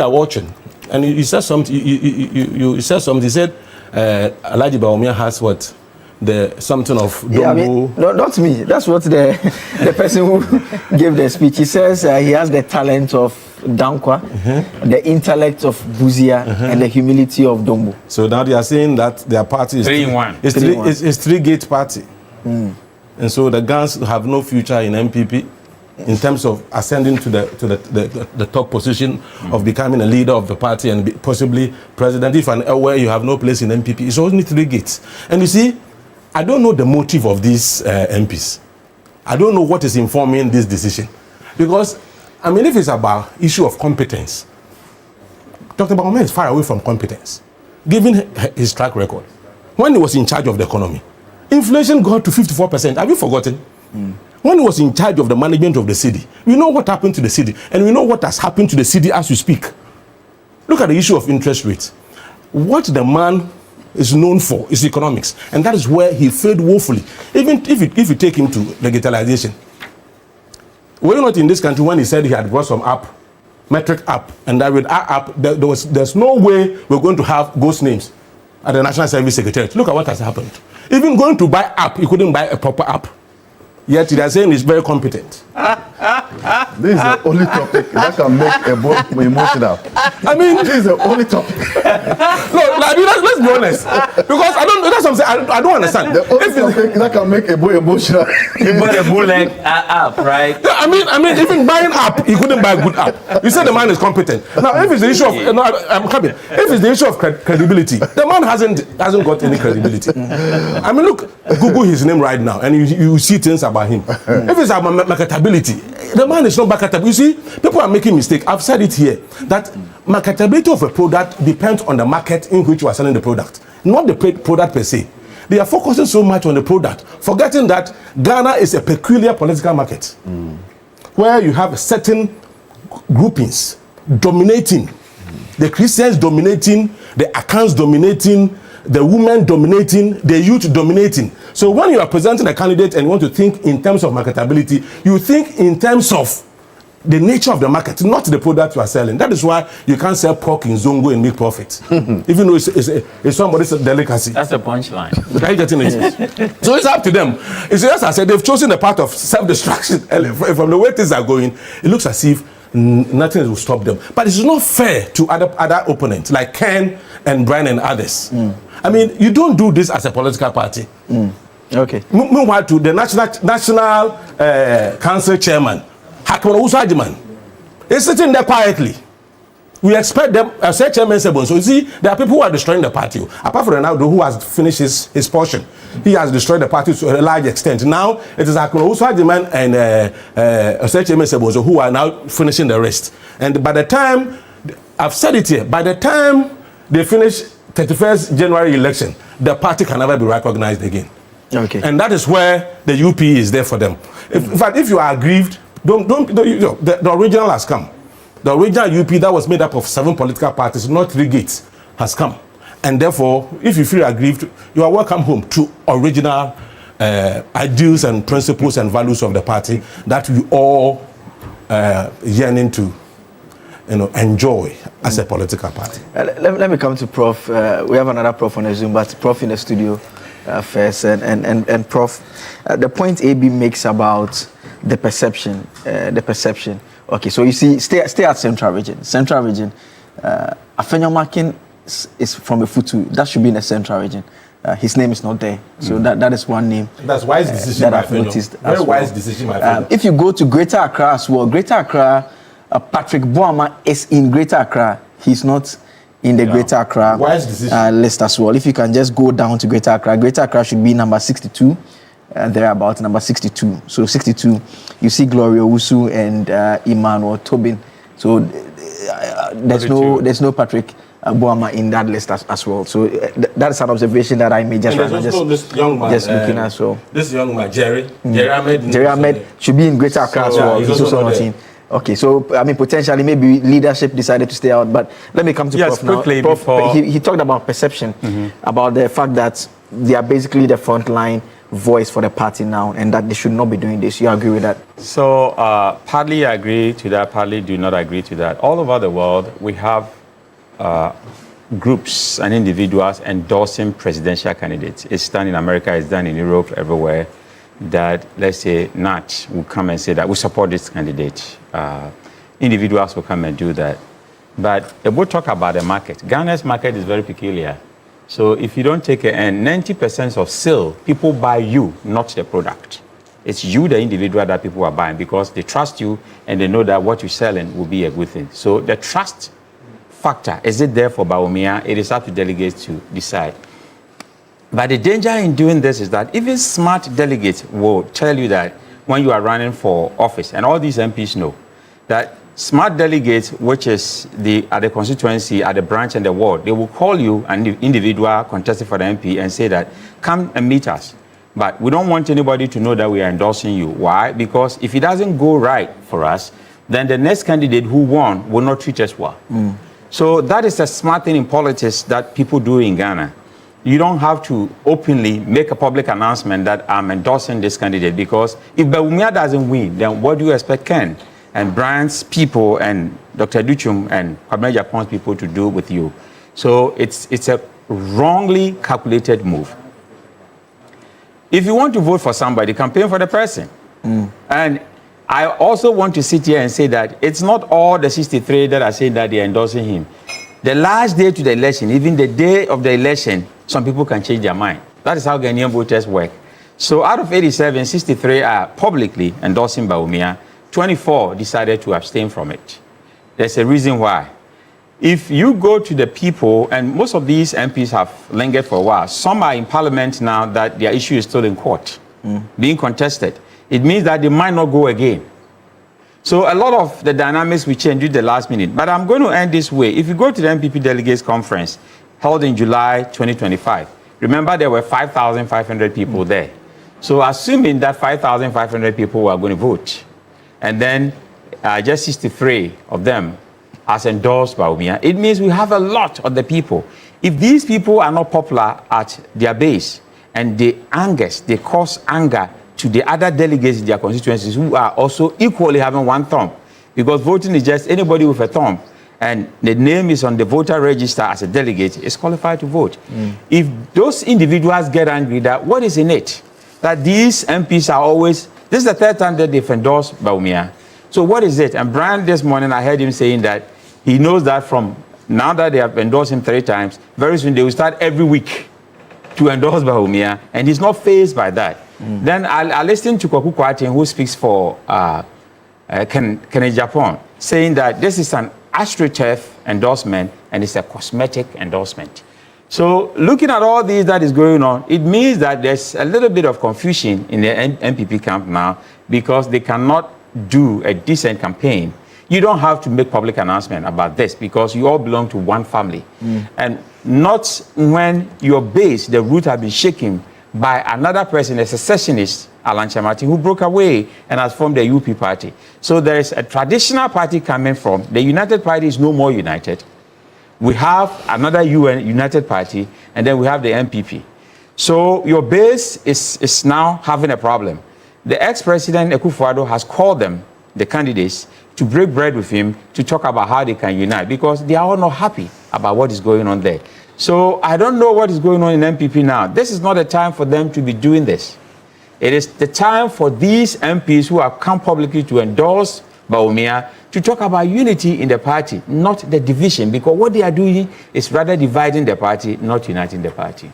are watching, and you said something. You said something. He said Alhaji Bawumia has what? Something of Dombo. Yeah, I mean, not me. That's what the person who gave the speech. He says he has the talent of Dankwa, the intellect of Buzia, and the humility of Dombo. So now they are saying that their party is 3-in-1. It's 3-gate party. And so the Gans have no future in MPP in terms of ascending to the top position of becoming a leader of the party and possibly president. If and where you have no place in MPP, it's only 3 gates. And you see, I don't know the motive of these MPs. I don't know what is informing this decision. Because, I mean, if it's about issue of competence, Dr. Bawumia is far away from competence, given his track record. When he was in charge of the economy, inflation got to 54%. Have you forgotten? When he was in charge of the management of the city, we know what happened to the city, and we know what has happened to the city as we speak. Look at the issue of interest rates. What the man is known for is economics, and that is where he failed woefully. Even if you take him to digitalization. Were you not in this country when he said he had brought some app, metric app, and that with our app, there's no way we're going to have ghost names at the National Service Secretariat. Look at what has happened. Even going to buy app, he couldn't buy a proper app. Yet they are saying he's very competent. This is the only topic that can make a boy emotional. I mean, this is the only topic. No, I mean, let's be honest. Because I don't. That's what I'm saying. I don't understand. The only topic that can make a boy emotional. You bought a bootleg app, right? I mean, even buying app, he couldn't buy a good app. You said the man is competent. Now, if it's the issue of I'm coming. If it's the issue of credibility, the man hasn't got any credibility. I mean, look, Google his name right now, and you see things about him. If it's about marketability, the man is not marketable. You see, people are making mistakes. I've said it here that marketability of a product depends on the market in which you are selling the product, not the product per se. They are focusing so much on the product, forgetting that Ghana is a peculiar political market where you have certain groupings dominating, the Christians dominating, the Akans dominating, the women dominating, the youth dominating. So when you are presenting a candidate and you want to think in terms of marketability, you think in terms of the nature of the market, not the product you are selling. That is why you can't sell pork in Zongo and make profit, even though it's somebody's delicacy. That's a punchline. Are you getting it? So it's up to them. It's just as I said, they've chosen the path of self-destruction. From the way things are going, it looks as if nothing will stop them. But it's not fair to other opponents like Ken and Brian and others. I mean, you don't do this as a political party. Okay. Meanwhile, to the national council chairman, Hakman Usajiman, is sitting there quietly. We expect them, as chairman said, so you see, there are people who are destroying the party. Apart from Ronaldo, who has finished his portion, he has destroyed the party to a large extent. Now, it is Hakman Usajiman and chairman Sebozo who are now finishing the rest. And by the time, I've said it here, by the time they finish 31st January election, the party can never be recognized again. Okay. And that is where the UP is there for them. In fact, if you are aggrieved, the original has come. The original UP that was made up of 7 political parties, not 3 gates, has come. And therefore, if you feel aggrieved, you are welcome home to original ideals and principles and values of the party that we all yearning to enjoy as a political party. Let me come to Prof. We have another Prof on the Zoom, but Prof in the studio first. And Prof, the point AB makes about the perception. Okay, so you see, stay at Central Region. Central Region, Afenyo Makin is from a Futu. That should be in the Central Region. His name is not there. So that is one name. That's wise decision, that I've noticed. Very wise decision, my friend. If you go to Greater Accra as well, Greater Accra, Patrick Boama is in Greater Accra. He's not in the Greater Accra list as well. If you can just go down to Greater Accra should be number 62. They're about number 62. So 62, you see Gloria Owusu and Emmanuel Tobin. So there's no Patrick Boama in that list as well. So that is an observation that I made just right now. This young man, just looking at so. This young man, Jerry Ahmed should be in Greater Accra as well. He's also not in. Okay, so I mean, potentially maybe leadership decided to stay out, but let me come to Prof now. Prof, he talked about perception, about the fact that they are basically the frontline voice for the party now, and that they should not be doing this. You agree with that? So partly I agree to that, partly do not agree to that. All over the world, we have groups and individuals endorsing presidential candidates. It's done in America, it's done in Europe, everywhere. That, let's say, Natch will come and say that we support this candidate. Individuals will come and do that. But we'll talk about the market. Ghana's market is very peculiar. So if you don't take it, and 90% of sale, people buy you, not the product. It's you, the individual, that people are buying because they trust you and they know that what you're selling will be a good thing. So the trust factor, is it there for Bawumia? It is up to delegates to decide. But the danger in doing this is that even smart delegates will tell you that when you are running for office, and all these MPs know, that smart delegates, which is at the constituency, at the branch and the ward, they will call you, an individual contesting for the MP, and say that, come and meet us. But we don't want anybody to know that we are endorsing you. Why? Because if it doesn't go right for us, then the next candidate who won will not treat us well. So that is a smart thing in politics that people do in Ghana. You don't have to openly make a public announcement that I'm endorsing this candidate, because if Bawumia doesn't win, then what do you expect Ken and Brian's people and Dr. Duchum and Kwabena Japon's people to do with you? So it's a wrongly calculated move. If you want to vote for somebody, campaign for the person. And I also want to sit here and say that it's not all the 63 that are saying that they're endorsing him. The last day to the election, even the day of the election, some people can change their mind. That is how Ghanaian voters work. So out of 87, 63 are publicly endorsing Bawumia. 24 decided to abstain from it. There's a reason why. If you go to the people, and most of these MPs have lingered for a while, some are in parliament now that their issue is still in court, being contested. It means that they might not go again. So a lot of the dynamics will change at the last minute. But I'm going to end this way. If you go to the MPP Delegates Conference held in July 2025, remember there were 5,500 people there. So assuming that 5,500 people were going to vote, and then just 63 of them has endorsed Bawumia, it means we have a lot of the people. If these people are not popular at their base and they cause anger to the other delegates in their constituencies who are also equally having one thumb, because voting is just anybody with a thumb, and the name is on the voter register as a delegate is qualified to vote. If those individuals get angry, that what is in it? That these MPs are always, this is the third time that they've endorsed Bawumia. So what is it? And Brian this morning, I heard him saying that he knows that from now that they have endorsed him 3 times, very soon they will start every week to endorse Bawumia, and he's not fazed by that. Then I listened to Kwaku Kwarteng, who speaks for Kennedy Japan, saying that this is an AstroTurf endorsement and it's a cosmetic endorsement. So looking at all these that is going on, it means that there's a little bit of confusion in the NPP camp now, because they cannot do a decent campaign. You don't have to make public announcement about this because you all belong to one family. And not when your base, the root, have been shaken by another person, a secessionist, Alan Chamati, who broke away and has formed the UP party. So there is a traditional party coming from. The United Party is no more united. We have another United Party, and then we have the NPP. So your base is now having a problem. The ex-president Akufo-Addo has called them, the candidates, to break bread with him to talk about how they can unite, because they are all not happy about what is going on there. So I don't know what is going on in NPP now. This is not the time for them to be doing this. It is the time for these MPs who have come publicly to endorse Bawumia to talk about unity in the party, not the division, because what they are doing is rather dividing the party, not uniting the party.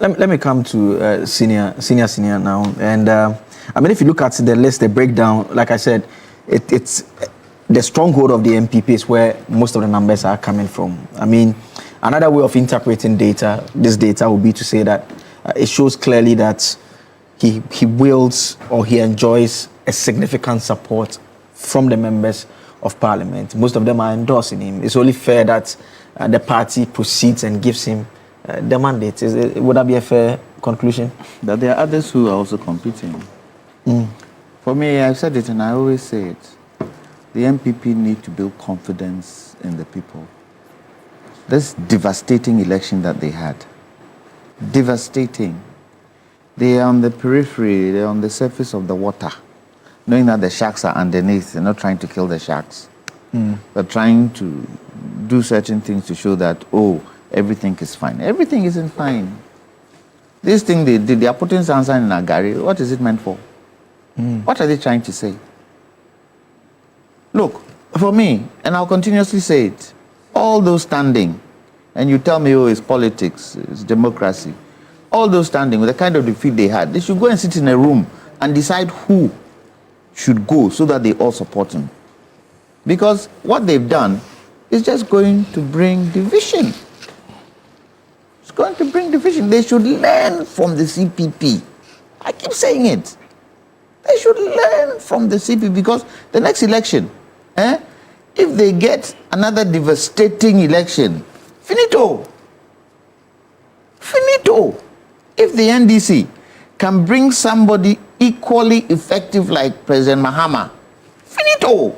Let me come to senior now. And I mean, if you look at the list, the breakdown, like I said, it's the stronghold of the MPP is where most of the numbers are coming from. I mean, another way of interpreting data, this data will be to say that it shows clearly that he wields or he enjoys a significant support from the members of parliament. Most of them are endorsing him. It's only fair that the party proceeds and gives him the mandate. Would that be a fair conclusion? That there are others who are also competing. For me, I've said it and I always say it. The MPP need to build confidence in the people. This devastating election that they had, devastating. They are on the periphery, they're on the surface of the water, knowing that the sharks are underneath. They're not trying to kill the sharks. They're trying to do certain things to show that, oh, everything is fine. Everything isn't fine. This thing they did, they are putting Sansan in Agari. What is it meant for? What are they trying to say? Look, for me, and I'll continuously say it, all those standing, and you tell me, oh, it's politics, it's democracy, all those standing with the kind of defeat they had, they should go and sit in a room and decide who should go so that they all support him. Because what they've done is just going to bring division. It's going to bring division. They should learn from the CPP. I keep saying it. They should learn from the CPP because the next election, if they get another devastating election, finito. Finito. If the NDC can bring somebody equally effective like President Mahama, finito.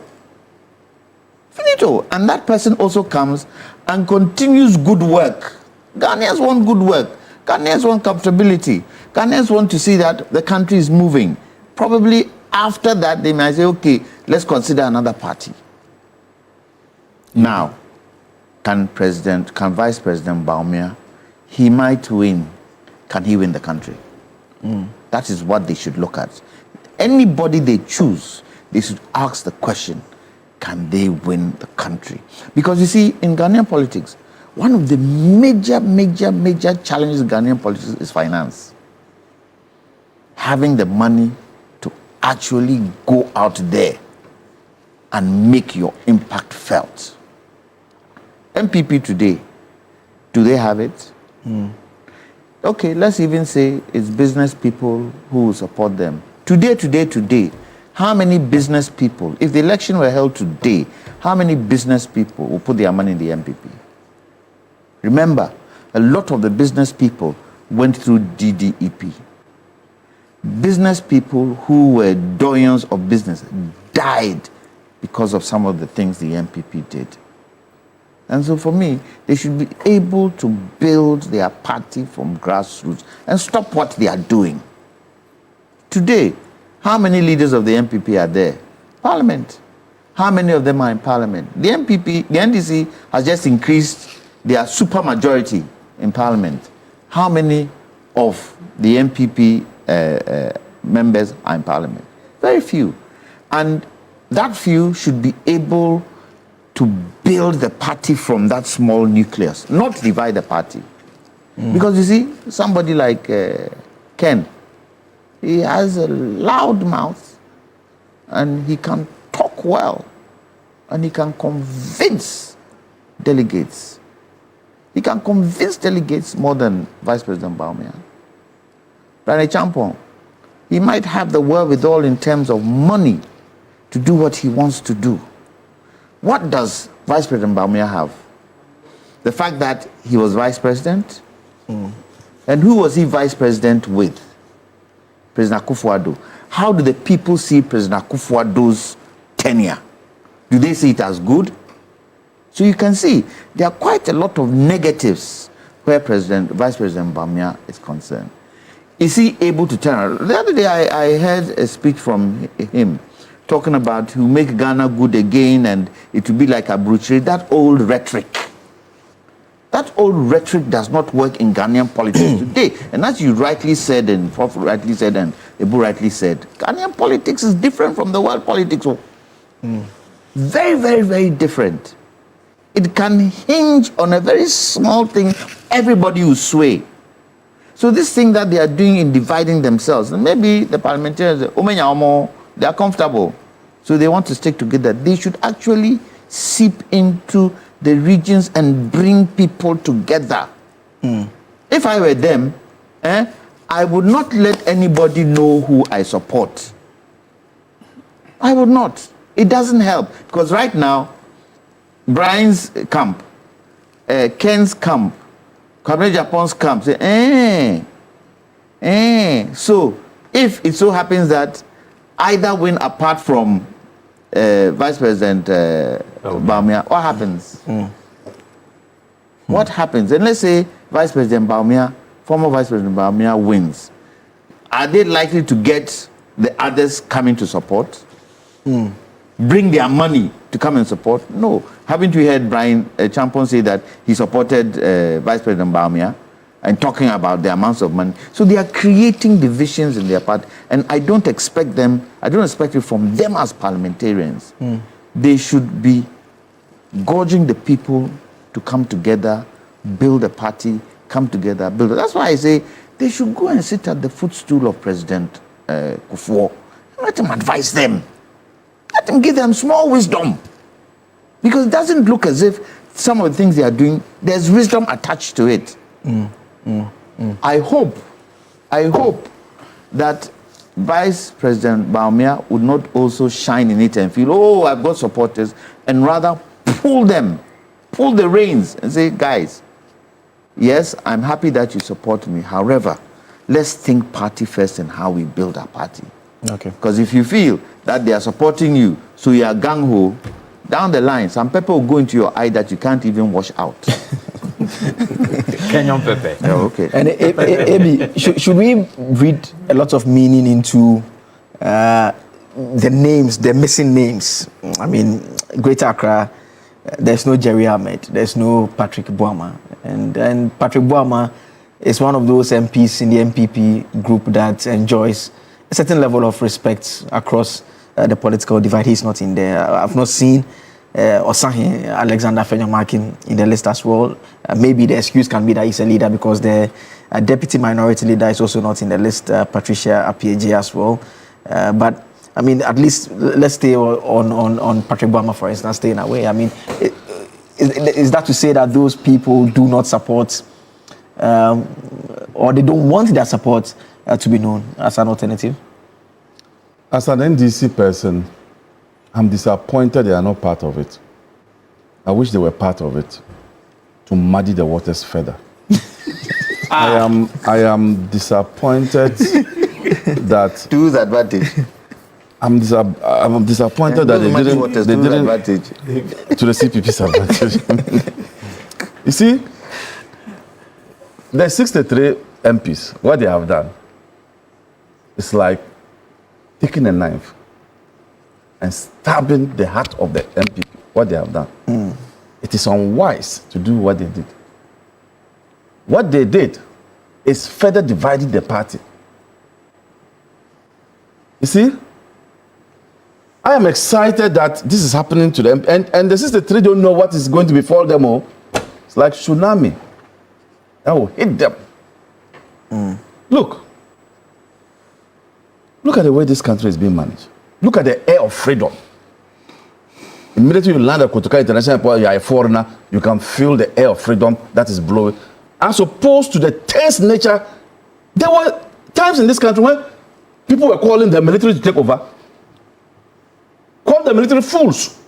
Finito. And that person also comes and continues good work. Ghanaians want good work. Ghanaians want comfortability. Ghanaians want to see that the country is moving. Probably after that, they might say, okay, let's consider another party. Now, can Vice President Bawumia, he might win. Can he win the country? That is what they should look at. Anybody they choose, they should ask the question, can they win the country? Because you see, in Ghanaian politics, one of the major challenges in Ghanaian politics is finance. Having the money to actually go out there and make your impact felt. MPP today, do they have it? Okay, let's even say it's business people who will support them. Today, how many business people, if the election were held today, how many business people will put their money in the MPP? Remember, a lot of the business people went through DDEP. Business people who were doyens of business died because of some of the things the MPP did. And so for me, they should be able to build their party from grassroots and stop what they are doing. Today, how many leaders of the MPP are there? Parliament. How many of them are in Parliament? The NDC has just increased their supermajority in Parliament. How many of the MPP members are in Parliament? Very few. And that few should be able to build the party from that small nucleus, not divide the party. Because you see, somebody like Ken, he has a loud mouth and he can talk well and he can convince delegates. He can convince delegates more than Vice President Bawumia. Rene Champon, he might have the wherewithal in terms of money to do what he wants to do. What does Vice President Bawumia have? The fact that he was Vice President? And who was he Vice President with? President Akufo-Addo. How do the people see President Akufo-Addo's tenure? Do they see it as good? So you can see there are quite a lot of negatives where Vice President Bawumia is concerned. Is he able to turn around? The other day I heard a speech from him talking about who make Ghana good again and it will be like a bruchery. That old rhetoric. That old rhetoric does not work in Ghanaian politics today. And as you rightly said, and Prof rightly said, and Ebu rightly said, Ghanaian politics is different from the world politics. Very different. It can hinge on a very small thing. Everybody will sway. So this thing that they are doing in dividing themselves, and maybe the parliamentarians, they are comfortable. So they want to stick together. They should actually seep into the regions and bring people together. If I were them, I would not let anybody know who I support. I would not. It doesn't help. Because right now, Brian's camp, Ken's camp, Kwame Japon's camp, say, So, if it so happens that either win apart from Vice President Bawumia, what happens? What happens? And let's say Vice President Bawumia, former Vice President Bawumia wins. Are they likely to get the others coming to support? Bring their money to come and support? No. Haven't we heard Brian Champon say that he supported Vice President Bawumia and talking about the amounts of money? So they are creating divisions in their party, and I don't expect it from them as parliamentarians. They should be gorging the people to come together, build a party, come together, build. That's why I say they should go and sit at the footstool of President Kufuor. Let him advise them. Let him give them small wisdom. Because it doesn't look as if some of the things they are doing, there's wisdom attached to it. I hope that Vice President Baumia would not also shine in it and feel, oh, I've got supporters, and rather pull the reins and say, guys, yes, I'm happy that you support me. However, let's think party first and how we build our party. Okay. Because if you feel that they are supporting you, so you are gung-ho, down the line, some pepper will go into your eye that you can't even wash out. Kenyan pepper. Oh, okay. And Ebi, should we read a lot of meaning into the names, the missing names? I mean, Greater Accra, there's no Jerry Ahmed, there's no Patrick Boama. And Patrick Boama is one of those MPs in the MPP group that enjoys a certain level of respect across the political divide. He's not in there. I've not seen Osahi Alexander Fenyamakin in the list as well. Maybe the excuse can be that he's a leader because the deputy minority leader is also not in the list, Patricia Apieje as well. But I mean, at least let's stay on Patrick Boama, for instance, staying away. I mean, is that to say that those people do not support or they don't want their support to be known as an alternative? As an NDC person, I'm disappointed they are not part of it. I wish they were part of it to muddy the waters further. I am disappointed that to whose advantage? I'm disappointed that they didn't advantage. To the CPP's advantage. You see, the 63 MPs, what they have done, it's like taking a knife and stabbing the heart of the MPP, what they have done. It is unwise to do what they did. What they did is further dividing the party. You see, I am excited that this is happening to them, and the 63 don't know what is going to befall them all. It's like tsunami that will hit them. Look at the way this country is being managed. Look at the air of freedom. Immediately you land at Kotoka International Airport, you are a foreigner, you can feel the air of freedom that is blowing. As opposed to the tense nature, there were times in this country when people were calling the military to take over. Call the military fools.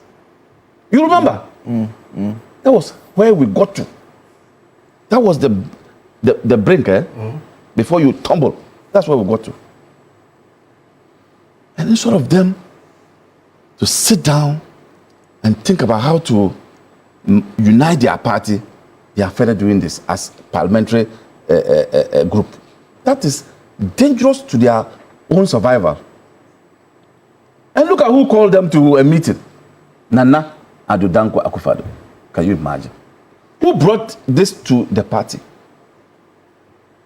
You remember? That was where we got to. That was the brink, before you tumble. That's where we got to. And instead of them to sit down and think about how to unite their party, they are further doing this as parliamentary group. That is dangerous to their own survival. And look at who called them to a meeting. Nana Addo Akufo-Addo. Can you imagine? Who brought this to the party?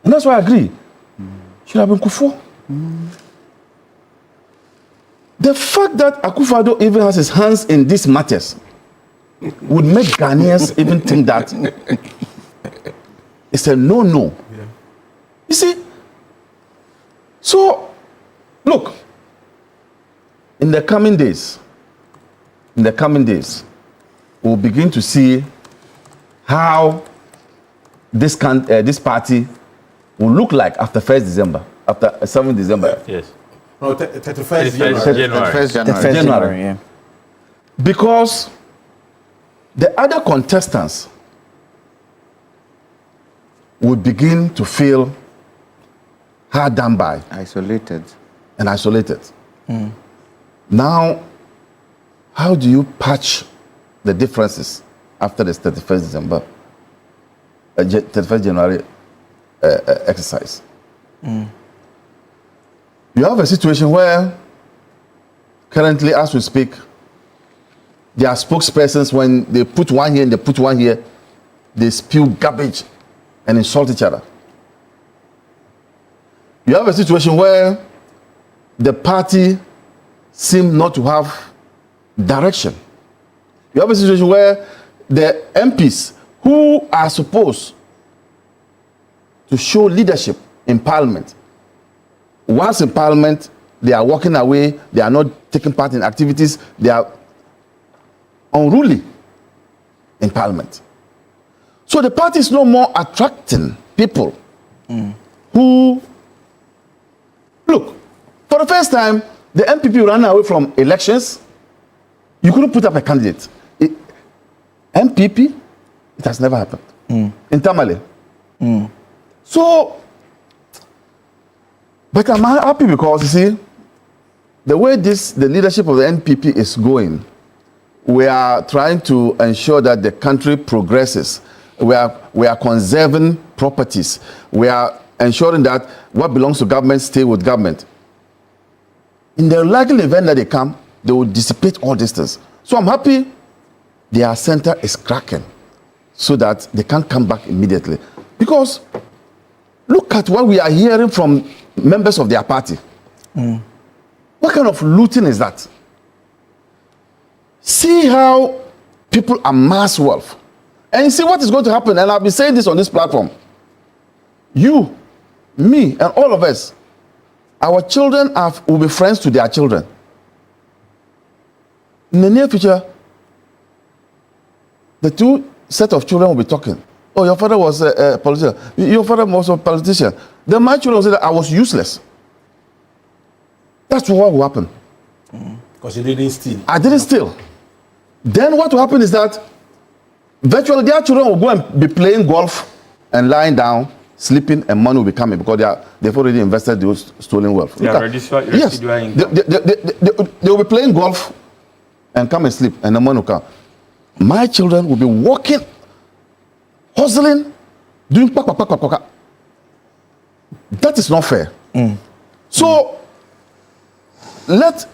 And that's why I agree. Should have been Kufuor. The fact that Akufo-Addo even has his hands in these matters would make Ghanaians even think that it's a no-no. Yeah. You see? So, look, in the coming days, we'll begin to see how this party will look like after 1st December, after 7th December. Yes. No, 31st January. Yeah. Because the other contestants will begin to feel hard done by. Isolated. Now, how do you patch the differences after the 31st December, 31st January exercise? You have a situation where currently, as we speak, their spokespersons, when they put one here and they put one here, they spew garbage and insult each other. You have a situation where the party seems not to have direction. You have a situation where the MPs who are supposed to show leadership in parliament once in Parliament, they are walking away, they are not taking part in activities, they are unruly in Parliament. So the party is no more attracting people who, look, for the first time, the MPP ran away from elections. You couldn't put up a candidate. MPP, it has never happened. In Tamale. So, but I'm happy because, you see, the way the leadership of the NPP is going, we are trying to ensure that the country progresses. We are conserving properties. We are ensuring that what belongs to government stay with government. In the likely event that they come, they will dissipate all these things. So I'm happy their center is cracking so that they can't come back immediately. Because look at what we are hearing from members of their party. What kind of looting is that? See how people amass wealth. And see what is going to happen. And I've been saying this on this platform. You, me, and all of us, our children will be friends to their children. In the near future, the two set of children will be talking. Oh, your father was a politician. Your father was a politician. Then my children will say that I was useless. That's what will happen. Because you didn't steal. I didn't steal. Then what will happen is that virtually their children will go and be playing golf and lying down, sleeping, and money will be coming because they've already invested those stolen wealth. Yes, they will be playing golf and come and sleep, and the money will come. My children will be walking, hustling, doing pa. That is not fair. So let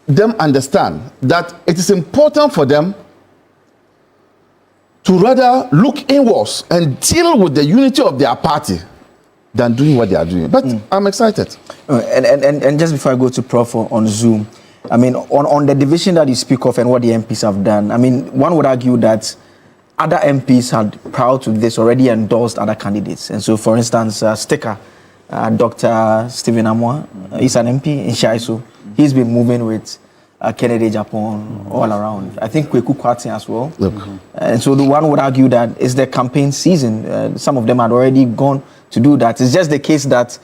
them understand that it is important for them to rather look inwards and deal with the unity of their party than doing what they are doing. But I'm excited. And just before I go to Prof on Zoom, I mean, on the division that you speak of and what the MPs have done, I mean, one would argue that other MPs had, prior to this, already endorsed other candidates. And so, for instance, Sticker, Dr. Stephen Amwa, he's an MP in Shaiso. He's been moving with Kennedy Japan all around. I think Kweku Kwati as well. And so the one would argue that it's the campaign season. Some of them had already gone to do that. It's just the case that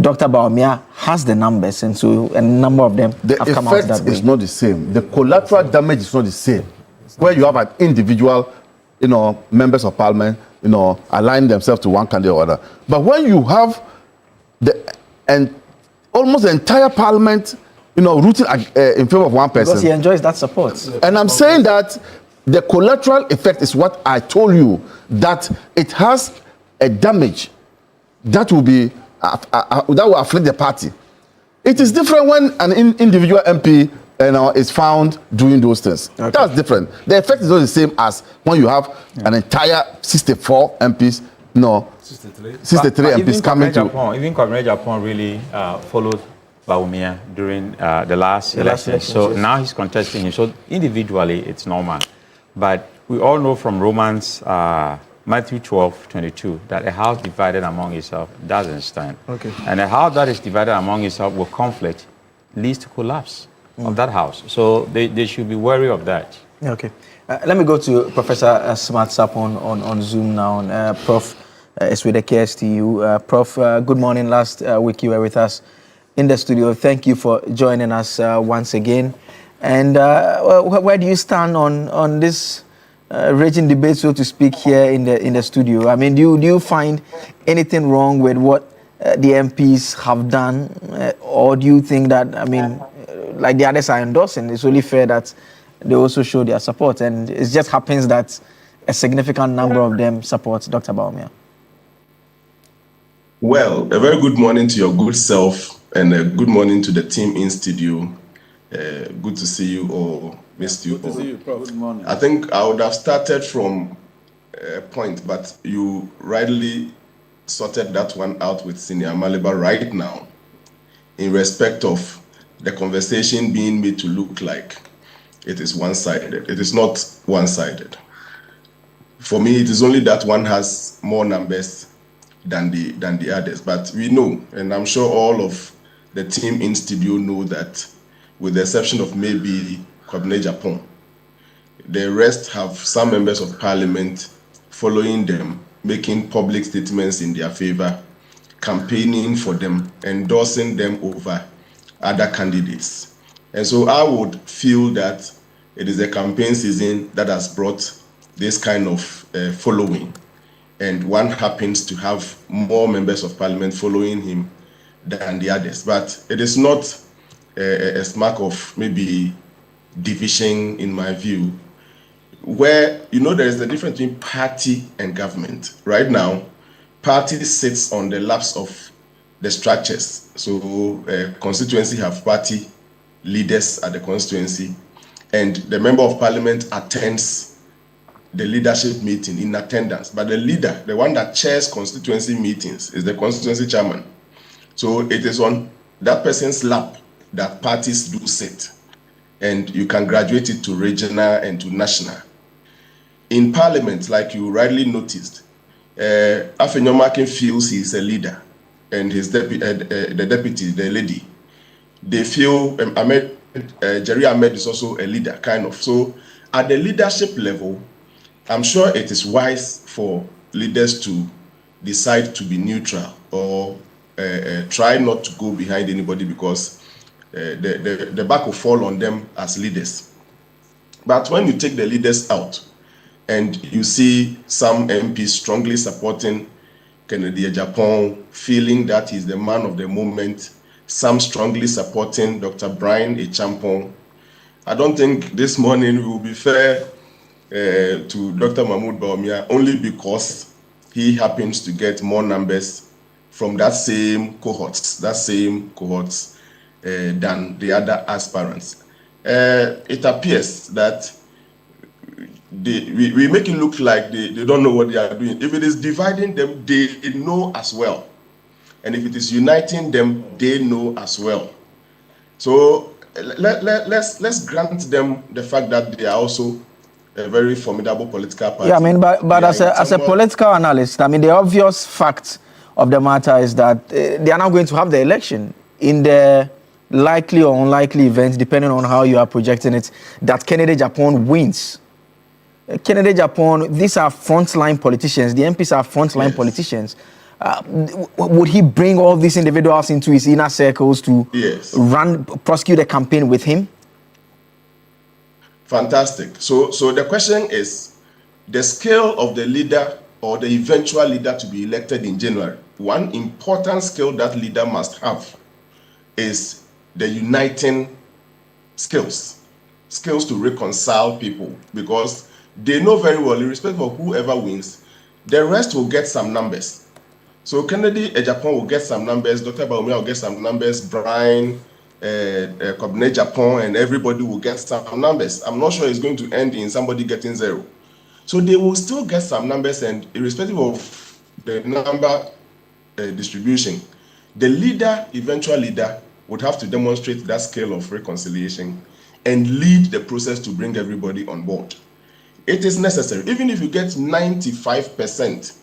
Dr. Baumia has the numbers, and so a number of them have come out that way. The effect is not the same. The collateral damage is not the same. Where you have an individual, members of parliament, align themselves to one candidate or other. But when you have almost the entire parliament, rooting in favor of one person. Because he enjoys that support. And I'm saying that the collateral effect is what I told you, that it has a damage that will be that will afflict the party. It is different when an individual MP is found doing those things. Okay. That's different. The effect is not the same as when you have an entire 64 MPs, 63 MPs coming to. Even Comrade Japan really followed Baumia during the last election. So now he's contesting him. So individually, it's normal. But we all know from Romans Matthew 12:22 that a house divided among itself doesn't stand. Okay. And a house that is divided among itself with conflict leads to collapse of that house. So they should be wary of that. Okay. Let me go to Professor Smart Sapon on Zoom now. Prof is with the KSTU. Prof, good morning. Last week you were with us in the studio. Thank you for joining us once again. And where do you stand on this raging debate, so to speak, here in the studio? I mean, do you find anything wrong with what the MPs have done, or do you think that, I mean, like the others are endorsing, it's only fair that they also show their support, and it just happens that a significant number of them support Dr. Baumia? Well, a very good morning to your good self, and a good morning to the team in studio. Good to see you all. Missed you all. Good to see you, Prof. Good morning. I think I would have started from a point, but you rightly sorted that one out with Senior Maliba right now, in respect of the conversation being made to look like it is one-sided. It is not one-sided. For me, it is only that one has more numbers than the others. But we know, and I'm sure all of the team in studio know that, with the exception of maybe Kwabena Japan, the rest have some members of parliament following them, making public statements in their favor, campaigning for them, endorsing them over other candidates. And so I would feel that it is a campaign season that has brought this kind of following. And one happens to have more members of parliament following him than the others. But it is not a mark of maybe division, in my view, where, there is a difference between party and government. Right now, party sits on the laps of the structures. So constituency have party leaders at the constituency, and the member of parliament attends the leadership meeting in attendance. But the leader, the one that chairs constituency meetings, is the constituency chairman. So it is on that person's lap that parties do sit. And you can graduate it to regional and to national. In parliament, like you rightly noticed, Afenyomakin feels he is a leader, and his the deputy, the lady, they feel Jerry Ahmed is also a leader, kind of. So at the leadership level, I'm sure it is wise for leaders to decide to be neutral or try not to go behind anybody, because the back will fall on them as leaders. But when you take the leaders out and you see some MPs strongly supporting Kennedy Japan, feeling that he's the man of the moment, some strongly supporting Dr. Brian Echampong, I don't think this morning we will be fair to Dr. Mahmoud Bawumia only because he happens to get more numbers from that same cohorts than the other aspirants. It appears that we make it look like they don't know what they are doing. If it is dividing them, they know as well. And if it is uniting them, they know as well. So let's grant them the fact that they are also a very formidable political party. Yeah, I mean, but as a political analyst, I mean, the obvious fact of the matter is that they are now going to have the election. In the likely or unlikely event, depending on how you are projecting it, that Kennedy Japan wins. Kennedy Japan, these are frontline politicians. The MPs are frontline politicians. Would he bring all these individuals into his inner circles to prosecute a campaign with him? Fantastic. So the question is, the scale of the leader or the eventual leader to be elected in January. One important skill that leader must have is the uniting skills to reconcile people, because they know very well, irrespective of whoever wins, the rest will get some numbers. So Kennedy Japan will get some numbers, Dr. Bawumia will get some numbers, Brian, Kwabena Japan, and everybody will get some numbers. I'm not sure it's going to end in somebody getting 0. So they will still get some numbers, and irrespective of the number distribution, the leader, eventual leader, would have to demonstrate that scale of reconciliation and lead the process to bring everybody on board. It is necessary. Even if you get 95%,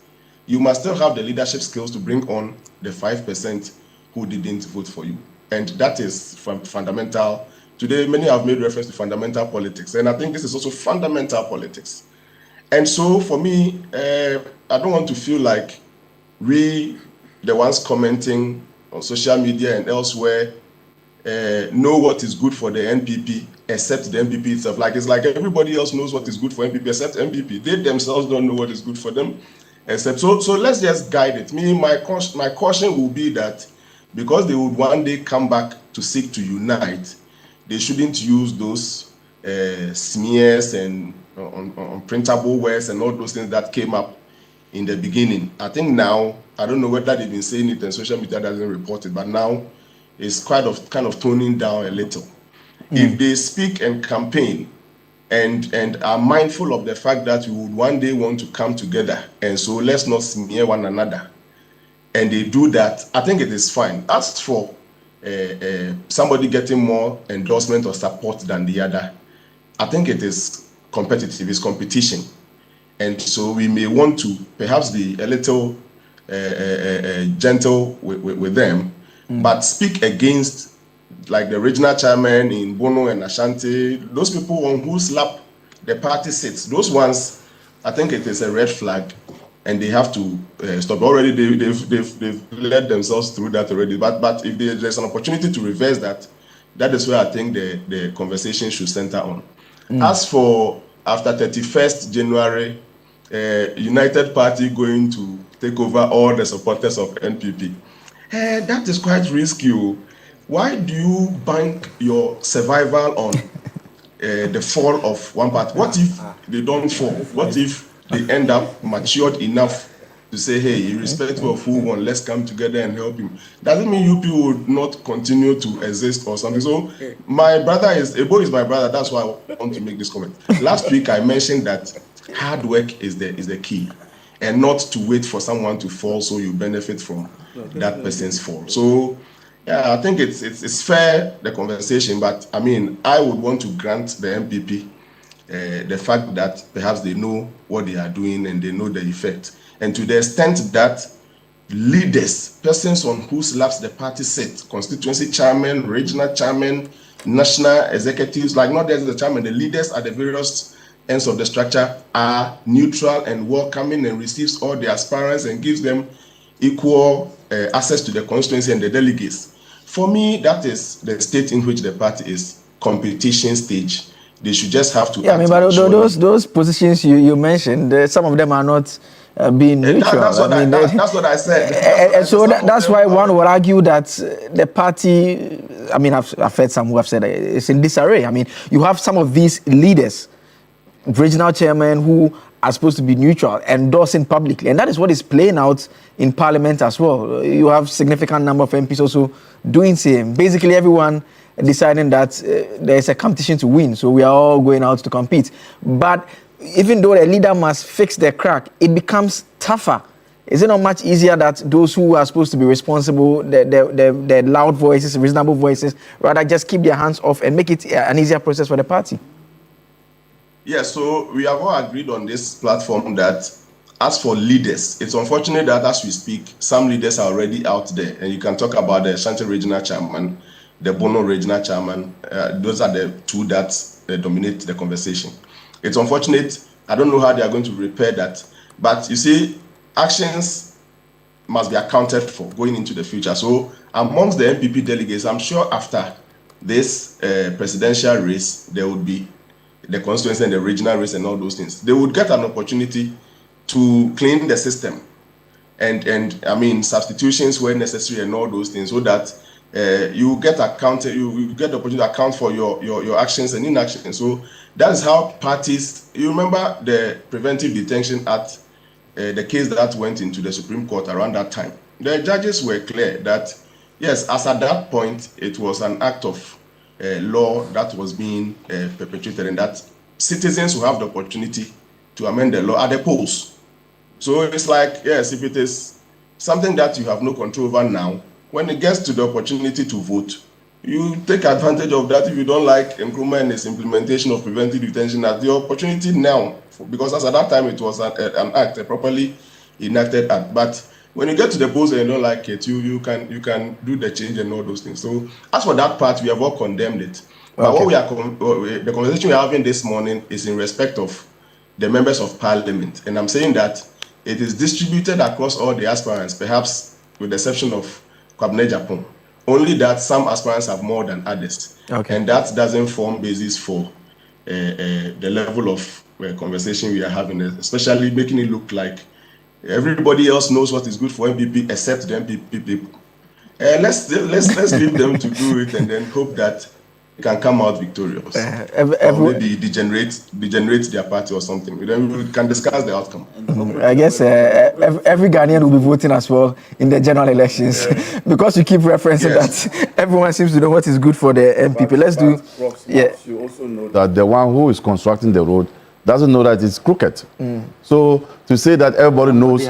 you must still have the leadership skills to bring on the 5% who didn't vote for you. And that is fundamental. Today, many have made reference to fundamental politics, and I think this is also fundamental politics. And so for me, I don't want to feel like we, the ones commenting on social media and elsewhere, know what is good for the NPP except the NPP itself. It's like everybody else knows what is good for NPP except NPP. They themselves don't know what is good for them except. So let's just guide it. My caution will be that because they would one day come back to seek to unite, they shouldn't use those smears and unprintable words and all those things that came up in the beginning. I think now, I don't know whether they've been saying it and social media doesn't report it, but now it's kind of toning down a little. If they speak and campaign and are mindful of the fact that we would one day want to come together, and so let's not smear one another, and they do that, I think it is fine. As for somebody getting more endorsement or support than the other, I think it is competitive, it's competition. And so we may want to perhaps be a little gentle with them, but speak against, like the regional chairman in Bono and Ashanti, those people on whose lap the party sits, those ones, I think it is a red flag, and they have to stop. Already, they've led themselves through that already. But if there's an opportunity to reverse that, that is where I think the conversation should center on. As for after 31st January, United Party going to take over all the supporters of NPP, that is quite risky. Why do you bank your survival on the fall of one party? What if they don't fall? What if they end up matured enough to say, hey, irrespective of who won, let's come together and help him? Doesn't mean you people would not continue to exist or something. So my brother Ebo is my brother. That's why I want to make this comment. Last week I mentioned that hard work is the key, and not to wait for someone to fall so you benefit from that person's fall. So yeah, I think it's fair, the conversation, but I mean, I would want to grant the MPP the fact that perhaps they know what they are doing and they know the effect. And to the extent that leaders, persons on whose laps the party sit, constituency chairman, regional chairman, national executives, like not just the chairman, the leaders at the various ends of the structure are neutral and welcoming and receives all the aspirants and gives them equal access to the constituency and the delegates. For me, that is the state in which the party is, competition stage. They should just have to. Yeah, I mean, but those positions you mentioned, some of them are not being neutral. That's what I said. That's why one would argue that the party, I mean, I've heard some who have said it's in disarray. I mean, you have some of these leaders, regional chairmen, who are supposed to be neutral, endorsing publicly. And that is what is playing out in Parliament as well. You have significant number of MPs also doing same. Basically, everyone deciding that there's a competition to win, so we are all going out to compete. But even though the leader must fix the crack, it becomes tougher. Is it not much easier that those who are supposed to be responsible, the loud voices, reasonable voices, rather just keep their hands off and make it an easier process for the party? Yeah, so we have all agreed on this platform that as for leaders, it's unfortunate that as we speak, some leaders are already out there. And you can talk about the Ashanti Regional Chairman, the Bono Regional Chairman. Those are the two that dominate the conversation. It's unfortunate. I don't know how they are going to repair that. But you see, actions must be accounted for going into the future. So amongst the MPP delegates, I'm sure after this presidential race, there would be the constituency and the regional race and all those things. They would get an opportunity to clean the system and I mean substitutions where necessary and all those things, so that you get accounted, you get the opportunity to account for your actions and inactions. So that is how parties. You remember the Preventive Detention Act, the case that went into the Supreme Court around that time. The judges were clear that yes, as at that point, it was an act of law that was being perpetrated, and that citizens will have the opportunity to amend the law at the polls. So it's like, yes, if it is something that you have no control over now, when it gets to the opportunity to vote, you take advantage of that. If you don't like Nkrumah and its implementation of preventive detention as the opportunity now, because as at that time it was an act, a properly enacted act. But when you get to the polls and you don't like it, you can do the change and all those things. So as for that part, we have all condemned it. But what the conversation we're having this morning is in respect of the members of parliament. And I'm saying that it is distributed across all the aspirants, perhaps with the exception of Kwabena Japan. Only that some aspirants have more than others. And that doesn't form basis for the level of conversation we are having, especially making it look like everybody else knows what is good for MPP except the MPP people. Let's leave them to do it and then hope that they can come out victorious. Or maybe degenerate their party or something. Then we can discuss the outcome. I guess every Ghanaian will be voting as well in the general elections because you keep referencing that everyone seems to know what is good for the MPP. Let's do. You also know that the one who is constructing the road doesn't know that it's crooked. So to say that everybody knows,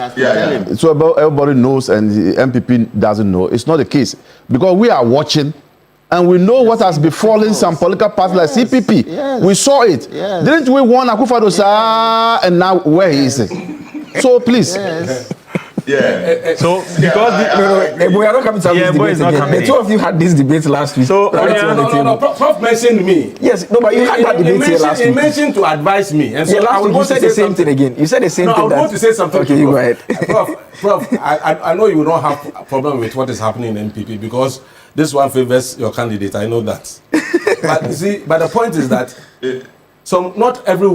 so everybody knows and the MPP doesn't know, it's not the case, because we are watching and we know what has befallen some political parties like CPP. We saw it. Didn't we warn Akufo-Addo, and now where he is? So please. Yeah. So because boy, I don't come to have this debate again. The two of you had this debate last week. So no. Prof mentioned me. Yes, no, but you had that debate here last week. He mentioned to advise me, and so last week you said the same thing again. You said the same thing. No, I want to say something. Okay, you go ahead. Prof, I know you don't have a problem with what is happening in NPP because this one favors your candidate. I know that. But you see, but the point is that not every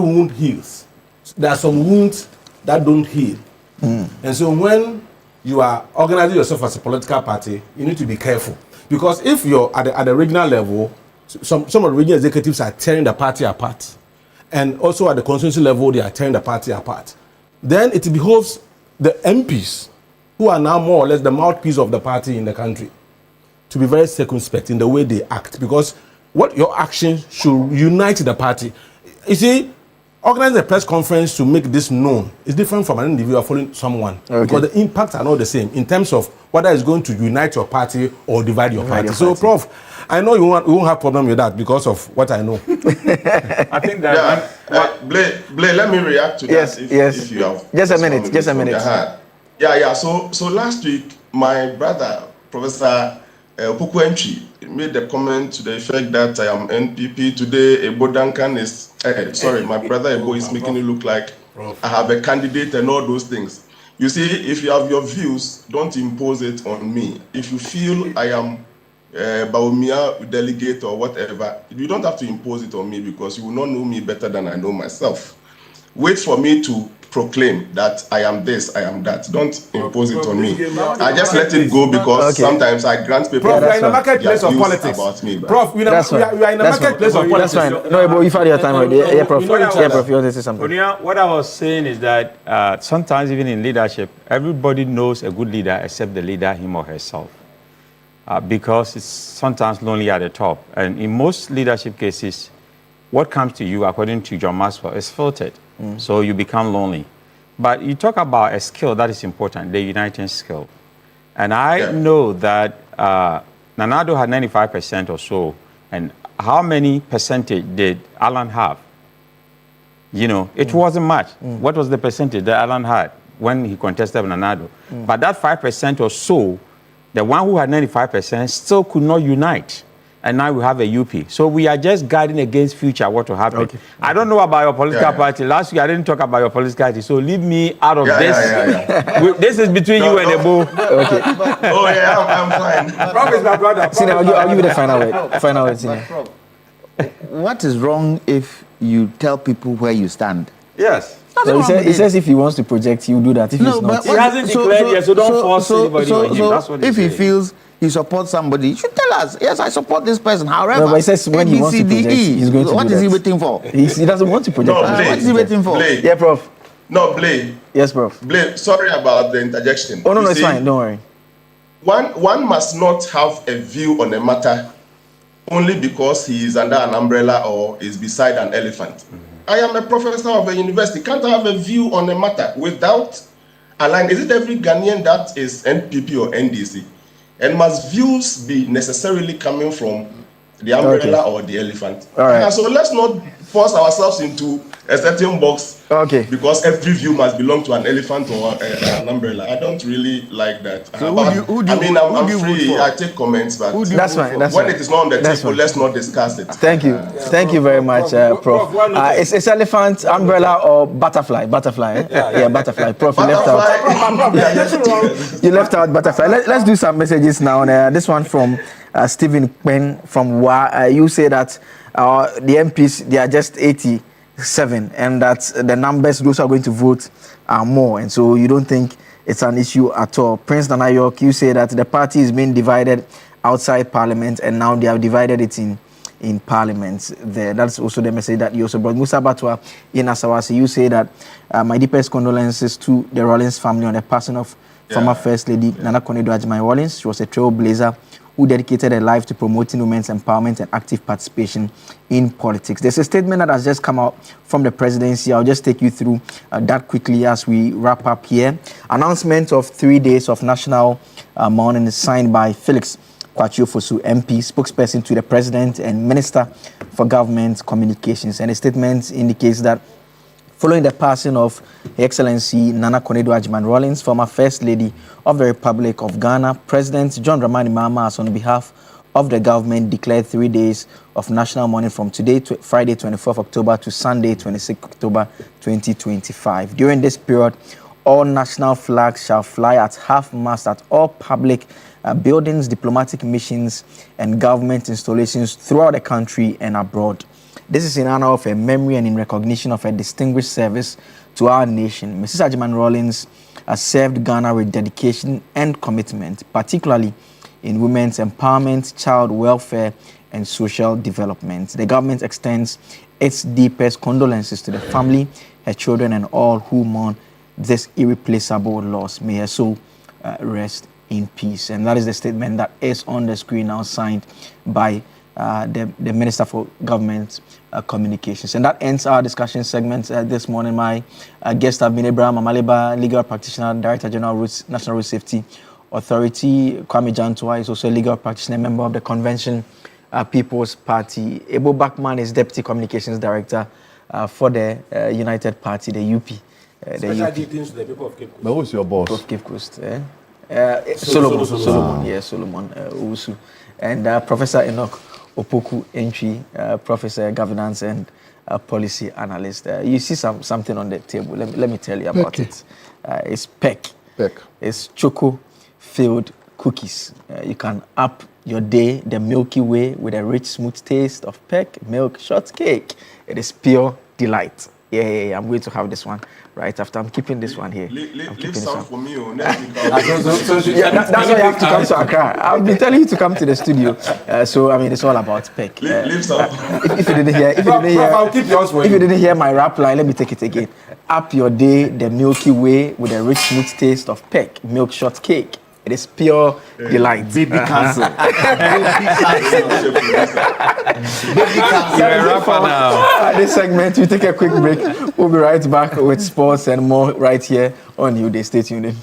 wound heals. There are some wounds that don't heal. And so when you are organizing yourself as a political party, you need to be careful. Because if you're at the regional level, some of the regional executives are tearing the party apart. And also at the constituency level, they are tearing the party apart. Then it behoves the MPs, who are now more or less the mouthpiece of the party in the country, to be very circumspect in the way they act. Because what your actions should unite the party. You see, organizing a press conference to make this known is different from an individual following someone. Okay. Because the impacts are not the same in terms of whether it's going to unite your party or divide your party. So, Prof, I know you won't have problem with that because of what I know. I think that... Blay, let me react to that if you have... Just a minute. Yeah. So last week, my brother, Professor Pukwentri, made a comment to the effect that I am NPP. Today, Ebo Duncan is... my brother Ebo is making it look like I have a candidate and all those things. You see, if you have your views, don't impose it on me. If you feel I am Baumia delegate or whatever, you don't have to impose it on me because you will not know me better than I know myself. Wait for me to proclaim that I am this, I am that. Don't impose it on me. I just let it go because sometimes I grant people. Prof, we are in a marketplace of politics. About me, Prof, we are in a marketplace of politics. That's fine. No, but you've had your time already. Yeah, Prof. You want to say something? What I was saying is that sometimes even in leadership, everybody knows a good leader except the leader, him or herself. Because it's sometimes lonely at the top. And in most leadership cases, what comes to you, according to John Maxwell, is filtered. So you become lonely. But you talk about a skill that is important, the uniting skill. And I know that Nanado had 95% or so. And how many percentage did Alan have? You know, it wasn't much. What was the percentage that Alan had when he contested Nanado? But that 5% or so, the one who had 95% still could not unite. And now we have a UP. So we are just guarding against future what will happen. Okay. I don't know about your political party. Last week I didn't talk about your political party. So leave me out of this. This is between you and Ebo. Okay. I'm fine. Promise my brother. Sina, I'll give you the final word. Final word, Sina. What is wrong if you tell people where you stand? Yes. So he says if he wants to project, he'll do that. If no, but he hasn't declared yet, so don't force anybody on him. That's what if he feels he supports somebody, he should tell us, yes, I support this person. However, but he says when he wants to project, he's going to what do is that. he waiting for? He doesn't want to project. What is he waiting for? Blay. Yeah, Prof. No, Blay. Yes, Prof. Blay, sorry about the interjection. Oh, no, it's fine. Don't worry. One must not have a view on a matter only because he is under an umbrella or is beside an elephant. I am a professor of a university. Can't I have a view on a matter without aligning? Is it every Ghanaian that is NPP or NDC? And must views be necessarily coming from the umbrella or the elephant? All right. So let's not force ourselves into a certain box because every view must belong to an elephant or an umbrella. I don't really like that. So I'm free. I take comments, but that's fine. When it is not on the table, let's not discuss it. Thank you. Thank you very much, Prof. It's elephant, umbrella, or butterfly? Butterfly. Yeah, butterfly. Prof, you left out. You left out butterfly. Let's do some messages now. This one from Stephen Pen from WA. You say that the MPs, they are just 87, and that the numbers, those who are going to vote, are more. And so you don't think it's an issue at all. Prince Nanayok, you say that the party is being divided outside Parliament, and now they have divided it in Parliament there. That's also the message that you also brought. Musa Batwa in Asawasi, you say that my deepest condolences to the Rawlings family on the passing of former First Lady Nana Konadu Agyemang Rawlings. She was a trailblazer who dedicated her life to promoting women's empowerment and active participation in politics. There's a statement that has just come out from the presidency. I'll just take you through that quickly as we wrap up here. Announcement of 3 days of national mourning is signed by Felix Kwachiofosu, MP, spokesperson to the president and Minister for Government Communications. And the statement indicates that Following the passing of Her Excellency Nana Konadu Rawlings, former First Lady of the Republic of Ghana, President John Dramani Mahama has, on behalf of the government, declared 3 days of national mourning from today, to Friday 24th October to Sunday 26th October 2025. During this period, all national flags shall fly at half-mast at all public buildings, diplomatic missions, and government installations throughout the country and abroad. This is in honor of a memory and in recognition of a distinguished service to our nation. Mrs. Agyemang Rawlings has served Ghana with dedication and commitment, particularly in women's empowerment, child welfare, and social development. The government extends its deepest condolences to the family, her children, and all who mourn this irreplaceable loss. May her soul rest in peace. And that is the statement that is on the screen now, signed by the Minister for Government Communications. And that ends our discussion segment this morning. My guests have been Abraham Amaliba, legal practitioner, Director General, National Road Safety Authority. Kwame Jantua is also a legal practitioner, member of the Convention People's Party. Ebo Bachman is Deputy Communications Director for the United Party, the UP. Special greetings to the people of Cape Coast. But who's your boss? Of Cape Coast. Solomon. Yes, Solomon Owusu. And Professor Enoch Opoku Entry, Professor Governance and Policy Analyst. You see something on the table. Let me tell you about it. It's PEC. It's choco-filled cookies. You can up your day the Milky Way with a rich, smooth taste of PEC milk shortcake. It is pure delight. Yeah, I'm going to have this one right after. I'm keeping this one here. Leave some for me. That's why you have to come to Accra. I've been telling you to come to the studio. So I mean, it's all about PEC. Leave some. If you didn't hear my rap line, let me take it again. Up your day the Milky Way with a rich, smooth taste of PEC milk shortcake. It is pure delight. Baby castle. This segment, we take a quick break. We'll be right back with sports and more right here on Newday. Stay tuned in.